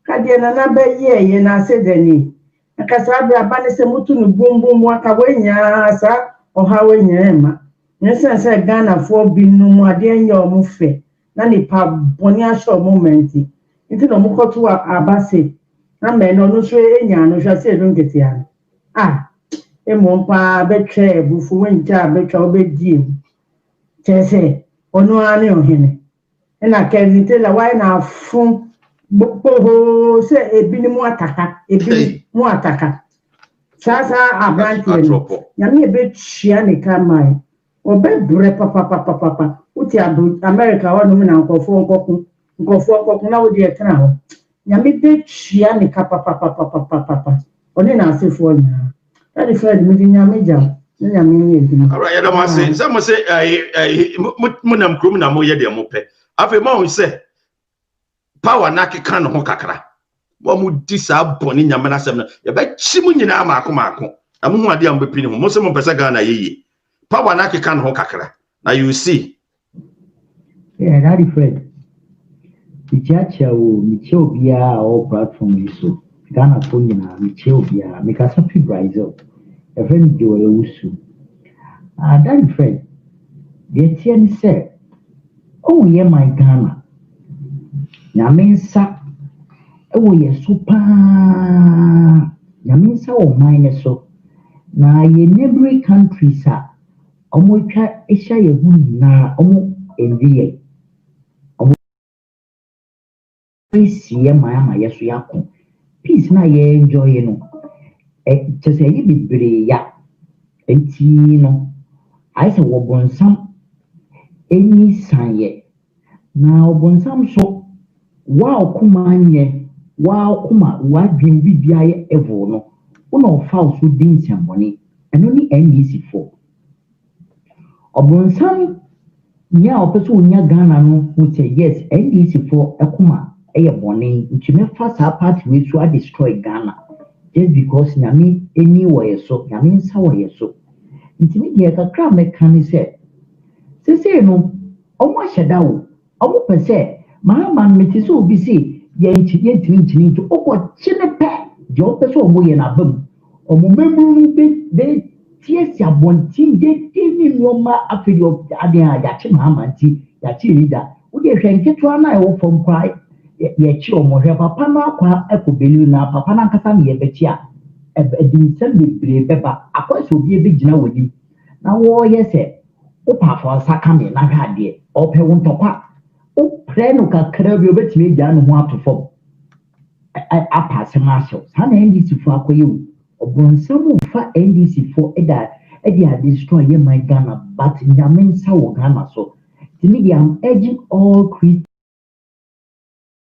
Kade na be ye na se deni. Akasa be abane se mutu no bumbum aka wenya sa oha wenya ma. Nse se Ghana for bi no mu ade anya o mo fe. Na ni pa boni asho moment. Nti no mo kotu abase. Na me no no so enya no hwa se do nketia. Emompa betwe bufu wenja betwa obedi. Chese onu ani ohene. Na kevite la why na fun boho se ebi ni mu ataka. Sasa abranti nyame ebetwia ne kamai. Obebre papa. Uti America wonu na nkofo nkokun na wodi etena ho. Nyame betwia ne papa. Oni na asefo nya. That is Fred me nyame jam. Nyame nye. All right, you don't say. Some say munam krum na mo ye de mo pe. Afi mo say power na keka no ho kakra. Mo mu di sa boni nyame na sem na. Ye be chi mu nyina maako. Amu hu ade am be pini ho. Mo se mo pesa Ghana yeye. Power na keka no ho kakra. Now you see. Yeah, that is Fred. Ichacha o michio bia o platform iso. Ghana for nyina michio bia make some people rise up. A friend do a usu. That is Fred. The TN said, oh, yeah, my Ghana. Yaminsa, oh, yes, super. Yaminsa, oh, mine, so. Now, ye neighboring countries are almost a shy of na almost envy. see my yes, yako. Peace na ye enjoy no. To say you be ya. No. I say wobon some any sign yet. Now wobon some so wow kumanye. Wow kuma wadwin bibia evo no. Uno foul so din money. And only NDC for. Obon some nya opeso nya Ghana no would say yes NDC for akuma eye bone nti me fa party we so destroy Ghana just because nyame anywhere so nyame nsa wo so nti me dey kakra me kan say no omo hyeda wo omo pese man me so obi say ye ntini to okọ chine pe de opeso omo ye na bam omo memru be Yes, ya bonti de tini nyoma afiri ade a ya chi mama nti ya chi leader wo de hwenketo na e wo fom kwa ya chi omo hwe papa na akwa ekobelu na papa na nkasa na ye bechi a di nsem bebre beba akwaso obi e begina wodi na wo yese wo pa fo saka me na hwa de ope wo ntokwa wo pre no kakra bi obetime gya no ho atofom apase ma so sana NDC fo akoye Obonsamu fa NDC for Eda destroy my Ghana, but Yamin Saw Ghana so. To me, I'm urging all Christian,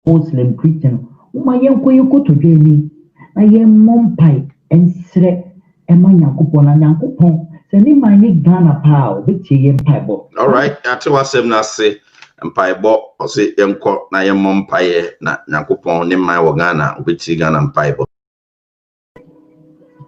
Muslim Christian, my young Koyoko to join I am Mompai and Sre Emma Yankupon and Yankupon, sending my Nick Ghana power, which ye Piebo. All right, I tell us, I say, and Piebo, or say, Yanko, na yam Mompaye, na Yankupon, in my Ghana, which ye Ghana and Piebo.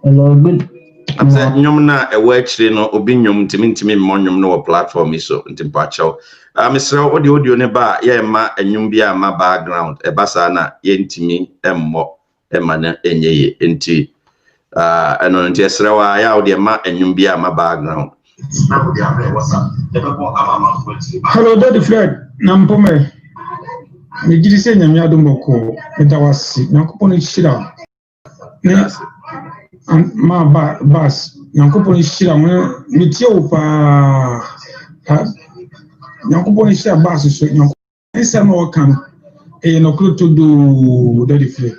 Hello, good. I'm saying, na a word, no, obinium, timintimi, monium, no platform is so into Pacho. Mr. What do you neba, ye ma, and yumbia, my background, a basana, yentimi, mo, emana, enye, enti, and on Tesserawa, I out the ma, and yumbia, my background. Hello, Daddy Fred, Nampome. Me did say, Yadumoko, and I was Nakuponi Shida. And my bus, Yankuponi Shira, Mitio pa Yankuponi Shira bus, so Yankup no can a no clue to do Daddy Fred.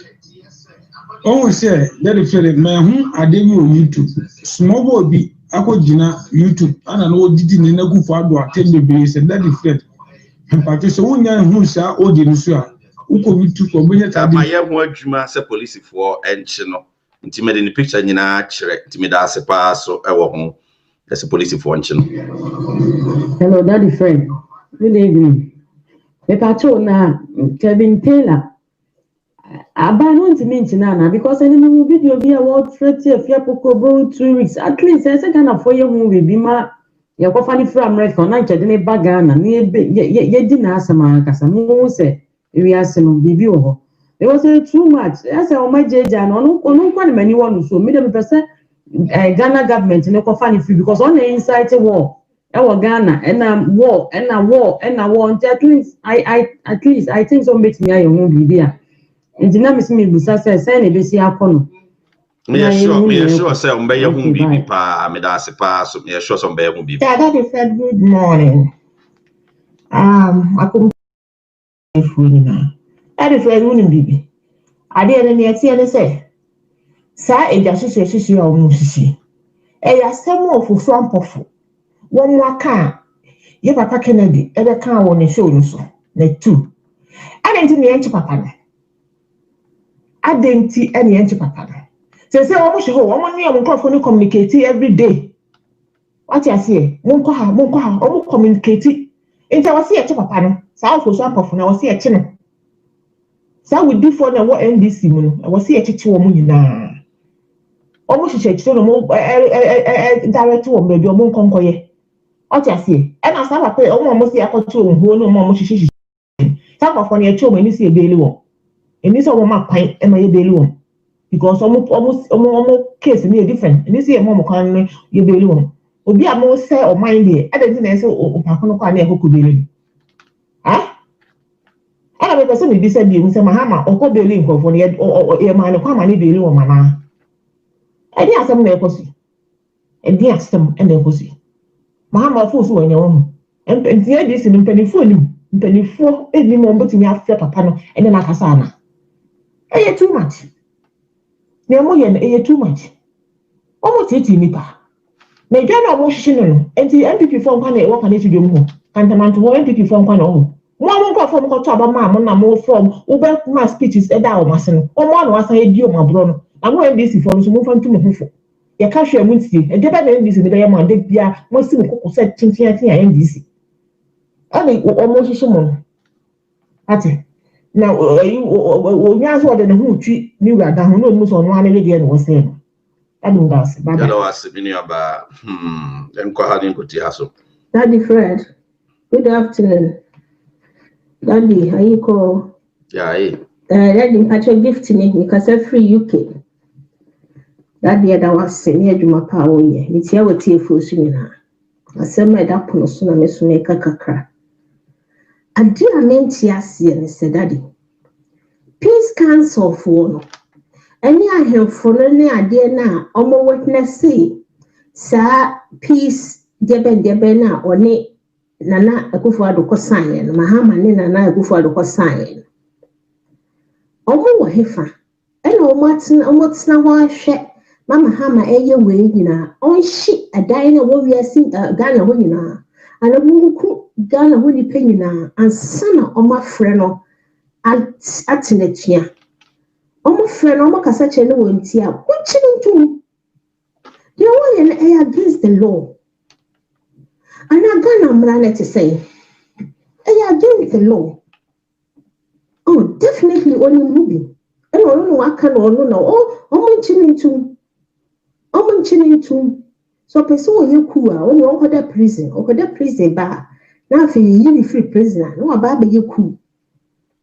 Always say Daddy Fred, man, whom I did you YouTube. Small boy be Akojina YouTube, and I know didn't in a good father attend the base and Daddy Fred. And Patricia, one young who shall order Lucia, who could to commit my young word, you must a police for and channel. Intimate in the picture, you know, intimate as a pass or our home as a police function. Hello, Daddy Fred. Good evening. The patrol now, Kevin Taylor. I don't mention Nana because I didn't video be about 30 of Yapoko 2 weeks. At least I said, kind of 4 year movie be my Yakofani from Red Connect, I didn't bagana, near ye didn't ask a man, because I say, we asked him, be over. It was too much. I said, oh, my judge, and on many one so medium percent Ghana government in a coffin free because on the inside a war, our Ghana and war and a war and a war. At least I think so makes me I won't be there. And the name is me, Bussassa, saying it is here. Me sure, sir, on Bay won't be pa, Medasi pass, me sure some bear won't be. Daddy said, good morning. I couldn't Daddy Fred wouldn't be. I didn't yet say, Sir, a just or Musisi. A some of front of one more car. Your Papa Kennedy, ever car on the show, so. The two. I didn't mean to Papa. I didn't see any anti Papa. So say, almost go, one year won't communicate every day. What I say, won't almost communicate. Into I see a Papa. South was one of I was here a channel. So we do for the what NDC moon. I was here a chichi woman na. Almost a church no more direct to maybe your moon conquer. What I say, and I saw a pay almost a control who no more much. Some of on your children when you see a daily one. And this one my pint and my daily one. Because almost case me different. And this year more can your daily one. Will be a more say or mind there. I didn't answer or Pacono can never could be. Ah? I have a person who said, you say, Mahama, or call the link of one yet, or a man, or come and leave you, Mamma. I did some pussy. And dear some and their pussy. Mahama, fools who in your own. And the this in penny for you. mpanimfoɔ ɛni mo mbɛtumi afɛ papa no ɛne n'akasa ana ɛyɛ too much na ɛmo yɛ no ɛyɛ too much ɔmo tete nipa na edwa na ɔmo hyehyɛ no no nti MPP fo nkwa na ɛwɔ pa ne studio mu hɔ kantamanto hɔ MPP fo nkwa na ɔmo mo nkwa fo mo kɔtɔ abama mo na mo from ube ma speeches ɛda ɔmo ase no ɔmo ana wasa edi ɔmo aburo no na mo NDC fo no so mo fa ntu mo hofo yɛ ka hwɛ mu ntie ɛde ba na NDC ne bɛyɛ mo ade bia mo si mo kokɔ sɛ tintia NDC ani ɔmo hyehyɛ mo no ate na onya so ɔde ne ho twi ni wura da ho no mu so ɔno ana yɛ deɛ no wɔ sɛ no ade mo das baba yɛda wase bi ne aba ɛnkɔ ha ne nkɔti ha so Daddy Fred, good afternoon. Daddy, how you call? yeah Daddy, Patrick gift me because I'm free UK. Daddy, that was semi adwuma pa wo ye. Ni tia we tie fo su nyina. Asɛm a da pono so na me so me kakakra. Ade a menti ase ne se Daddy. Peace Council for no. Any ahemfo no ne ade na omo witness sa peace debe na oni Nana Akufo-Addo ko sign no Mahama ne Nana Akufo-Addo ko sign omo wo hefa ena omo tena ho ahwe mama Mahama eye we nyina onhyi adan na wo wiase Ghana ho nyina ana muku Ghana ho ni penyina ansana omo afre no atenatua omo frɛ no omo kasa kyɛ ne wonti a wokyiri ntum they are against the law. And I'm gonna to say, I against the law. Oh, definitely only movie. I don't know what can or no. Oh, I'm mentioning to. So, person you cool, only over the prison bar. Now, for you, free prisoner, no, about you cool.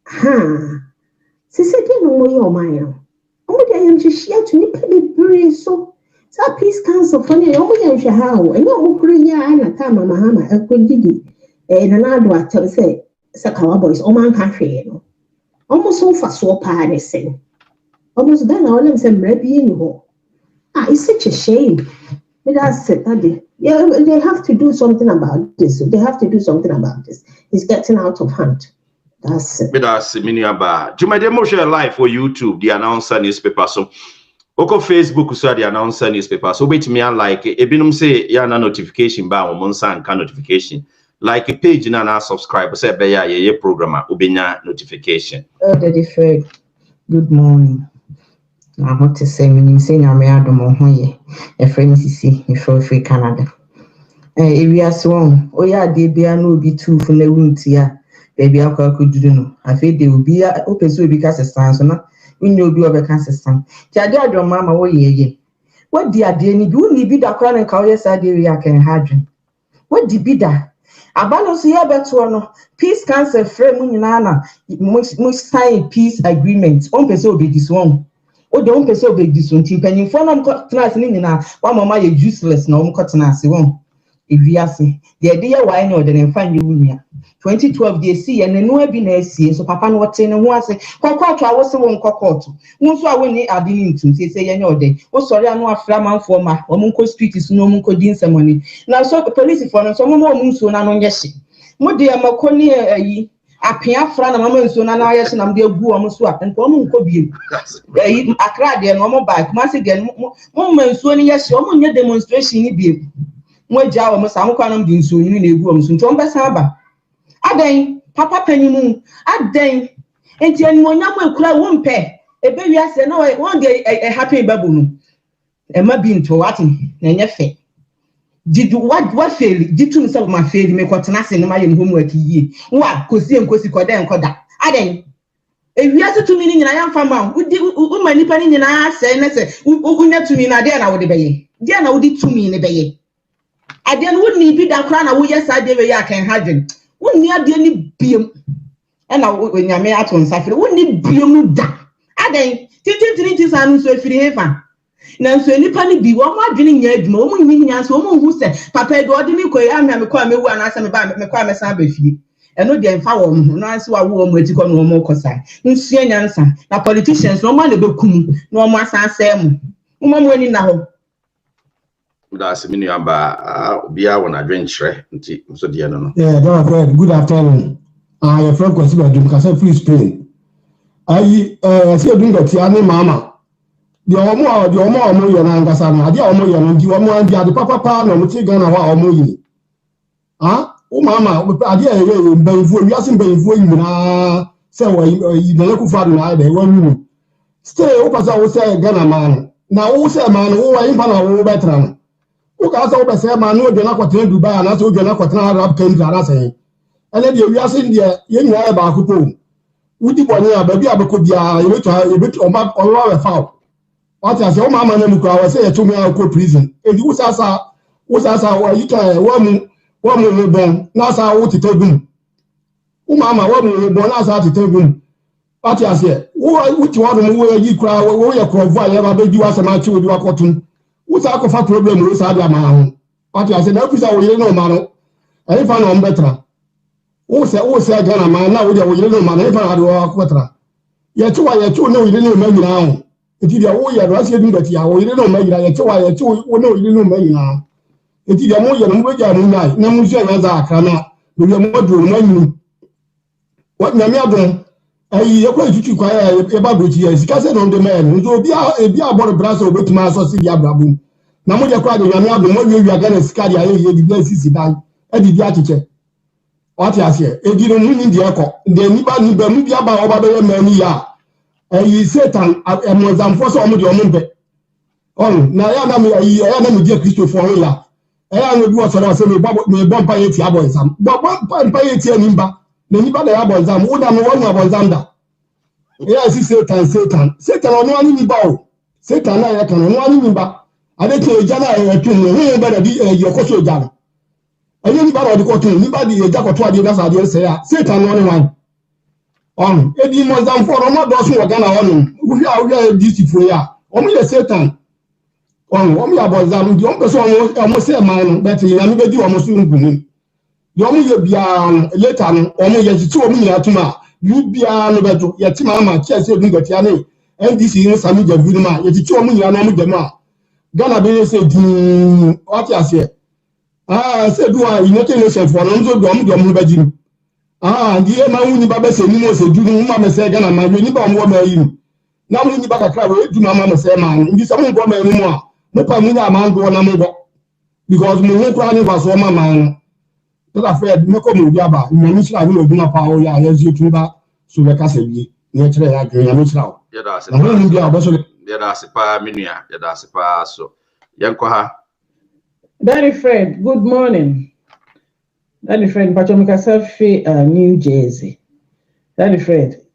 Ha. She said, you know, your mind. Oh, I am just here to nip the brain so. So Peace Council for me, omo yan hwe ha wo. Enye omo kuru nya na ta mama Mahama akogidi. Na na do atem say Sakawa boys omo anka hwe no. Omo so fa so pa ne sen. Omo so Ghana only say mra bi ni ho. It's such a shame. But that's it, Daddy. Yeah, they have to do something about this. They have to do something about this. It's getting out of hand. That's it. But that's mini aba. Juma de mo share live for YouTube the announcer newspaper so Oko Facebook so the announcer newspaper. So wait me like ebinum say ya na notification ba o monsa nka notification. Like a page na subscribe say be ya ye programmer obenya notification. Daddy Fred, good morning. I want to say me say nyame adom ho ye. E friend sisi me free Canada. Area so o ya de bia na obi tu fu na wunti a baby akwa akuduru no. Afi de obi a opeso obi ka sesan so na Winnie obi obeka system. Tiade adwo mama wo yeye. What di ade ni bi uni bi da kwa na ka wo yesa de wi akan hadwen. What di bi da? Abano so ye beto no Peace Council frame nyina na mo sign peace agreement. On pese obi dis one. O de on pese obi dis one timpanyimfo na mo class ni nyina wa mama ye useless na mo kotena ase won. Eviase. De de ye why na o de nfa nye wunia. 2012 they see and no be na see so papa no wote ne ho ase kokko awo se won kokko nso a woni ade ni ntum say ye ode o sori anu afra manfo ma o mun ko streets no mun ko din semoni na so police for no so mo nso na no nyehye mo de amakoni ayi apia afra na mama nso na na yehye na de agu o mo so a nko mo nko biem ayi akra de no mo back ma se de mo nso ni yehye o mo nye demonstration ni biem mo ja o mo sa mo kwa no de nso ni na egu o mo so nto mbesa aba Aden papa panimu aden enti enwonyam ekura wo mpe ebe wiase na won dey happy babu no e ma bi nto wati na enye fe did what fail did to say ma fail me kwotena se no ma ye homework yi wa kosi enkosi koda enkoda aden e wiase to mi ni nyina yamfa ma wo ma nipa ni nyina ase na se unya to mi na de na wo de beye de na wo di to mi ne beye aden wo ni bi da kra na wo yesa de we ya kan hadwen Wunni ade ni biem na nyame ato nsafire wunni biem da adan tititiri sanu so afiri hefa na nso nipa ni bi wo ma adwene nya adwuma wo mu nyinya so wo mu hu se papa edo ode ni koyi amia me kwa mewu anase me ba me kwa me san ba fie eno de mfa wo mu no anse wa wo mu atiko no mo kosa nsu nyansa na politicians no ma na bekum no mo asanse mu mo ani na ho That's mini aba bia won adwenkyerɛ nti so de no yeah Dr. Fred, good afternoon. your friend consider dum kasa free Spain ayi say dum that ya ne mama the omo ye na ngasa na ade omo ye no ndi omo andi ade papa na omo ti Ghana wa omo yi o mama ade ye mbanfo wiase mbanfo yi na say wa yi na ku fa na ade wa nu stay o pasa wo say Ghana man na wo say man wo wa impa na wo betra no o ka say wo be say man no de na kwatena Dubai na say o de na kwatena Arab country ara say ene de wiase ndie ye nyina e ba akoko wudi boni a ba bi abeko bia ye betu oma we fa what I say, mama na muko I say to me I go prison. E di usasa wa yita wa mu bon na sa wo tete gum. O mama wa mu bon na sa tete gum. What I say, wo ti wa do wo yi kura wo ye krovua ye ba beji wa sama chi odi wa kotun. Usa ko fa problem wo sa dia ma ho. What I say na kusa wo yire no ma no. E fa no mbetra. Wo se Ghana ma na wo dia wo yire no ma na e fa na do wa kwetra. Ye chi na wo yire no ma nyina ho. Eti dia wo ye rasi edu dati ya wo yire no mayira ye che wo no yire no mayira eti dia mo ye no mo ja no nai na mo je na za akra na no ye mo do no anyu what na mi adon ayi ye kwa tutu kwa ye ba gochi ye sika se no de men nzo obi abor braso obetuma so si dia brabum na mo je kwa de mi adon mo wi aga na sika dia ye di bless si dan e di dia chiche what ya se e di no mu ni dia ko de ni ba mu bia ba oba be ye mani ya Satan emozamfo so omo de omo be na ya na me die Christopher ho ya ya no bi wo so na se me bompa ye ti abo exam bompa ye ti animba na ni ba da ya abo exam wo da no wo abo exam da ya si Satan ono ani ni ba o Satan na ya kan ono ani ni ba ade ke eja na ya tun no ba da bi ye ko so ja no aye ni ba da ko tun ni ba di eja ko to ade na sa ade se ya Satan no ni wan edi mozam for omo do so Ghana wonu we beautiful ya omo ye Satan omo ya bozam di omo so omo se man no but ya mi be di omo so ngunu di omo ye bia later no omo ye ti omo nya tuma yu bia no beto ye ti mama che se dun gati ane NDC ni sami je vinu ma ye ti omo nya no omo jema Ghana be se di what ya say se do a United Nations for no so do omo be jim die ma wuni ba be se ni mo se du ni ma me se Ghana ma ni ba mo ma yi na mo ni ba kakra we du na ma me se ma ni se mo go ma ni mo a mo pa mu na ma ngo na mo go because mo ho kra ni ba so ma ma no that afraid me ko mo bi aba ni mi sira ni obi na pa o ya ye zi tu ba so be ka se bi ni kire ya gbe ya mo sira o ya da se na mo ni bi aba so ya da se pa menua ya da se pa so yanko ha Daddy Fred, good morning. Daddy Fred, Pachomika Selfie, New Jersey. Daddy Fred,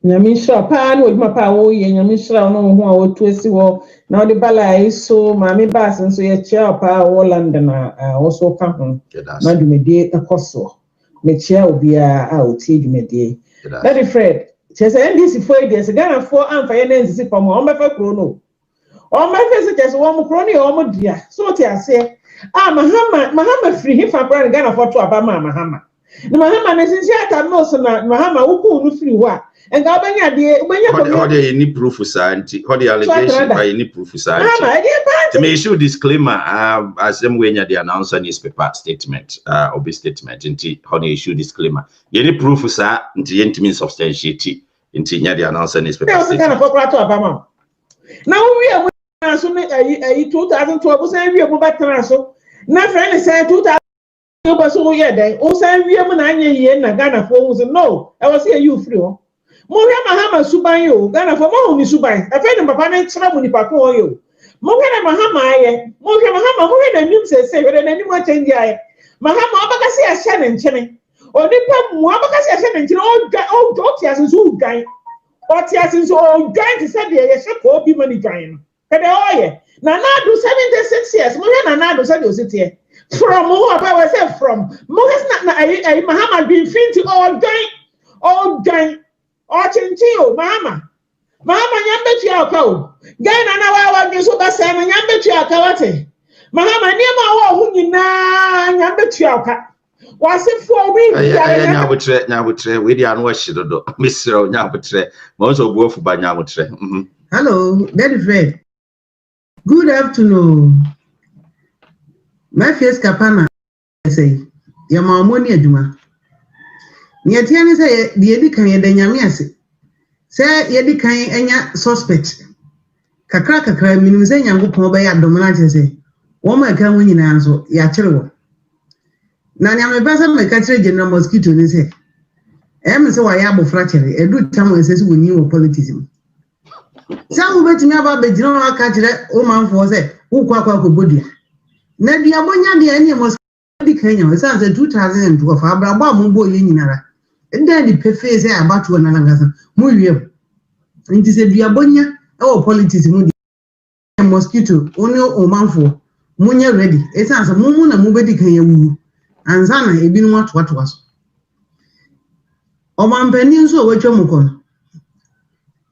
Nyamisha, Pan with my power, Nyamisha, no one or twisty war. Now the ballet so Mammy Bass and so your chair power, London, also come home. Madame Media, a cosso. The chair will be out, Media. Daddy Fred, she said, this for years, again, 4 and 5 years, from home, my chrono. All my visitors, one crony or more dear. So what I say. Mahama free him from Ghana for to Abama Mahama. The Mahama is in Seattle, no, so Mahama who free what? And Gabanya, when you any proof for science, what the allegation by any proof for science. To me, issue disclaimer, as them when the announcer newspaper statement, or statement, into how they issue disclaimer. Any proof for science, into mean substantiate, into the announcer newspaper. Now we are. So 2012 say we go back to so na friend say 2000 so yeah then o say we am na anya ye na Ghana for say no I was here you free mo we Mahama suban yo Ghana for mo ni suban e fe ni papa na tira mo ni papa o yo mo we na Mahama aye mo we Mahama mo we na nim say we na nim a change aye Mahama abaka say ahye ne nchene onipa mu abaka say ahye ne nchene o ti asen so gan o ti asen so o gan ti say de ye hye ko bi mani gan Kede oye na do 76 years mo na do say do sit here from who about say from mo na Mahama been finti all gang chinchio Mahama nyambe tu aka o gan na wa gi so ba say na nyambe tu aka wate Mahama ni ma wo hu nyina nyambe tu aka wase fo we nyabutre we dia no hye dodo misiro nyabutre mo so buofu ba nyabutre Hello, Daddy Fred. Good afternoon. My face kapana say, your mamoni aduma. Niatiani say the edikan yedanyamiase. Say yedikan enya suspect. Kakra minimum say Yankopon be adominate say. Woman can win in answer, Yachero. Nanya me person me catch general mosquito ni say. Say why abo fracture, a good time says we knew politics. Some wait me about the general catch o man for say, who kwakwa body. Nadi abonya de any mosquito Kenya, it sounds 2012, Abraham Mumbo Yinara. And then the pefe say about to another. Mulium. And it is a diabonia or politics mosquito, only o manfo. Munya ready. It sounds a mumun and mubedi Kenya woo. And Zana, a bin what was. O man penny so what yomukon.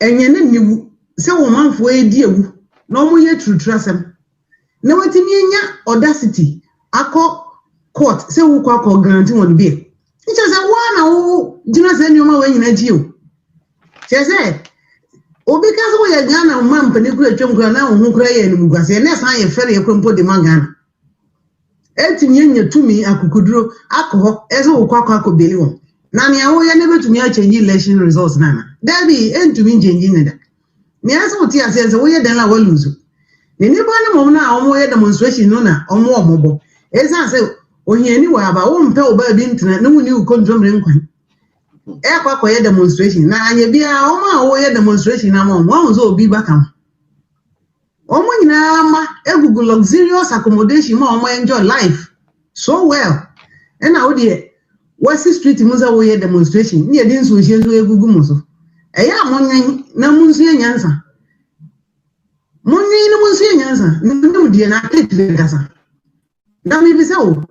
And yen you say o man for a dear. No more yet to trust him. No what in audacity. Ako court say who kwa guarantee on bail. It just a one who do not send your way in a Jew. She said, oh, because we are Ghana, mum, Penicula Chungra now who cry and Mugasi, and that's how you ferry a crumple the mangana. 18 years to me, I could draw alcohol as a quack billion. Nani, I never to me a change election results, Nana. There be end to me changing that. Niaso Tia says, we are then I will lose. The new one now, more demonstration, nona, or more mobile. As I say, Onye ni wa ba wo mpe oba bi internet no ni ukontrol nkwan e kwa ye demonstration na anye bia o ma wo ye demonstration na mo won so obi bakam o mo nyina ma egugu luxurious accommodation ma o mo enjoy life so well and now the West Street muza wo ye demonstration ni e din so hie so egugu mo so e ya mo nyan na mu nsu enyansa mo nyan na mu nsu enyansa ni mu die na click gasa na mi bi se o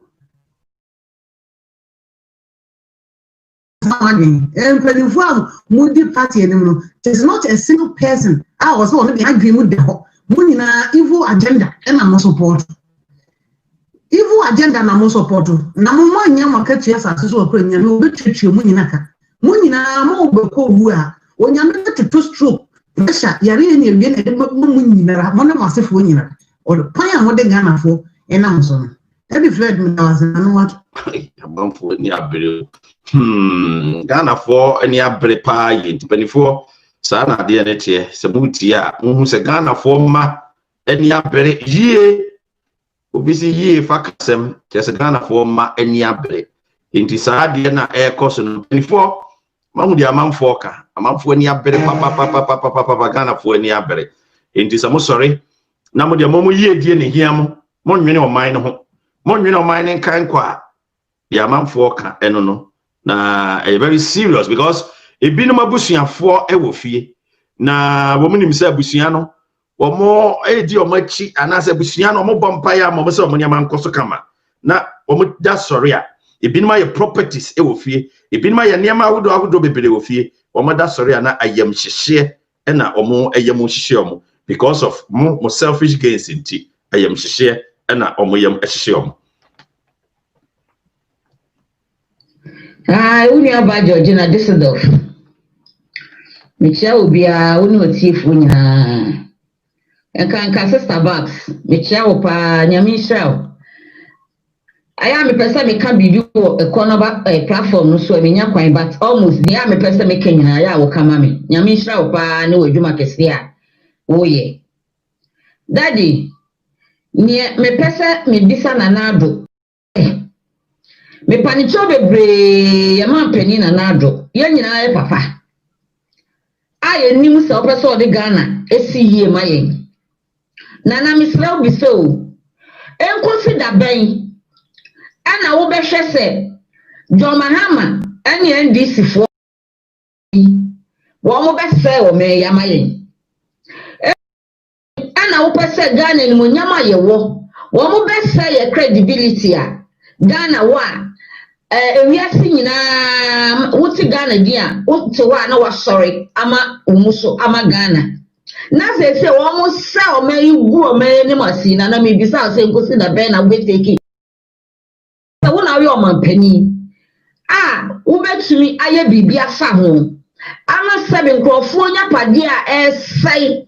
and for Moody party anymore. There's not a single person. I was only agree with the money na evil agenda and I'm not support. Evil agenda and I'm not support. Namu nyama kati ya sasa so kwa nyama obechechi money naka. Money na mo beko bua. Onyama to stroke. Pressure yari ni ebien e money na mo na masefo nyina. O pan mo de Ghana fo e na so. Every Fred me was no what. Abamfo ni abere. Ghana for any abre pa yin 24 sa na de ne tie se buti a hu se Ghana for ma any abre ye obisi ye fakasem te se Ghana for ma any abre inti sa de na e course no 24 ma hu de amanfo ka amanfo any abre papa Ghana for any abre inti sa mo sorry na mo de mo ye die ne hiam mo nwene o man no ho mo nwene o man ne kan kwa ya amanfo ka eno no na very serious because ebinum abusuafo e wo fie na wo munim se abusua no wo mo edi o machi anase abusua no mo bompa ya mo se mo nyama nkoso kama na wo mo da sorry a ebinum aye properties e wo fie ebinum aye niam ahudo bebere wo fie wo mo da sorry a na ayam hyehye e na wo mo ayam hyehye wo mo because of mo selfish gains inti ayam hyehye e na wo mo yam hyehye wo mo. Uni aba Georgina Düsseldorf. Michia obia uni otifu nyina. Enka sister Babs, michia opa nyame Israel. Aya me pesa me ka bibi wo econoba platform no so me nya kwan but almost dia me pesa me kenyina ya wo kama me. Nyame Israel pa ne wadwuma kese a wo ye. Daddy, me pesa me bisa na nado. Me panicho bebre ya mampeni na nado ya nyina ye papa aye nim se opeso de Ghana esi yie mayen na misra bi so en consider ben ana wo be hwese John Mahama ene NDC fo wo mo be se wo me ya mayen ana wo pese Ghana ni mo nyama ye wo mo be se ye credibility a Ghana wa ewiase nyina wuti Ghana dia wuti wa na wa sorry ama umuso ama Ghana na se wo mo sa o me igu o me ni masi na me bisa se nkosi na ben na we take na wona we o mampani wo betumi aye bibia fa ho ama sebe nkrofo nya pade a esai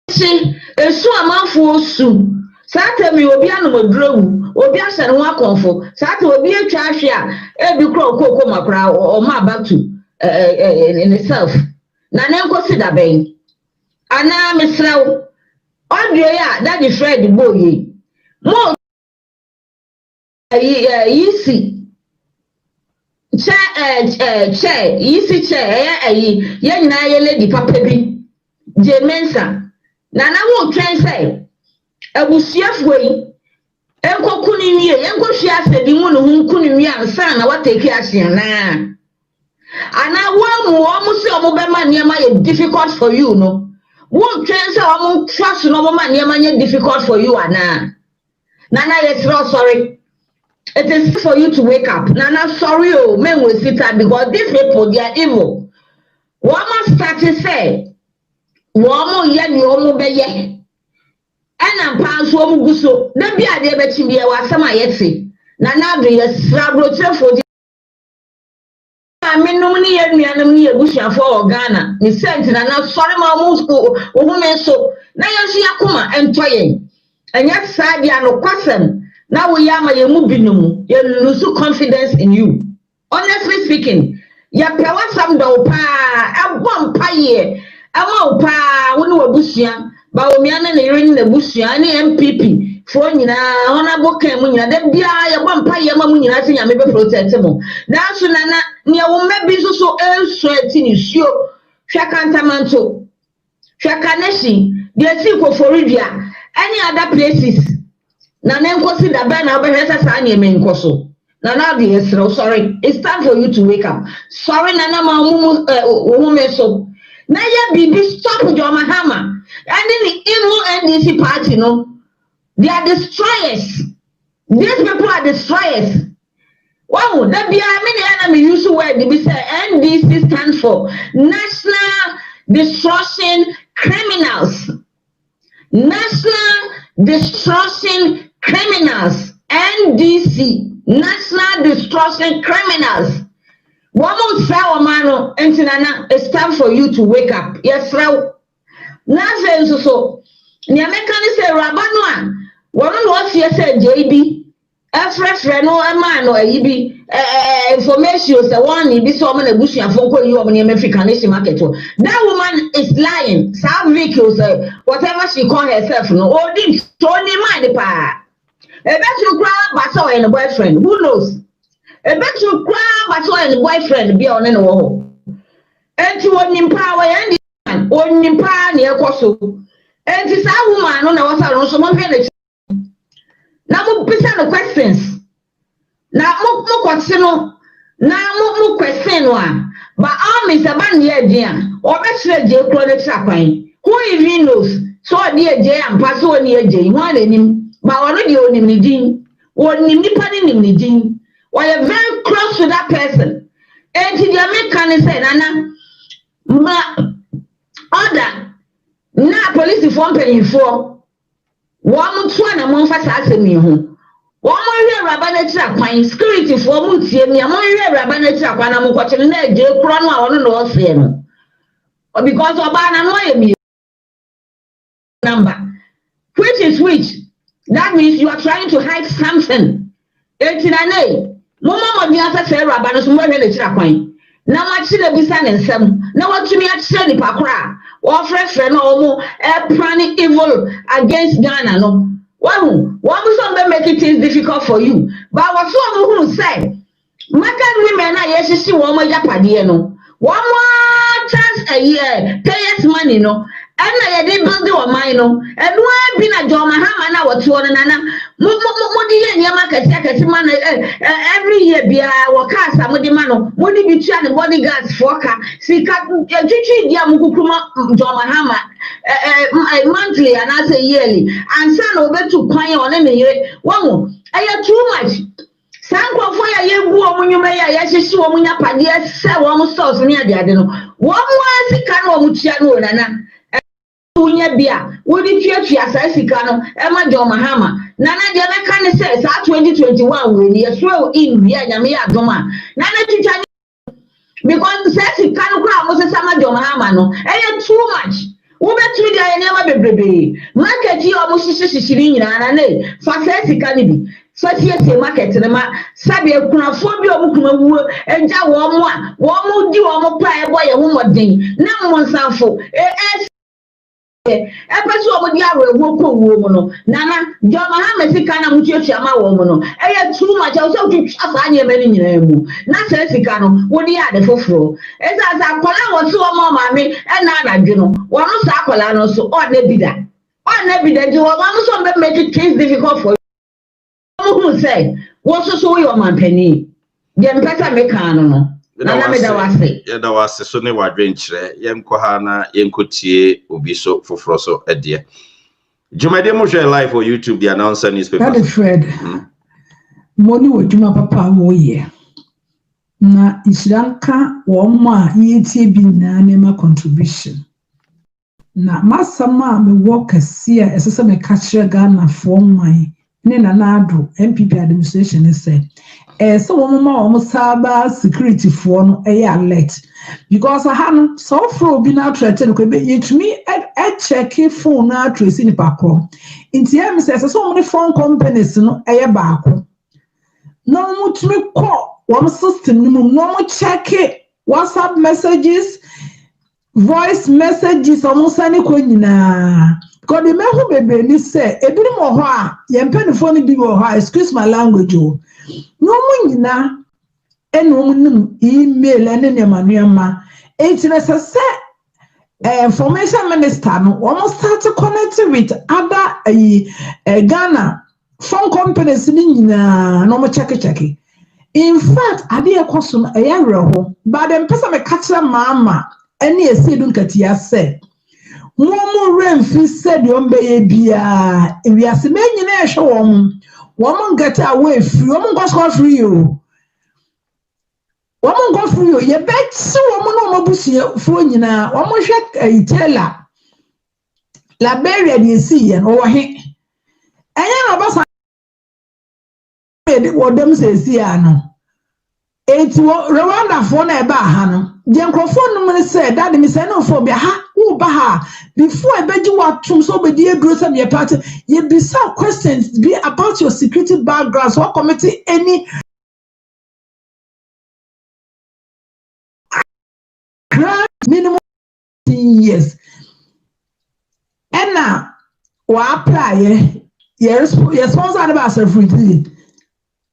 chi esu amanfo osu Sata mi obi anum odrogu obi ahye no akonfo sata obi atwa ahwe a ebi kro kokko makra o ma back to in itself na nenkosi da ben ana mesrew odwe ya that is Fred boye mo yisi che yisi che ye nyina ye lady papa bi jemensa na wo twen say abusuafo yi enkokunu nwie yenkohwe asedi mu no hunkunu nwie ansa na wateki ahye na ana wamu omu se omu be ma niema ye difficult for you no wo twen say omu trust no omu ma niema ye difficult for you ana nana yes sorry it is for you to wake up nana sorry oh men will sit up because these people they are evil woman start to say woman ye ni omu be ye ana mpanso omuguso na bia de be chimie wa asama yete na na do yesra brotrefo di aminum ni yenuanum ni ebusuafo o Ghana ni sent na sori ma omusku ohume so na yesu yakoma entoyen enya saadi anokwasem na wo yama ye mu binum ye lose confidence in you honestly speaking ya pewa sam do pa ebom paye ama pa woni wabusua ba omiana na yiri na busua na MPP fo nyina ona boka mu nyina da bia ye bompa ye ma mu nyina se nyame be protect mo na so na ne wo mabi so ensueti ni suo hwa kantamanto hwa kaneshi de si ko foridua any other places na nenkosi da ba na obehwesa sa na emenkoso na de yesro sorry it's time for you to wake up sorry na ma mu meso na ya bibi stop your mahama. And in the evil NDC party, no, they are destroyers. These people are destroyers. Wow, that be many enemy use word they say NDC stands for National Destruction Criminals. National Destruction Criminals. NDC. National Destruction Criminals. One more sour mano, and it's time for you to wake up. Yes, Rao. Na senso so ni amekani se rabano a wono no afie se JB efrefre no ema no ayibi information se one bi so na busuafo nko yi o ne African market. That woman is lying. Some vehicles whatever she call herself no odi to ni mind pa e betu kra ba so en boyfriend who knows e betu kra ba so en boyfriend bi on ne wo enti woni mpa wa yan onimpa na ekoso enti sa woman no na wasa no so mo hwe na mo bisa no questions na mo kwase no na mo question no a ba all me se ban ye dia o be sire je kro ne trakwan who even knows so de je ampa so oni eje hu ananim ba wono de onim ni din onim nipa ni nim ni din we are very close to that person enti dia me kan say nana ma order na police form panyinfo wo to na mo fa sa asemi ho wo mo hwe raba na tira kwan security fo mo tie mi mo hwe raba na tira kwan na mo kwachiri na eje kro no a wono no ofe no because oba na no ye mi number which that means you are trying to hide something etinane mo mo bi asa se raba no so mo hwe na tira kwan na machile bisa ne nsam na watumi achire ni pakra wo frefre na omo planning evil against Ghana no one so be make it difficult for you but what so who say market women na yesisi wo mo yapade no one more chance a year pay money no and na ye dey build your mind no and why be na John Mahama na what no nana mo di ye nyama kase man every year bia wo ka sa mo di man no mo di bi tua the bodyguards for ka sika twitwi dia mo kukuma John Mahama monthly and as a yearly and san obetu kwan on ne ye wo too much sanko for ya yebu omunyuma ya hyehyɛ omunya pade sɛ wo mo stores ne ade no wo mo asika no wo tua no nana unya bia wodi tuatua sa sika no ema John Mahama nana de be kan say sa 2021 we ni so in bia nyame ya doma nana twitwa because say sika no kra mo se sama John Mahama no too much Wobɛtumi de ayɛ nneɛma bebrebe. Market yi a ɔmo hyehyɛ nyinaa na ne fa sɛ sika ne bi. Fa siesie market ne ma sabe akunafoɔ bi a ɔmo kuma wuo agya wɔn a wɔn di wɔn pa ɛbɔ yɛ ho mmɔden na mo nsanfo ɛpɛsɛ ɔmo di awo ewu kɔ wuo mu no nana jɔnma ha mɛ sika na mo tuatua ma wɔn mu no ɛyɛ too much ɛwɔ sɛ wotwa saa nneɛma ne nyinaa mu na sɛ sika no wodi ade foforɔ ɛsɛ sɛ akwadaa wɔ so wɔn maame ɛna anadwo no wɔn saa akwadaa no so ɔna bi da nti wɔn nso bɛ make things difficult for you who say wɔn nso so yɛ ɔman panyin deɛ mpɛsɛ meka no nana mi da wase. Yɛda wase so ne wadwenkyerɛ yɛnkɔ ha na yɛnkɔtie obi so foforɔ so ɛdeɛ. Dwumadie mo hwɛ live for YouTube the announcer newspaper. That is Fred. Money wo dwuma papa wo yɛ. Na isranka wɔn a yɛtie bi na nema contribution. Na masama me wɔ kɛse a ɛsɛ sɛ me ka kyerɛ Ghana for man ne Nana Addo MPP administration said. So wɔn saba security for no alert because I had so far been out threatened could be to me at checking phone na trace in pakro nti em says so many phone companies no back no mo to me call one system no mo check it WhatsApp messages voice messages almost any ko nyina because the man who baby ni say ebi mo ho a ye mpanifo no bi wo ho excuse my language o no munyina enu email ene nemanuama it's information minister no almost start to connect with other Ghana phone companies ni nyina no mo check in fact ade ekoso no reho but dem pesa me catch mama ene esedun katia say Momo Renfi said Yombe Bia, if we are seeing a show woman get away free, woman goes free you. Woman go free you, you bet so woman no bush phone woman shake a teller. La Beria de see and over here. And you know, what them says, Siano. It's Rwanda phone a bahano. The microphone said that the misenophobia ha ubaha before I beg you what to so be dear gross of your party. You be some questions be about your security backgrounds or committee any minimum 10 years. And now what apply yes sponsor about self-free.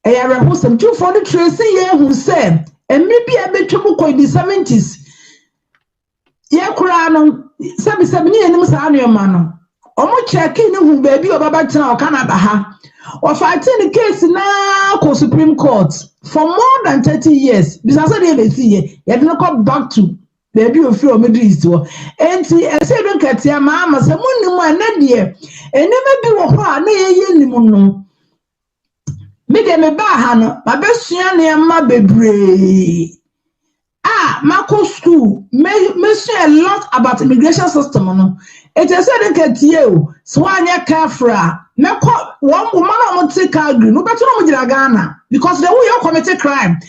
I have a some 2 for the Tracy who said and maybe a bit trouble in the 70s. Yeah, Kurano, 77 years, man. Almost checking who baby or Babatan or Canada ha. Or fighting the case now, Supreme Court for more than 30 years. Because I didn't see you don't come back to baby of your Middle East. And see, I said, don't get your mamma, some one, Nadia, and never be a hard, no. Me de me ba ha no ma besua ne ma bebre Marco school me a lot about immigration system no it is said that you so anya kafra me ko one woman on take agree no beto no mo gira Ghana because the way you commit crime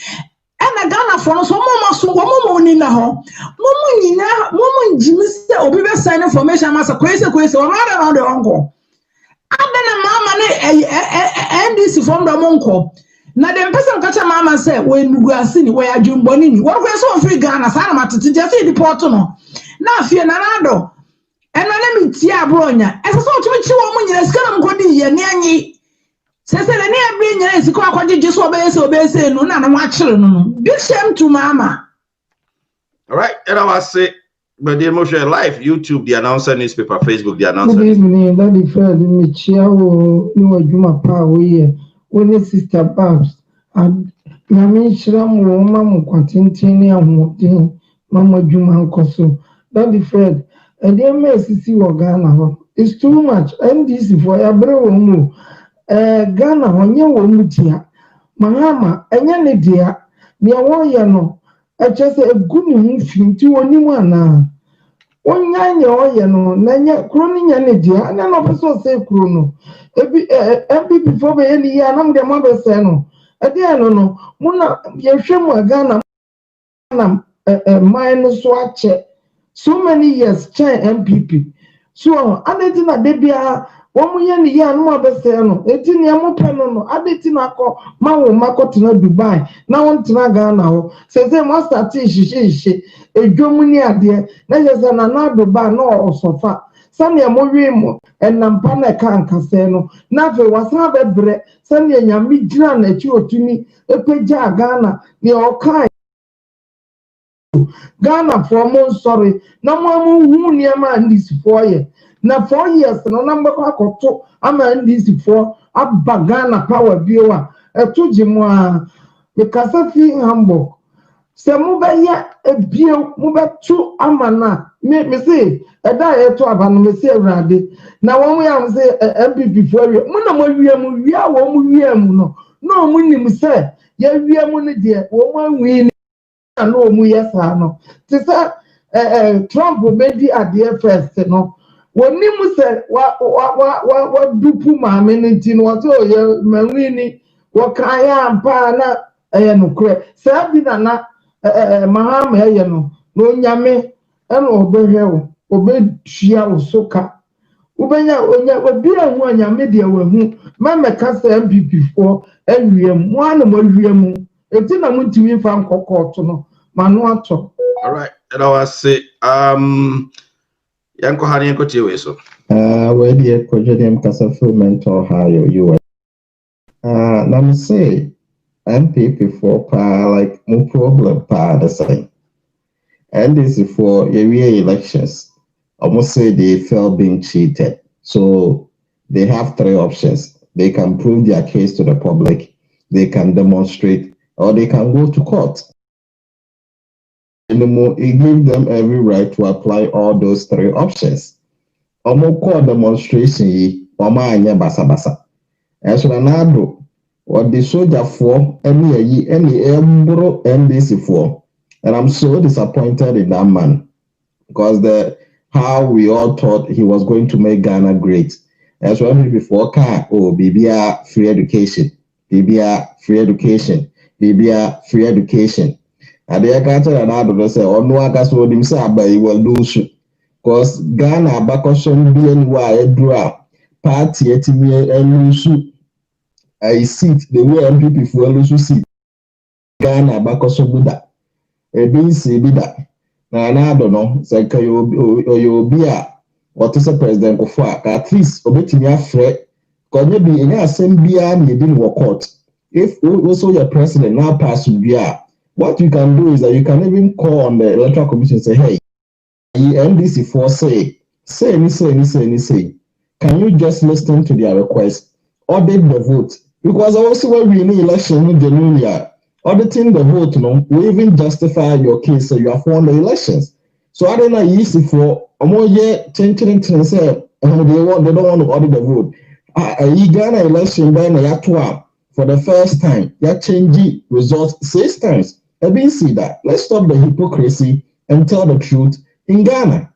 and Ghana for so mo ni na ho mo njimi se obi be sign information ma so kwese o rather the uncle Abena mama ne NDC from the monko. Na dem person catch mama say we nuguasi ni we adwumboni ni. Wo kweso free Ghana sana matete just deport no. Na afie na nado. Eno na mi tia bronya. Ese so otumi chi wo munyina sika na mkodi ye ne anyi. Sese le ne abri nyina sika akwaje je so obese no na no akire no. Big shame to mama. All right, and I was say but the emotion live YouTube the announcer newspaper Facebook the announcer. Good evening, Daddy Fred. Me chiawo ni wajuma pa we when sister Babs and na me shram wo mamu kwatintin ni ahoden mama juma nkoso. Daddy Fred, e dey mesisi wo Ghana ho. It's too much. NDC for abre wo mu. Ghana ho nye wo mu tia. Mahama enye ne dia. Ni wo ye no. E chese egunu hu finti woni mu ana. Onyanya oye no nanya kroni nya ne dia na no person say krono ebi MPP for be eli ya na mde mo be say no e dia no muna ye hwemu Ghana na mine so ache so many years chair MPP. So adetina debia womuye ni ya no abese no eti ne mo pe no adetina ko mawo makotena Dubai na wontena Ghana ho se mo start hihye edwom ni ade na yesa na Dubai no osofa sane mo wi mo enampa na kan kase no na fe wasa bebre sane nyame gira na chi otumi epegya Ghana ne okai Ghana for mo sorry na mo hu niema ndisi for ye na 4 years no na mbako akoto ama ndisi for abba Ghana power biowa etujimo a because fi Hamburg se mo be ya ebio mo be tu amana me say eda eto abano me say awrade na won ya say MPP for we mo na mo wiem wi a wo mo wiem no mo nim say ya wiem ne de wo mo anwi no mu yesa no ti say Trump medi ade first no woni mu say wa dupu maame ne ti no so ye manwini wo kan ya ampa na no kure say bi na mahama ye no nyame eno obehwe obetua osoka ubenya obi ahu anyame de wahu mama kasa MPP for awiem mo ana mo awiem eti na mo ntimi fa nkokọ no manu ato. All right, and I was say yanko hani yanko tiwe so where the project kasa full mental higher you let me say MPP for like no problem the same. And this is for area elections. Almost say they felt being cheated. So they have 3 options. They can prove their case to the public, they can demonstrate, or they can go to court. And it gives them every right to apply all those 3 options. Court demonstration, basa basa. As for another, what the soldier for any embro NDC for. And I'm so disappointed in that man because how we all thought he was going to make Ghana great. As well before, BBR free education, BBR free education, BBR free education. And the Accusations and others say, "Oh no, I saw him say, but he will lose because Ghana bakosho BNI draw party etimi lose a seat the way MPP for lose seat Ghana bakosho buda." Ebinsi bida na I don't know say you be what is a president of at least obetimi afre because maybe in assembly and you didn't work out if also your president now pass bia what you can do is that you can even call on the electoral commission and say hey NDC for say can you just listen to their request audit the vote because also when we need election in January auditing the vote, will even justify your case so you have won the elections. So I don't know easy for a more year say they don't want to audit the vote. Ghana election then for the first time, they change results 6 times. I didn't see that. Let's stop the hypocrisy and tell the truth in Ghana.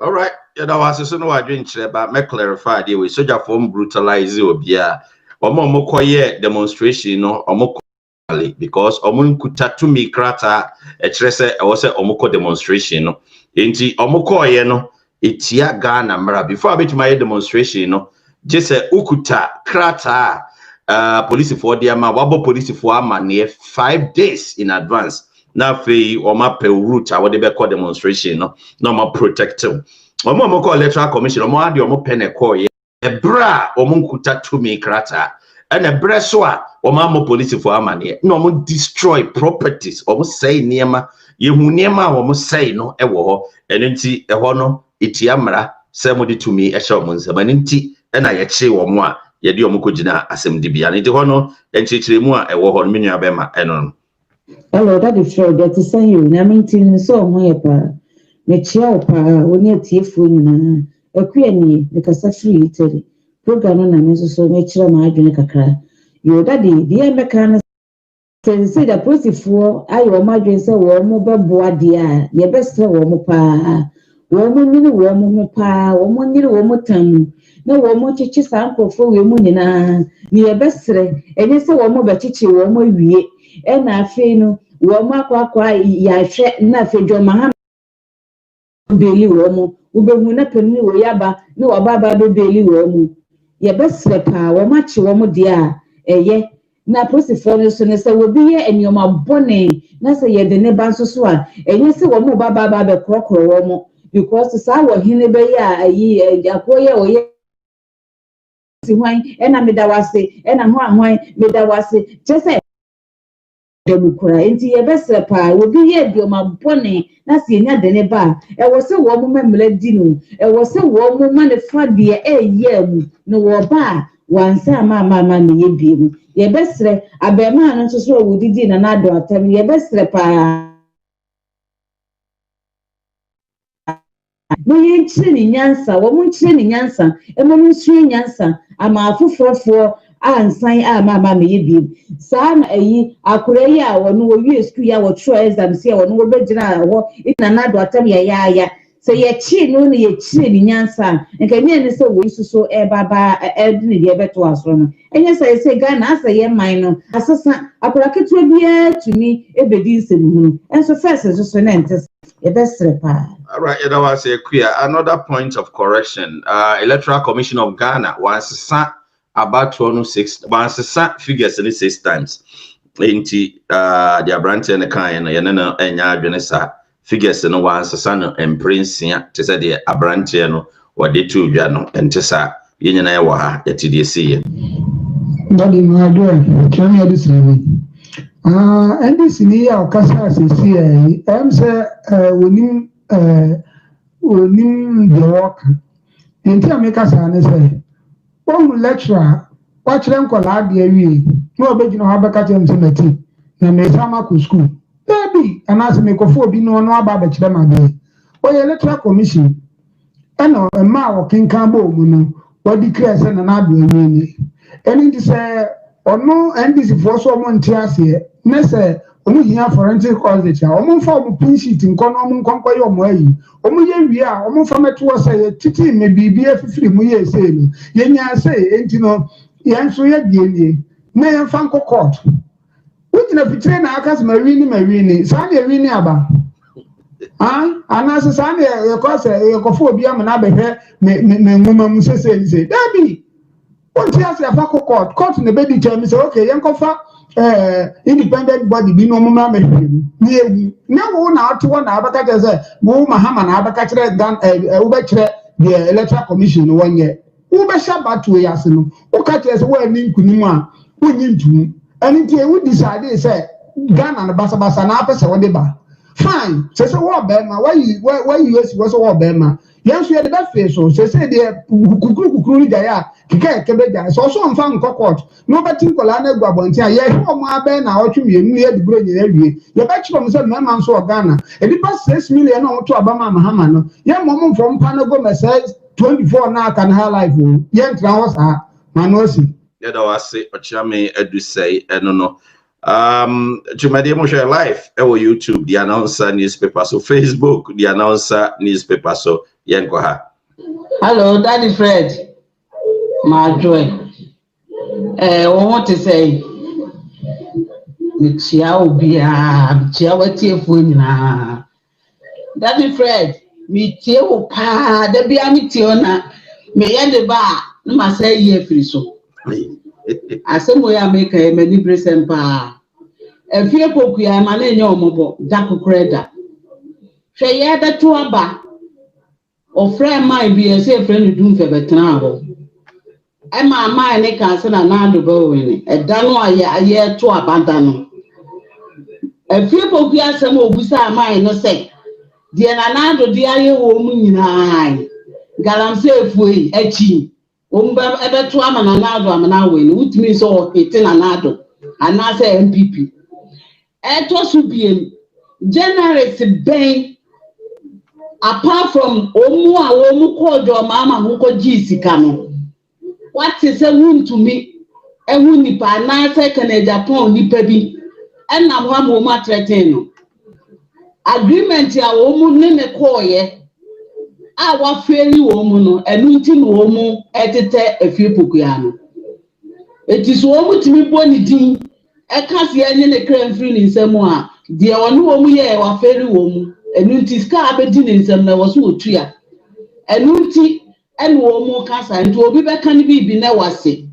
All right, was no I didn't but me clarify the way soldier form brutalize obia omo demonstration no because omunkuta to me krata etrese e was omoko demonstration no enti omoko ye no etia Ghana mara before abet my demonstration no just ukuta krata police for the ama wabo police for ama near 5 days in advance na fe oma pe route a wode be call demonstration no ma protective omoko electoral commission omo ade omo pen call ye ebra omunkuta to me krata and a breswa or mamma police for Amani, no destroy properties, almost say Niema, you Niema almost say no, a war, and inti a hono, itiamra, somebody to me a showman's a maninti, and I say or more, Yadiomukujina, as him dibian, it hono, and chichimua, a war on Minia Bema, and Hello, that is true. That is saying you, Namintin, so my pa, Mechia pa, when you're tearful, a queenie, because a free Italy. Program on so nature my kakra. You daddy, dear mechanic say the police for I or my dream say warm boa dear, your best warm pa, warm pa, woman near warm time. No warm chichis uncle for women near best and it's a warm chichi warm we and I feel no warm qua ya shed nothing, John Maham. beli womu ubehu na penu wo yaba na wababa do beli womu ye besre pa wo machi womu dia eye na prosifo no so ne se wo bi ye enioma bone na se ye de ne banso so a enye se womu baba be krokro womu because sa wo hine be ya ayi akoye oye si hwan ena medawase ena ho ahwan medawase chese demukura enti ye besre pa wo bi ye enioma bone na se enya de ne ba e wo se wo mu memle di no e wo se wo mu ma ne fa de eye mu no wo ba wansa ma ne ye bi mu ye besre abema no so wo didi na na do atam ye besre pa no ye nchire ni nyansa wo mu nchire ni nyansa e mo nchire nyansa ama afofofo ansan ma me ye bi saa na ayi akora yi a wo no wo wie school ya wo tro exam se wo no wo begina wo ina na do atam ya se ye chi no ne ye chire ni nyansa nka nye ne se wo isuso e baba e di ne beto aso no enye se Ghana asa ye man no asesa akora keto bia tumi e bedi nsem hu enso first so na entes e besre pa. All right, that was a clear. Another point of correction. Electoral Commission of Ghana was about 206. Once figures 6 times. Inti the branch and the kind and ya figures no once son and prince to say the abrantiano or the two jano and tessa yin I wa at TDC. But in my doing, can you this and this in here, Casa CCA, I'm say, winning the work. Until I make us say, one lecturer, watch them collide the area. No, but you know how back at them cemetery. Na me sama ku school. Baby, and as me ko for bi no about the chama dey. O electoral commission. Eno e ma wo kinkan bo mu no. What declare say na na do ni. Eni di say ono NDC for so mo ntiase. Ne say omu hia forensic audit ya omu fa omu pin sheet nko no omu nkonko ye omu ayi omu ye wi a omu fa meto say titi me bibi afifiri mu ye say no ye nya say enti no ye nso ye die nie na ye fa nko court wujina fitire na aka se mawini sa na wi ni aba anase sa na ye ko say ye ko fo obi am na behwe me nguma mu say dabi wonti ase afa court ne be di tell me say okay ye nkofa independent body bi no mama mehwem ni ewu na wo na atwo na abaka say wo mahama na abaka kire dan wo be kire the electoral commission no wonye wo be shabatu yase no wo ka kire say wo ani nkunimu a wo nyi ntumu ani tie wo decide say Ghana na basa na apese wo de ba fine say wo be ma why you use wo be ma yes we the best face so say the kukuru jaya kike kebeja so mfa nkokot no betin kola na guabonti a ye ho mo abe na otwe mi e dibro nyina wie ye ba chiro say me man so Ghana e di pass 6 million na to abama mahama no ye mo from mpa na go message 24 na kan ha life o ye ntra ho sa manosi Yeah, that was it. Ochame edu say no. Jumadi mo share live YouTube, the announcer newspaper, so Facebook, the announcer newspaper, so yenko ha. Hello, Daddy Fred. My joy. Want to say, Michia Obia, Michia, what you for Daddy Fred, Michia, pa, the Biamitiona, me end the bar, no must say ye free so. Asemo ya make a many present pa. E fie poku ya ma na enye omobo jaku kreda. Hwe ye beto aba. O friend my be e say friend dum fe betena ho. E ma ne kan se na na do ba wini. E da no aye to abanda no. E fie poku ya asemo obusa mai no say. Die na do die aye wo mu nyina. Galamse efuei echi. Umba ebe to ama na nado ama na we which means so ete na nado and na say MPP eto so biem generate ben apart from omu a omu ko do mama hu ko ji sika no what is a won to me e hu nipa na say kana Japan nipa bi en na ho am omu atreten no agreement ya omu ne ne ko ye awa feli womu no enu nti no womu etete afie pokuya no eti so womu timi boni din e kase enye ne kran free ni nsemu a de onu womu ye wa feli womu Enunti ska abedi ne nsam na wo so otua. Enunti ene wo mo kasa nti obi be kan bibi na wase.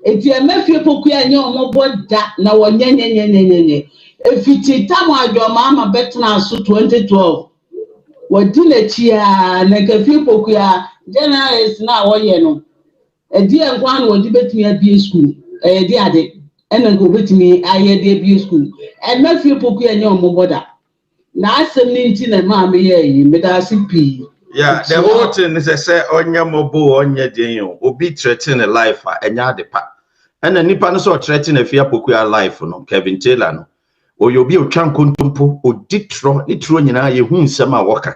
Enti emafie pokua nya omo boda na wo nyenyenyenyenyenye. Efiti tamu adwoma ama betna so 2012. Wadi na chia na kafie pokua generals na wo ye no. Edi enkwa na wadi betumi abie school. Di ade. Ena go betumi aye de abie school. Emafie pokua nya omo boda. Na asem ni nti na ma me ye yi me da sipi. Yeah, the whole thing is say onya mobo onya den obi threaten a life enya de pa. And the nipa no so threaten a fear pokua life no Kevin Taylor no. Oyobi otwa nkontompo oditro nitro nyina ye hu nsem a woka.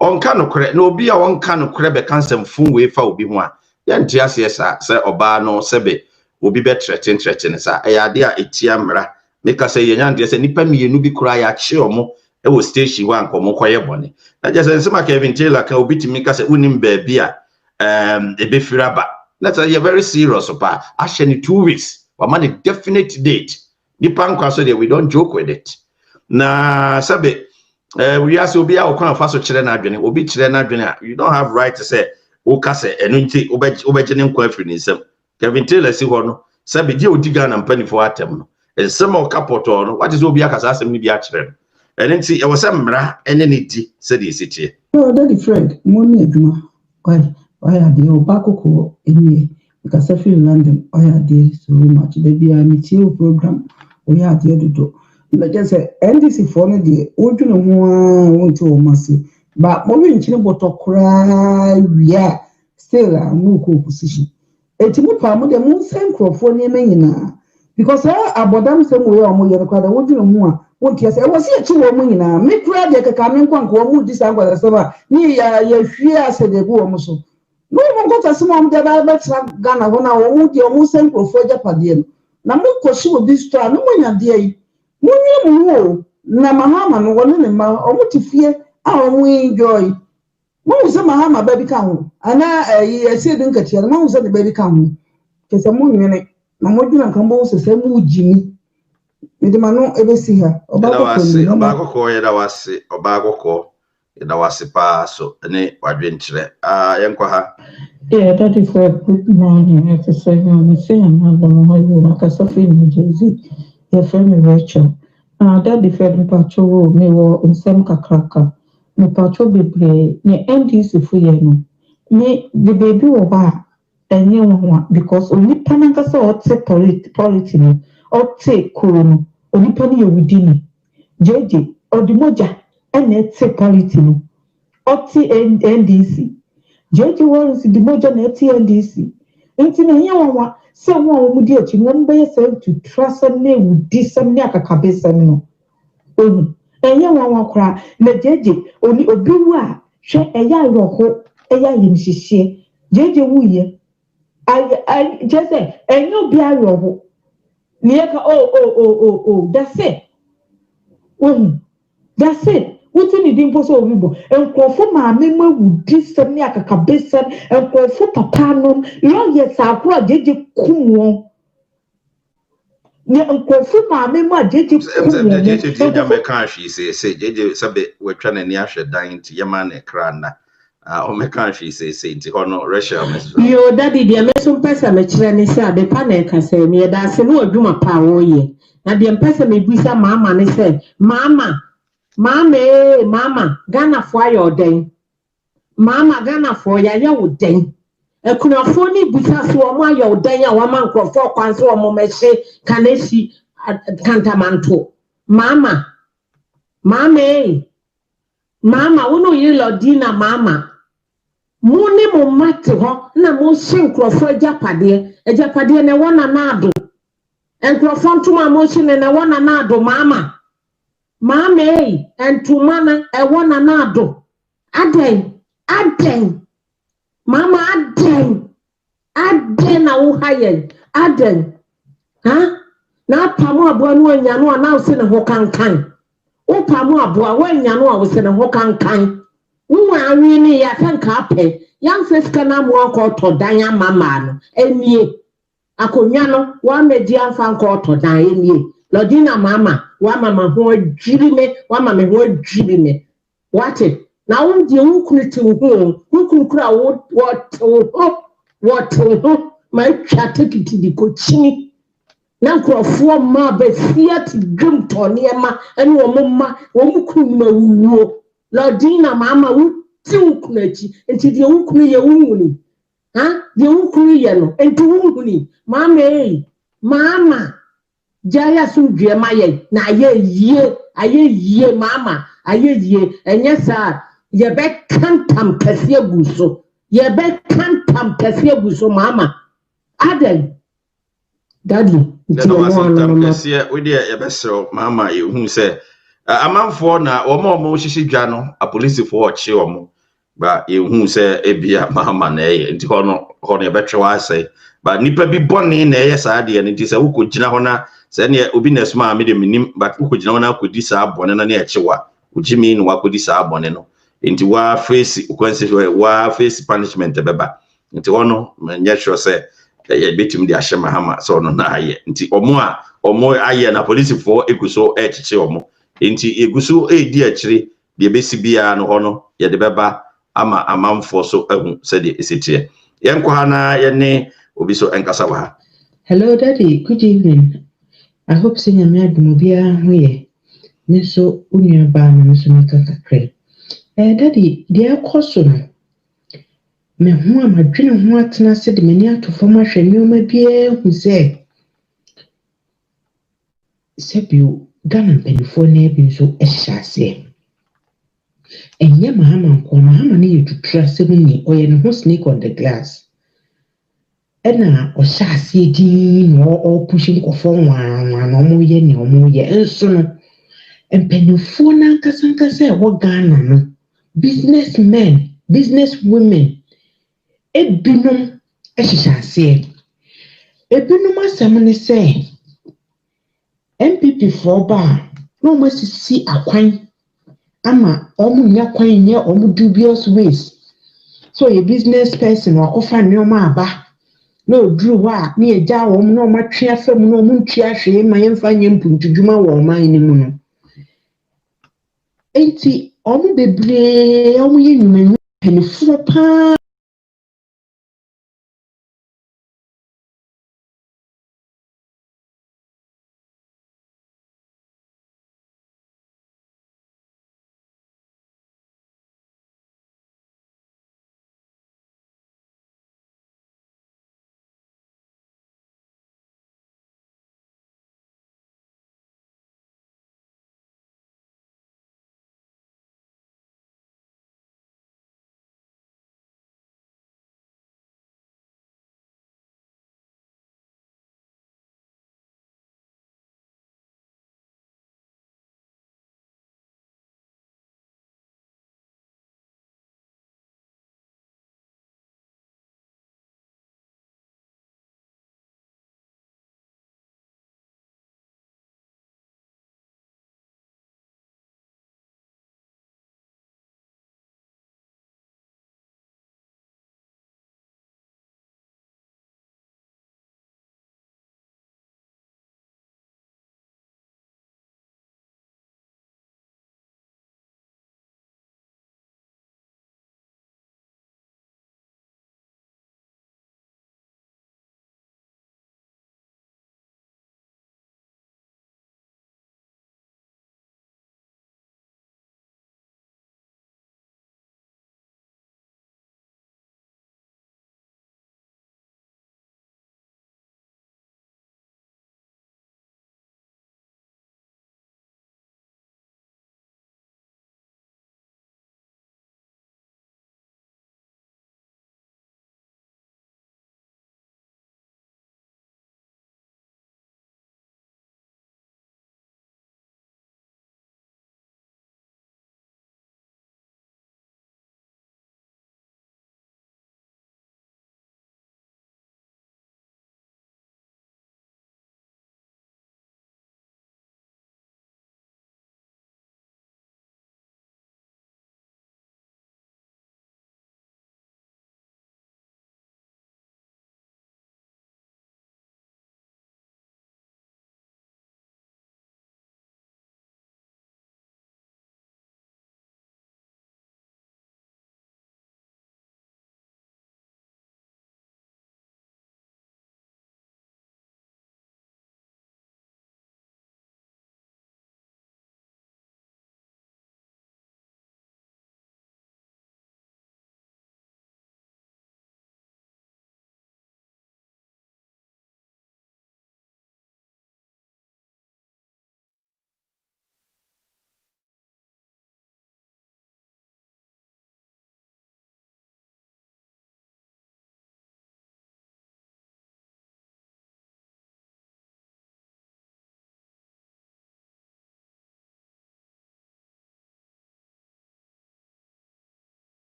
Onka no kre na obi a wonka no kre be kansem fun we fa obi ho a. Ye ntia se sa se oba no sebe obi be threaten sa ayade a etia mra. Meka say ye nyande se nipa mienu bi kura ya che omo e wo station wa nkomo koye bone. Na je se nsema Kevin Taylor ka obi timi ka se unim baabi a e be firaba. Let's say you're very serious pa. Actually 2 weeks. Wa man a definite date. Nipa nkwa so there we don't joke with it. Na sabe we ask obi a okwan fa so kire na adwene obi kire na adwene you don't have right to say o ka say eno nti obegye ne nkwa afiri nsem. Kevin Taylor si ho no sabe die odiga na mpani fo atem no ensem o kapoto no what is obi akasa asem ni bi a kire no eno nti e wo se mmra ene ne di se de sitie. No, daddy friend, money aduma. Why are they obakoko anyway? Because I feel London, why are they so much? Baby, I'm a chill program. We are there to do. But just say NDC for the old to want to mercy. But more in China, but to cry, we are still a no position. A Timu Palmo, the moon same crop for Yemena. Because I bought them some way or more, the would you know more. What yes, I was here 2 women now. Make cry like a coming one who decide the summer. Near your fear said the woman so. No one got a small that Ghana when I would your most simple for Japan. Namuko she will be strong, no one dear. No, Namahama, no one in my own to fear, our we enjoy. Most of Mahama baby come, and I said, don't get your most of the baby come. Because a moon, Namodu and Campbell says, Jimmy. Midimano ebe si ha obago ko yeda wase obago ko yeda wase pa so ne wadwenkyere yenkwa ha. Yeah, that is a good morning. I say I'm saying I'm not Casafi New Jersey. Your family Rachel. That different patrol me wo nsem kakraka. Me patrol bebre ne NDC fu ye no. Me the baby wo ba enye wo because only pananka so ote polity no ote kuro onipa ni yewudi ni jeje odimoja ene ete polity no oti NDC jeje warns the moja na ete NDC nti na nya wawa se wo mudi achi no be self to trust na wudi sam ne akakabe sam no onu enya wawa kra na jeje oni obi wu a hwe eya roho eya yimhihie jeje wuye jese enya obi aroho Nieka that's it. That's it. What's in the dimple so vivo? And Crawford, my memory would disturb me like a cabeza and Crawford papa no. Yes, I brought JJ Kumo. And Crawford, my memory JJ Kumo. JJ she say JJ Sabe we're trying to near dying to Yamane Krana. She say into honor Russia. Yo, daddy, the American person, me children say, the panel can say, me that's a no do my power ye. Now the person me bisa mama and say, Mama, Ghana for your day. Mama, Ghana for your day. A kunafoni bisa so ma your day, a woman crop for quanso or momeshe, Kanesi, Cantamanto. Mama, uno yellow dinner, Mama. Muni mo mate ho na mo synkrofo ejapade na wona na ado enkrofo ntuma mo hine na wona na ado mama entuma na e wona na ado aden mama aden na wo haye aden ha na pamo abo no anya no na wo se ne ho kankan wo pamo abo a wo anya no a wo se ne ho kankan Nwa awini ya tanka ape yang seska na mo ko danya mama no enie akonwa no wa medi anfa ko to dan enie lodina mama wa mama ho adwiri me What it? Now, the unknown home, who could crowd what my chat take it to the coaching. Now, for ma be fiat dream toniema and womma, womukuma, Lordina, mamma, who tinkunachi, and to the unknown woman. Huh? The unknown, and to woman, Mamma. Jaya sundue maye na aye mama aye and yes sir ye be kantam kase aguso ye be kantam kase aguso mama adel daddy na no asentam kase we dey ye be sero mama ye hu se amanfo na omo hihye dwa no a police fo oche omo ba ye hu se ebia mama na ye nti hono ye be twe wa asai ba nipa bi bone na ye sa de nti se wo ko gina ho na se ne obi na sma me de minim but wo ko gina ho na akodi sa bone na e chewa ujimi no akodi sa bone no nti wa face consequence wa face punishment beba nti hono menye sure se ye betim de ahye mahama so no na aye nti omo aye na police for eguso echiche omo nti eguso edi achire de besi bia no hono ye de beba ama amanfo so ehu se de esitie yenko ha na ye ne obi so enkasa wa. Hello daddy, good evening. I hope senya me adum bia ho ye ne so unia ba na so makakakre. Daddy, dia koso no me ho amadwene ho atena se de mani atofo ma hwe nyoma bia hu se sebio Ghana mpanifo na bi so ehyase. Enye mahama ne yetutra se mu ni oye ne ho snake on the glass. Ena ohyase din no o pushing kofo nwa na omo ye ne omo ye enso no mpanifo na nkasa e wo Ghana no businessmen, businesswomen ebinom ehyase. Ebinom asem ne se MPP for ba no mo sisi akwan ama omo nya kwan nya omo dubious ways. So a business person wakofa nyoma aba no dru wa ni eja wo no ma twe afam no mu ntwe ahwe ma yemfa nyempuntudwuma wo ma ni mu no. Enti omo bebre omo ye nyuma penifo pa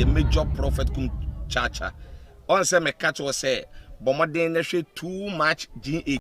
the major prophet kum chacha. On say me catch was say, Bomaden too much GH.